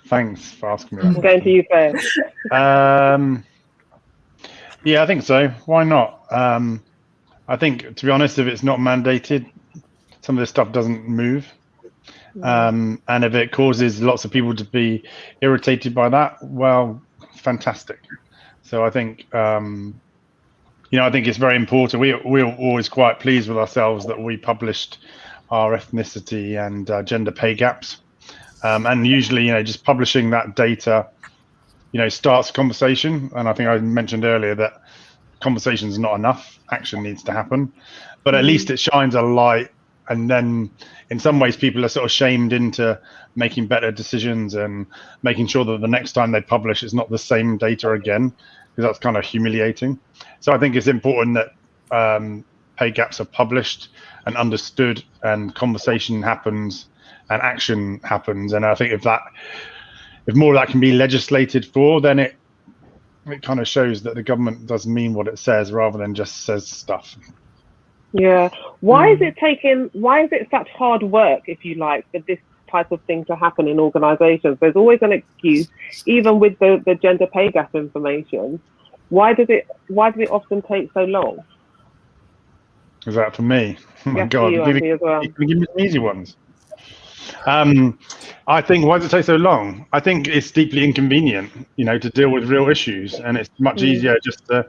Speaker 8: Thanks for asking me that.
Speaker 5: I'm going to you first.
Speaker 8: Yeah, I think so. Why not? I think, to be honest, if it's not mandated, some of this stuff doesn't move. And if it causes lots of people to be irritated by that, well, fantastic. So I think, you I think it's very important. We're always quite pleased with ourselves that we published our ethnicity and gender pay gaps. And usually, just publishing that data, starts a conversation. And I think I mentioned earlier that conversation is not enough. Action needs to happen. But at least it shines a light. And then in some ways, people are sort of shamed into making better decisions and making sure that the next time they publish, it's not the same data again, because that's kind of humiliating. So I think it's important that pay gaps are published and understood, and conversation happens and action happens. And I think if more of that can be legislated for, then it kind of shows that the government does mean what it says rather than just says stuff.
Speaker 5: Yeah. Why is it such hard work, if you like, for this type of thing to happen in organizations? There's always an excuse, even with the gender pay gap information. Why does it often take so long?
Speaker 8: Is that for me? Oh my God,
Speaker 5: give me
Speaker 8: some easy ones. I think, why does it take so long? I think it's deeply inconvenient, to deal with real issues, and it's much easier just to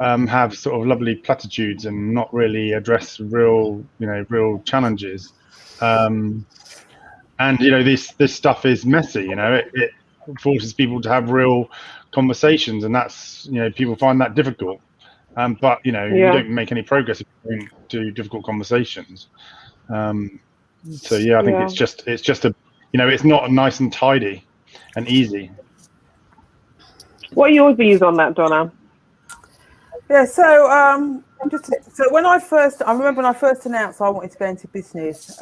Speaker 8: have sort of lovely platitudes and not really address real challenges. And this stuff is messy. It forces people to have real conversations, and that's people find that difficult. But you don't make any progress if you don't do difficult conversations. So yeah, I think it's just it's not nice and tidy and easy.
Speaker 5: What are your views on that, Donna?
Speaker 6: Yeah, so when I remember when I first announced I wanted to go into business,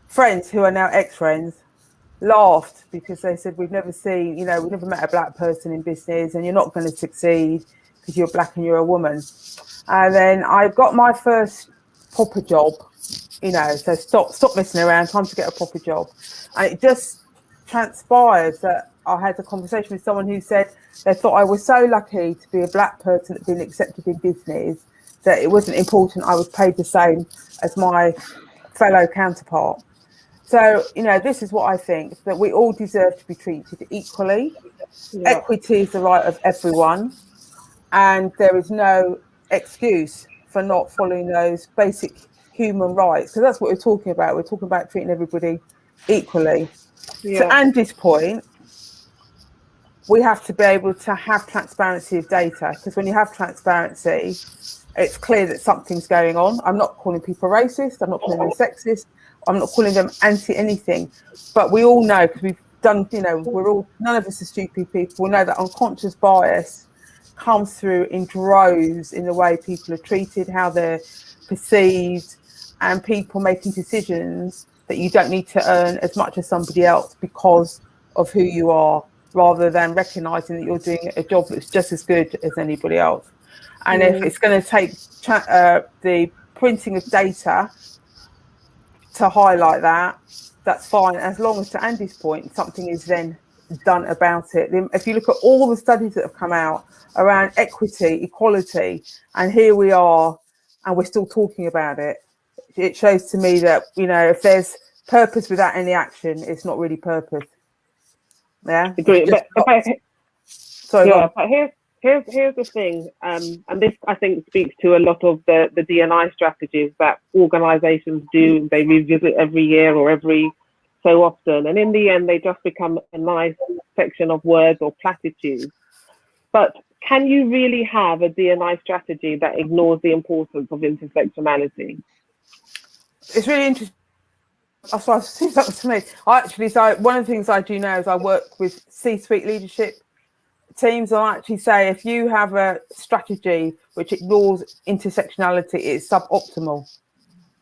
Speaker 6: friends who are now ex-friends laughed because they said, we've never met a black person in business, and you're not going to succeed because you're black and you're a woman. And then I got my first proper job, so stop messing around, time to get a proper job. And it just transpired that I had a conversation with someone who said they thought I was so lucky to be a black person that had been accepted in business that it wasn't important I was paid the same as my fellow counterpart. So, this is what I think, that we all deserve to be treated equally. Yeah. Equity is the right of everyone, and there is no excuse for not following those basic human rights, because that's what we're talking about. We're talking about treating everybody equally. Yeah. To Andy's point, we have to be able to have transparency of data, because when you have transparency, it's clear that something's going on. I'm not calling people racist. I'm not calling them sexist. I'm not calling them anti-anything. But we all know, because we've done, none of us are stupid people. We know that unconscious bias comes through in droves in the way people are treated, how they're perceived, and people making decisions that you don't need to earn as much as somebody else because of who you are, rather than recognizing that you're doing a job that's just as good as anybody else. And if it's going to take the printing of data to highlight that, that's fine, as long as, to Andy's point, something is then done about it. If you look at all the studies that have come out around equity, equality, and here we are, and we're still talking about it, it shows to me that, if there's purpose without any action, it's not really purpose. Yeah,
Speaker 5: agree. But here's the thing, and this I think speaks to a lot of the D&I strategies that organisations do. They revisit every year or every so often, and in the end, they just become a nice section of words or platitudes. But can you really have a D&I strategy that ignores the importance of intersectionality?
Speaker 6: It's really interesting. That's why that to me. One of the things I do now is I work with C-suite leadership teams. I actually say, if you have a strategy which ignores intersectionality, it's suboptimal,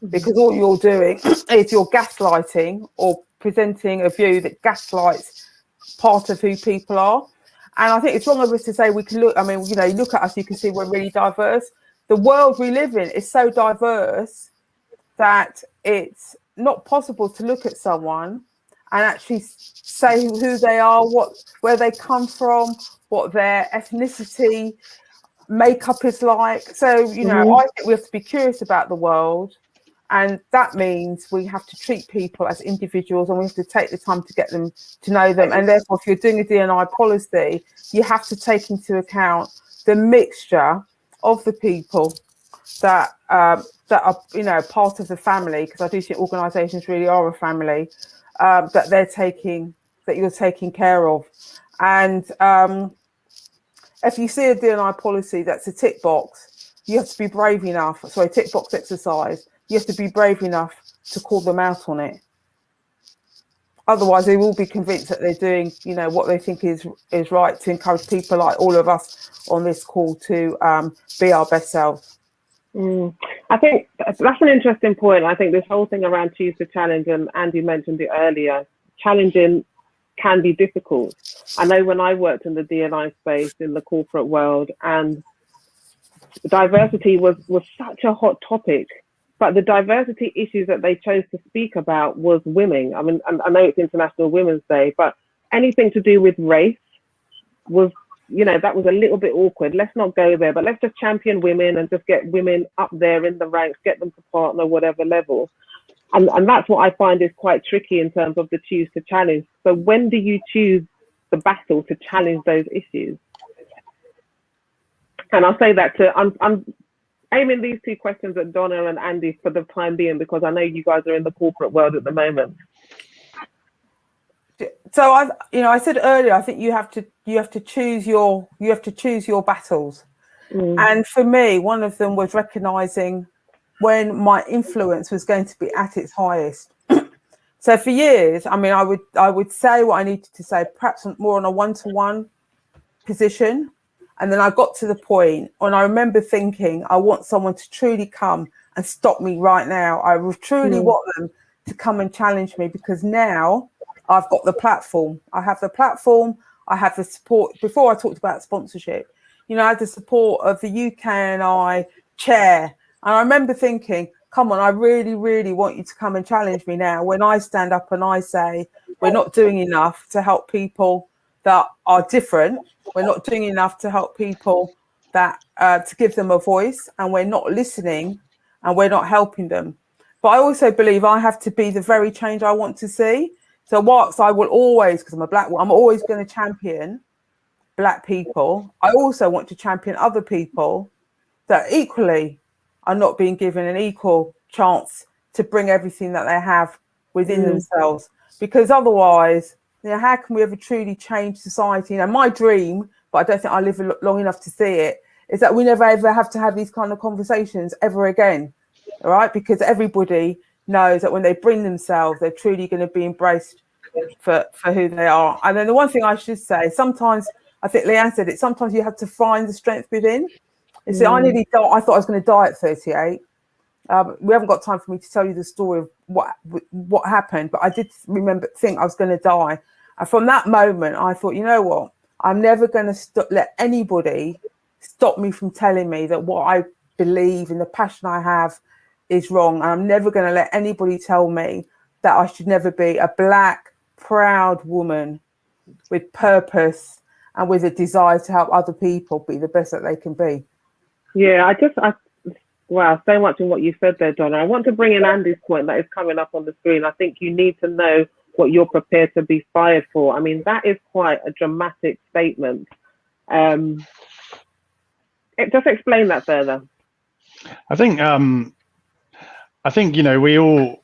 Speaker 6: because all you're doing is you're gaslighting or presenting a view that gaslights part of who people are. And I think it's wrong of us to say we can look. Look at us, you can see we're really diverse. The world we live in is so diverse that it's not possible to look at someone and actually say who they are, where they come from, what their ethnicity makeup is like. So, I think we have to be curious about the world, and that means we have to treat people as individuals, and we have to take the time to get them to know them. And therefore, if you're doing a D&I policy, you have to take into account the mixture of the people that that are, you know, part of the family, because I do think organisations really are a family, that you're taking care of. And if you see a D&I policy that's a tick box, you have to be brave enough. Sorry, tick box exercise. You have to be brave enough to call them out on it. Otherwise, they will be convinced that they're doing, you know, what they think is right, to encourage people like all of us on this call to be our best selves.
Speaker 5: I think that's an interesting point. I think this whole thing around choose to challenge, and Andy mentioned it earlier, challenging can be difficult. I know when I worked in the D&I space in the corporate world, and diversity was such a hot topic, but the diversity issues that they chose to speak about was women. I mean, I know it's International Women's Day, but anything to do with race was, you know, that was a little bit awkward. Let's not go there, but let's just champion women and just get women up there in the ranks, get them to partner whatever level. And that's what I find is quite tricky in terms of the choose to challenge. So when do you choose the battle to challenge those issues? And I'll say that I'm aiming these two questions at Donna and Andy for the time being, because I know you guys are in the corporate world at the moment.
Speaker 6: So I said earlier, I think you have to choose your battles. And for me, one of them was recognizing when my influence was going to be at its highest. So for years, I mean, I would say what I needed to say, perhaps more on a one-to-one position. And then I got to the point when I remember thinking, I want someone to truly come and stop me right now. I would truly want them to come and challenge me, because now I've got the platform. I have the platform. I have the support. Before I talked about sponsorship, you know, I had the support of the UK&I chair. And I remember thinking, come on, I really, really want you to come and challenge me now, when I stand up and I say we're not doing enough to help people that are different. We're not doing enough to help people that to give them a voice, and we're not listening and we're not helping them. But I also believe I have to be the very change I want to see. So whilst I will always, because I'm a black woman, I'm always going to champion black people, I also want to champion other people that equally are not being given an equal chance to bring everything that they have within themselves. Because otherwise, you know, how can we ever truly change society? You know, my dream, but I don't think I live long enough to see it, is that we never ever have to have these kind of conversations ever again. All right, because everybody knows that when they bring themselves, they're truly going to be embraced for who they are. And then the one thing I should say, sometimes, I think Leanne said it, sometimes you have to find the strength within. You see, I thought I was going to die at 38. We haven't got time for me to tell you the story of what happened, but I did think I was going to die. And from that moment, I thought, you know what? I'm never going to let anybody stop me from telling me that what I believe and the passion I have is wrong. And I'm never going to let anybody tell me that I should never be a black, proud woman with purpose and with a desire to help other people be the best that they can be.
Speaker 5: Yeah, wow, so much in what you said there, Donna. I want to bring in Andy's point that is coming up on the screen. I think you need to know what you're prepared to be fired for. I mean, that is quite a dramatic statement. Just explain that further.
Speaker 8: I think you know, we all,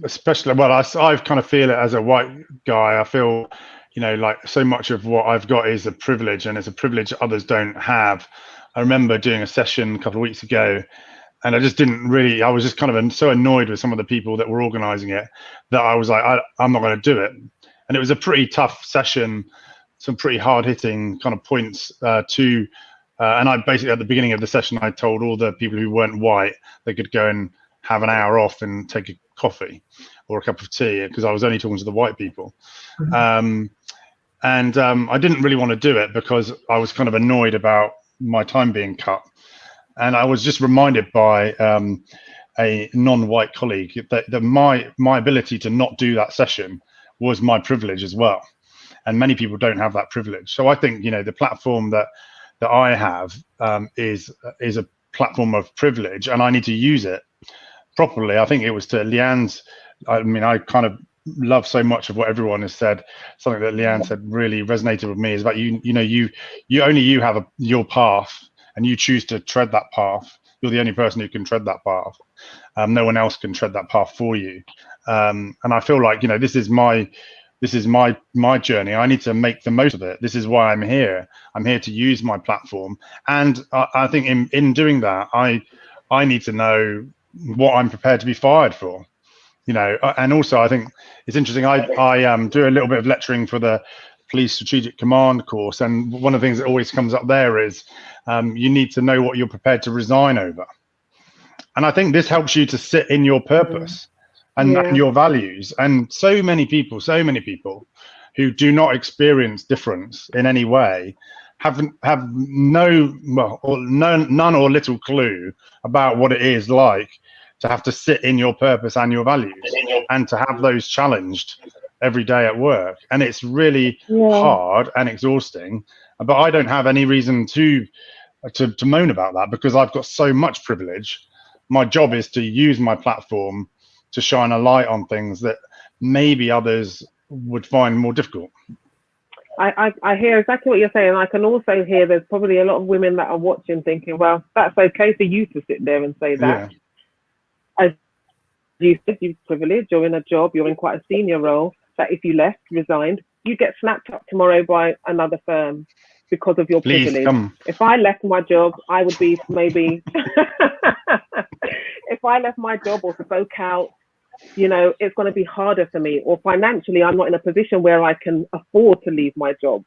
Speaker 8: especially, well, I kind of feel it as a white guy. I feel, you know, like so much of what I've got is a privilege, and it's a privilege others don't have. I remember doing a session a couple of weeks ago, and I was just kind of so annoyed with some of the people that were organizing it that I was like, I'm not going to do it. And it was a pretty tough session, some pretty hard hitting kind of points and I basically, at the beginning of the session, I told all the people who weren't white they could go and have an hour off and take a coffee or a cup of tea, because I was only talking to the white people. I didn't really want to do it because I was kind of annoyed about my time being cut. And I was just reminded by a non-white colleague that my ability to not do that session was my privilege as well. And many people don't have that privilege. So I think, you know, the platform that I have is a platform of privilege, and I need to use it properly. I think it was to Leanne's, I mean, I kind of love so much of what everyone has said. Something that Leanne said really resonated with me is that you have your path, and you choose to tread that path, you're the only person who can tread that path. No one else can tread that path for you. And I feel like, you know, this is my journey. I need to make the most of it. This is why I'm here. I'm here to use my platform. And I think in doing that, I need to know what I'm prepared to be fired for, you know. And also I think it's interesting. I do a little bit of lecturing for the Police Strategic Command course. And one of the things that always comes up there is you need to know what you're prepared to resign over. And I think this helps you to sit in your purpose and your values. And so many people who do not experience difference in any way have none or little clue about what it is like to have to sit in your purpose and your values and to have those challenged every day at work. And it's really hard and exhausting, but I don't have any reason to moan about that because I've got so much privilege. My job is to use my platform to shine a light on things that maybe others would find more difficult.
Speaker 5: I hear exactly what you're saying. I can also hear there's probably a lot of women that are watching thinking, well, that's okay for you to sit there and say that. Yeah. As you said, you're privileged, you're in a job, you're in quite a senior role, that if you left, resigned, you get snapped up tomorrow by another firm because of your privilege. If I left my job, I would be maybe, if I left my job or spoke out, you know, it's going to be harder for me, or financially I'm not in a position where I can afford to leave my job.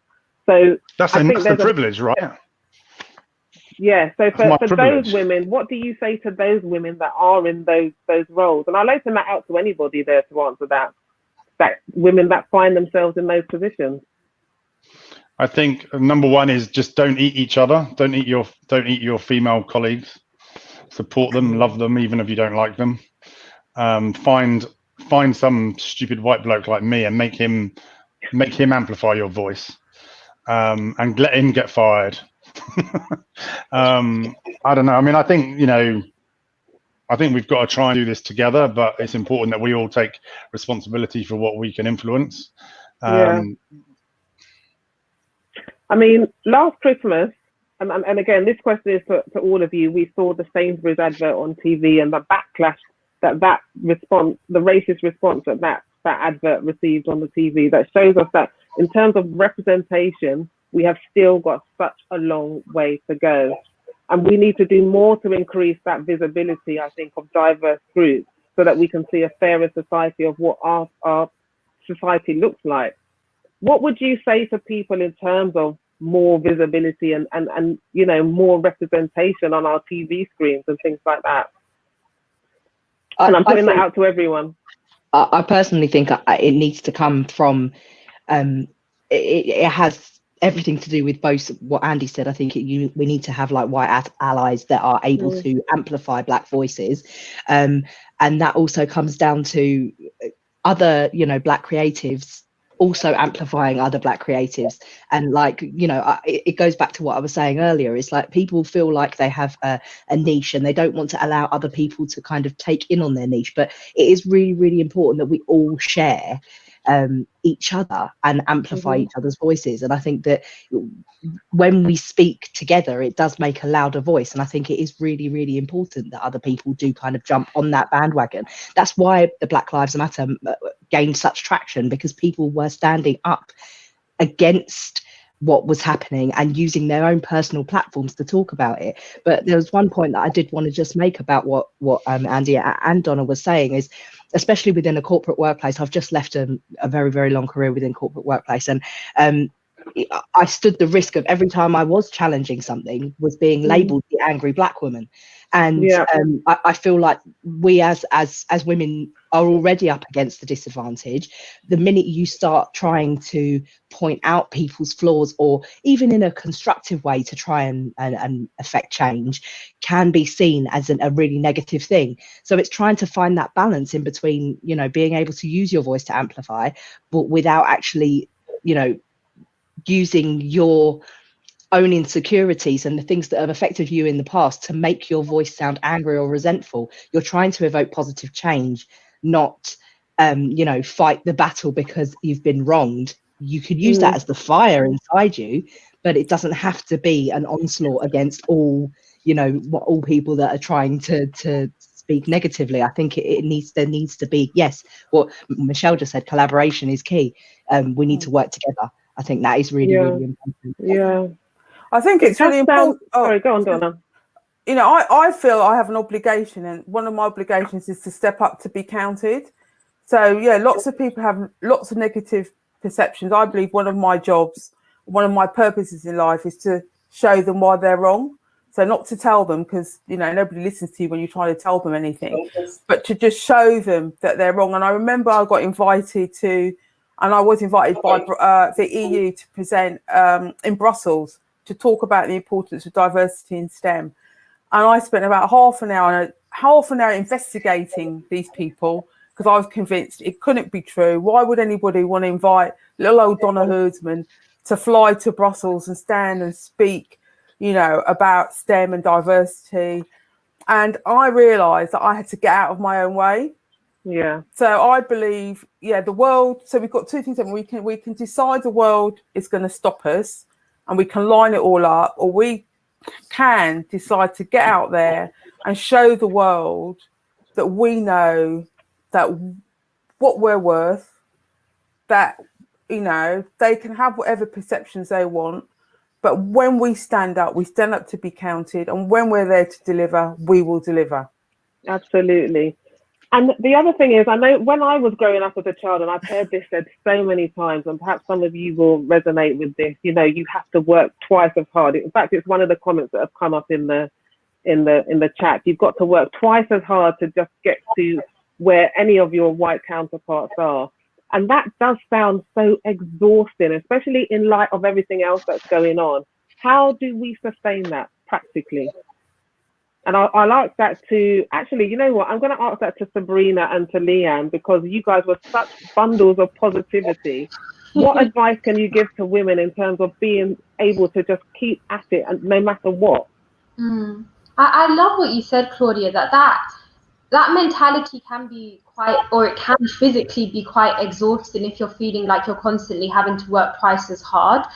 Speaker 5: So
Speaker 8: that's the privilege, right?
Speaker 5: Yeah. So for those women, what do you say to those women that are in those roles? And I'll open that out to anybody there to answer that women that find themselves in those positions.
Speaker 8: I think number one is just don't eat each other. Don't eat your female colleagues. Support them, love them, even if you don't like them. Find some stupid white bloke like me and make him amplify your voice, and let him get fired. I don't know. I mean, I think we've got to try and do this together, but it's important that we all take responsibility for what we can influence.
Speaker 5: I mean, last Christmas, and again, this question is for all of you. We saw the Sainsbury's advert on TV and the backlash that response, the racist response that advert received on the TV, that shows us that in terms of representation, we have still got such a long way to go. And we need to do more to increase that visibility, I think, of diverse groups so that we can see a fairer society of what our society looks like. What would you say to people in terms of more visibility and you know, more representation on our TV screens and things like that? And I'm putting that out to everyone.
Speaker 9: I personally think it needs to come from, it has everything to do with both what Andy said. I think we need to have like white allies that are able to amplify Black voices. And that also comes down to other, you know, Black creatives also amplifying other Black creatives. And like, you know, it goes back to what I was saying earlier. It's like people feel like they have a niche and they don't want to allow other people to kind of take in on their niche. But it is really, really important that we all share each other and amplify each other's voices. And I think that when we speak together, it does make a louder voice. And I think it is really, really important that other people do kind of jump on that bandwagon. That's why the Black Lives Matter gained such traction, because people were standing up against what was happening and using their own personal platforms to talk about it. But there was one point that I did want to just make about what Andy and Donna was saying is, especially within a corporate workplace, I've just left a very, very long career within corporate workplace. And I stood the risk of every time I was challenging something was being labelled the angry Black woman. And I feel like we as women are already up against the disadvantage. The minute you start trying to point out people's flaws, or even in a constructive way to try and affect change, can be seen as a really negative thing. So it's trying to find that balance in between, you know, being able to use your voice to amplify, but without actually, you know, using your own insecurities and the things that have affected you in the past to make your voice sound angry or resentful. You're trying to evoke positive change, not you know, fight the battle because you've been wronged. You could use that as the fire inside you, but it doesn't have to be an onslaught against all, you know, all people that are trying to speak negatively. I think there needs to be, yes, what Michelle just said, collaboration is key. We need to work together. I think that is really, really important.
Speaker 5: Yeah.
Speaker 6: I think it's really important.
Speaker 5: Sorry, go on, Donna.
Speaker 6: You know, I feel I have an obligation, and one of my obligations is to step up to be counted. So yeah, lots of people have lots of negative perceptions. I believe one of my jobs, one of my purposes in life is to show them why they're wrong. So not to tell them, because, you know, nobody listens to you when you try to tell them anything, but to just show them that they're wrong. And I remember I got invited to, and I was invited by the EU to present in Brussels to talk about the importance of diversity in STEM. And I spent about half an hour investigating these people, because I was convinced it couldn't be true. Why would anybody want to invite little old Donna Herdsman to fly to Brussels and stand and speak, you know, about STEM and diversity? And I realized that I had to get out of my own way.
Speaker 5: Yeah.
Speaker 6: So I believe, the world, so we've got two things. We can decide the world is going to stop us and we can line it all up, or we can decide to get out there and show the world that we know that what we're worth, that, you know, they can have whatever perceptions they want, but when we stand up to be counted, and when we're there to deliver, we will deliver.
Speaker 5: Absolutely. And the other thing is, I know when I was growing up as a child, and I've heard this said so many times, and perhaps some of you will resonate with this, you know, you have to work twice as hard. In fact, it's one of the comments that have come up in the chat. You've got to work twice as hard to just get to where any of your white counterparts are. And that does sound so exhausting, especially in light of everything else that's going on. How do we sustain that practically? And I'll ask that to, actually, you know what? I'm going to ask that to Sabrina and to Leanne, because you guys were such bundles of positivity. What advice can you give to women in terms of being able to just keep at it, and no matter what?
Speaker 11: I love what you said, Claudia, that mentality can be quite, or it can physically be quite exhausting if you're feeling like you're constantly having to work twice as hard.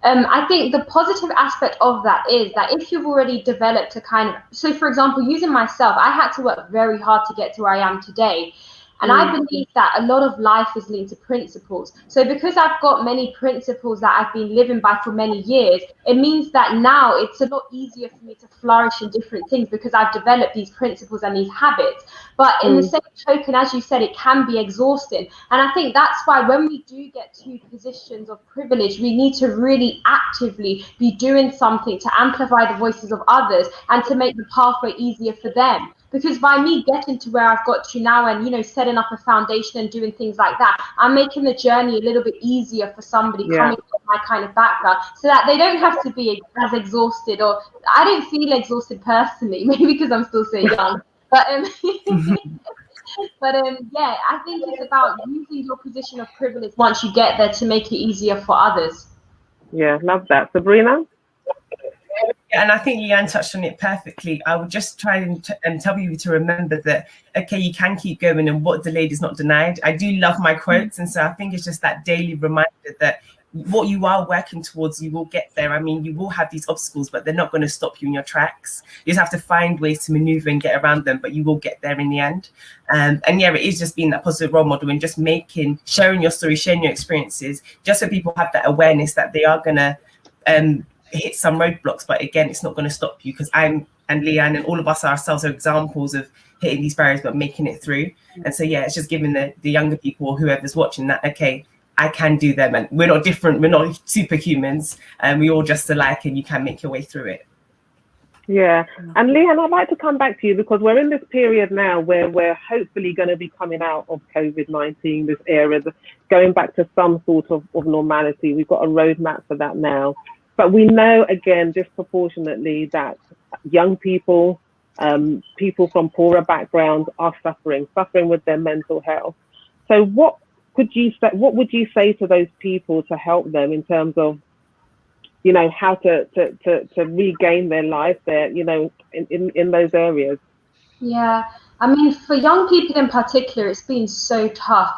Speaker 11: I think the positive aspect of that is that if you've already developed a kind of, so for example, using myself, I had to work very hard to get to where I am today. And I believe that a lot of life is linked to principles. So because I've got many principles that I've been living by for many years, it means that now it's a lot easier for me to flourish in different things because I've developed these principles and these habits. But in the same token, as you said, it can be exhausting. And I think that's why when we do get to positions of privilege, we need to really actively be doing something to amplify the voices of others and to make the pathway easier for them. Because by me getting to where I've got to now and, you know, setting up a foundation and doing things like that, I'm making the journey a little bit easier for somebody coming from my kind of background, so that they don't have to be as exhausted, or I don't feel exhausted personally, maybe because I'm still so young. But yeah, I think it's about using your position of privilege once you get there to make it easier for others.
Speaker 5: Yeah, love that. Sabrina?
Speaker 10: Yeah, and I think Leanne touched on it perfectly. I would just try and tell you to remember that, okay, you can keep going, and what delayed is not denied. I do love my quotes, and so I think it's just that daily reminder that what you are working towards, you will get there. I mean, you will have these obstacles, but they're not going to stop you in your tracks. You just have to find ways to maneuver and get around them, but you will get there in the end. And yeah, it is just being that positive role model and just sharing your story, sharing your experiences, just so people have that awareness that they are going to hit some roadblocks, but again, it's not going to stop you, because I'm and Leanne and all of us ourselves are examples of hitting these barriers but making it through. And so yeah, it's just giving the younger people or whoever's watching that, okay, I can do them, and we're not different, we're not superhumans, and we're all just alike, and you can make your way through it.
Speaker 5: Yeah, and Leanne, I'd like to come back to you, because we're in this period now where we're hopefully going to be coming out of COVID-19, this era, going back to some sort of normality. We've got a roadmap for that now. But we know, again, disproportionately that young people, people from poorer backgrounds are suffering with their mental health. So what would you say to those people to help them in terms of, you know, how to regain their life there, you know, in those areas?
Speaker 11: Yeah, I mean, for young people in particular, it's been so tough.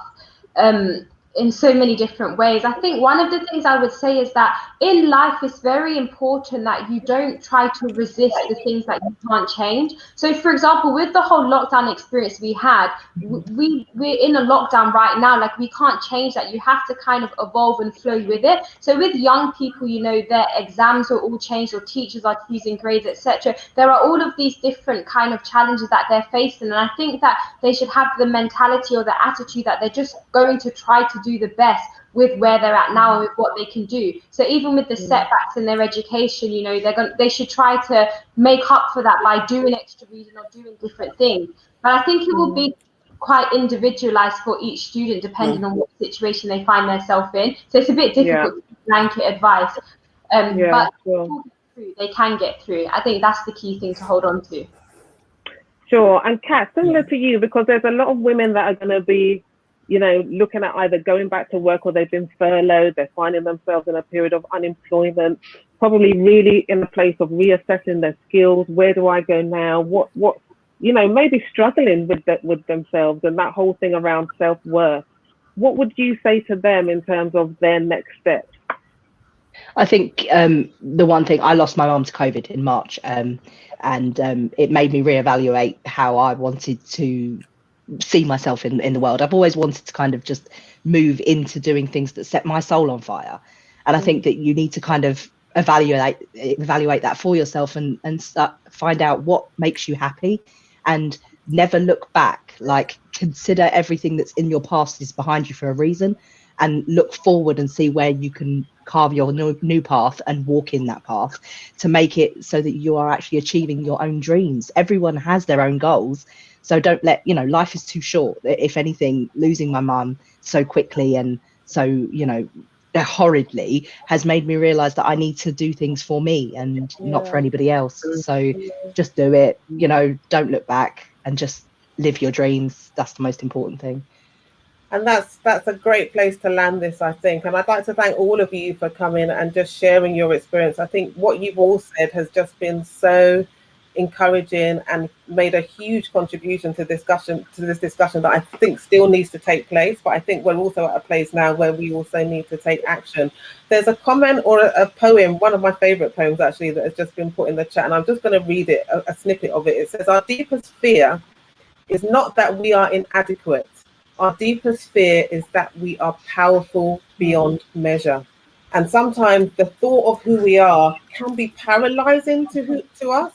Speaker 11: in so many different ways. I think one of the things I would say is that in life it's very important that you don't try to resist the things that you can't change. So for example, with the whole lockdown experience we had, we're in a lockdown right now, like we can't change that. You have to kind of evolve and flow with it. So with young people, you know, their exams are all changed, or teachers are choosing grades, etc. There are all of these different kind of challenges that they're facing, and I think that they should have the mentality or the attitude that they're just going to try to do the best with where they're at now and with what they can do. So even with the setbacks in their education, you know, they should try to make up for that by doing extra reading or doing different things. But I think it will be quite individualized for each student depending on what situation they find themselves in. So it's a bit difficult to blanket advice. But they can get through. I think that's the key thing to hold on to.
Speaker 5: Sure. And Kat, similar to you, because there's a lot of women that are going to be, you know, looking at either going back to work, or they've been furloughed, they're finding themselves in a period of unemployment, probably really in a place of reassessing their skills. Where do I go now? What, you know, maybe struggling with themselves and that whole thing around self-worth. What would you say to them in terms of their next steps?
Speaker 9: I think the one thing, I lost my mum to COVID in March, and it made me reevaluate how I wanted to see myself in the world. I've always wanted to kind of just move into doing things that set my soul on fire. And I think that you need to kind of evaluate that for yourself and find out what makes you happy, and never look back. Like, consider everything that's in your past is behind you for a reason, and look forward and see where you can carve your new path and walk in that path to make it so that you are actually achieving your own dreams. Everyone has their own goals. So don't let, you know, life is too short. If anything, losing my mum so quickly and so, you know, horridly has made me realize that I need to do things for me and not for anybody else. So just do it, you know, don't look back and just live your dreams. That's the most important thing.
Speaker 12: And that's a great place to land this, I think. And I'd like to thank all of you for coming and just sharing your experience. I think what you've all said has just been so encouraging and made a huge contribution to this discussion that I think still needs to take place. But I think we're also at a place now where we also need to take action. There's a comment or a poem, one of my favorite poems actually, that has just been put in the chat, and I'm just going to read it, a snippet of it. It says, "Our deepest fear is not that we are inadequate. Our deepest fear is that we are powerful beyond measure." And sometimes the thought of who we are can be paralyzing to us.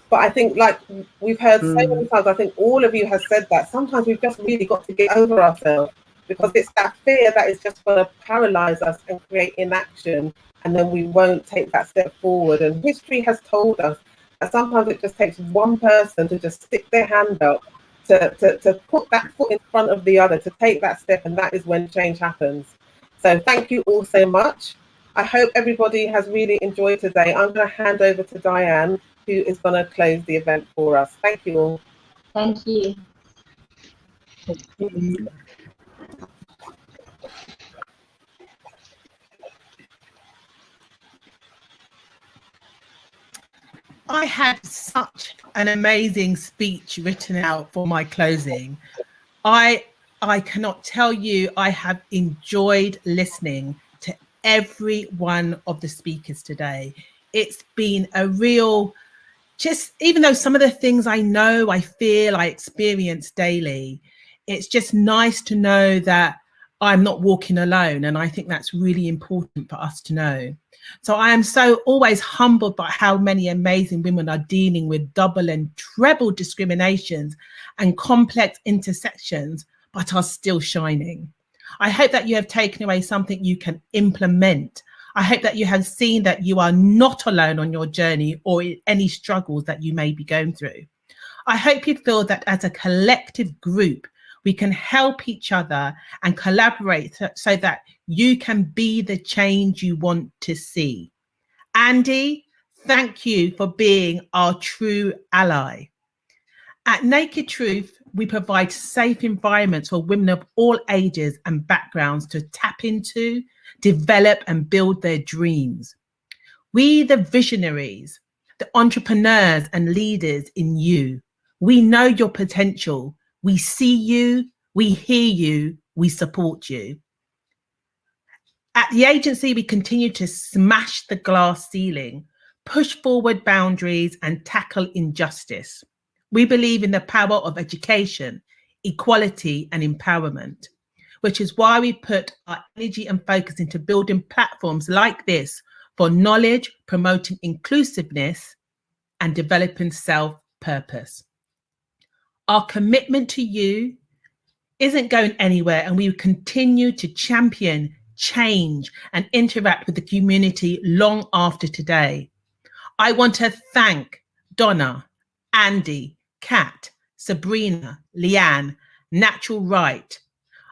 Speaker 12: But I think, like we've heard so many times, I think all of you have said that sometimes we've just really got to get over ourselves, because it's that fear that is just going to paralyze us and create inaction, and then we won't take that step forward. And history has told us that sometimes it just takes one person to just stick their hand up, to put that foot in front of the other, to take that step, and that is when change happens. So thank you all so much. I hope everybody has really enjoyed today. I'm going to hand over to Diane, who is going to close the event for us. Thank you all.
Speaker 11: Thank you.
Speaker 4: I had such an amazing speech written out for my closing. I cannot tell you, I have enjoyed listening to every one of the speakers today. It's been a real, just even though some of the things I know, I feel, I experience daily, it's just nice to know that I'm not walking alone. And I think that's really important for us to know. So I am so always humbled by how many amazing women are dealing with double and treble discriminations and complex intersections, but are still shining. I hope that you have taken away something you can implement. I hope that you have seen that you are not alone on your journey or in any struggles that you may be going through. I hope you feel that as a collective group, we can help each other and collaborate so that you can be the change you want to see. Andy, thank you for being our true ally. At Naked Truth, we provide safe environments for women of all ages and backgrounds to tap into, develop and build their dreams. We, the visionaries, the entrepreneurs and leaders in you, we know your potential. We see you, we hear you, we support you. At the agency, we continue to smash the glass ceiling, push forward boundaries, and tackle injustice. We believe in the power of education, equality, and empowerment, which is why we put our energy and focus into building platforms like this for knowledge, promoting inclusiveness, and developing self-purpose. Our commitment to you isn't going anywhere, and we will continue to champion, change, and interact with the community long after today. I want to thank Donna, Andy, Kat, Sabrina, Leanne, Natural Right.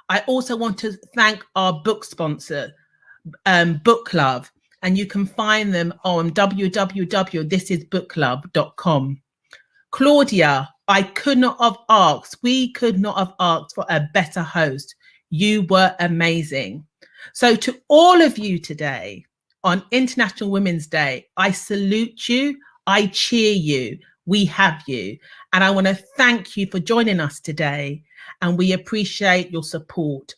Speaker 4: I also want to thank our book sponsor, Book Love, and you can find them on www.thisisbooklove.com. Claudia, we could not have asked for a better host. You were amazing. So to all of you today on International Women's Day, I salute you, I cheer you, we have you. And I want to thank you for joining us today, and we appreciate your support.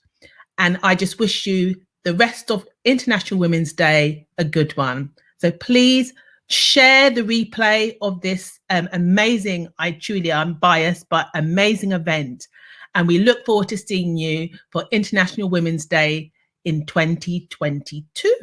Speaker 4: And I just wish you the rest of International Women's Day a good one. So please share the replay of this amazing, I'm biased, but amazing event. And we look forward to seeing you for International Women's Day in 2022.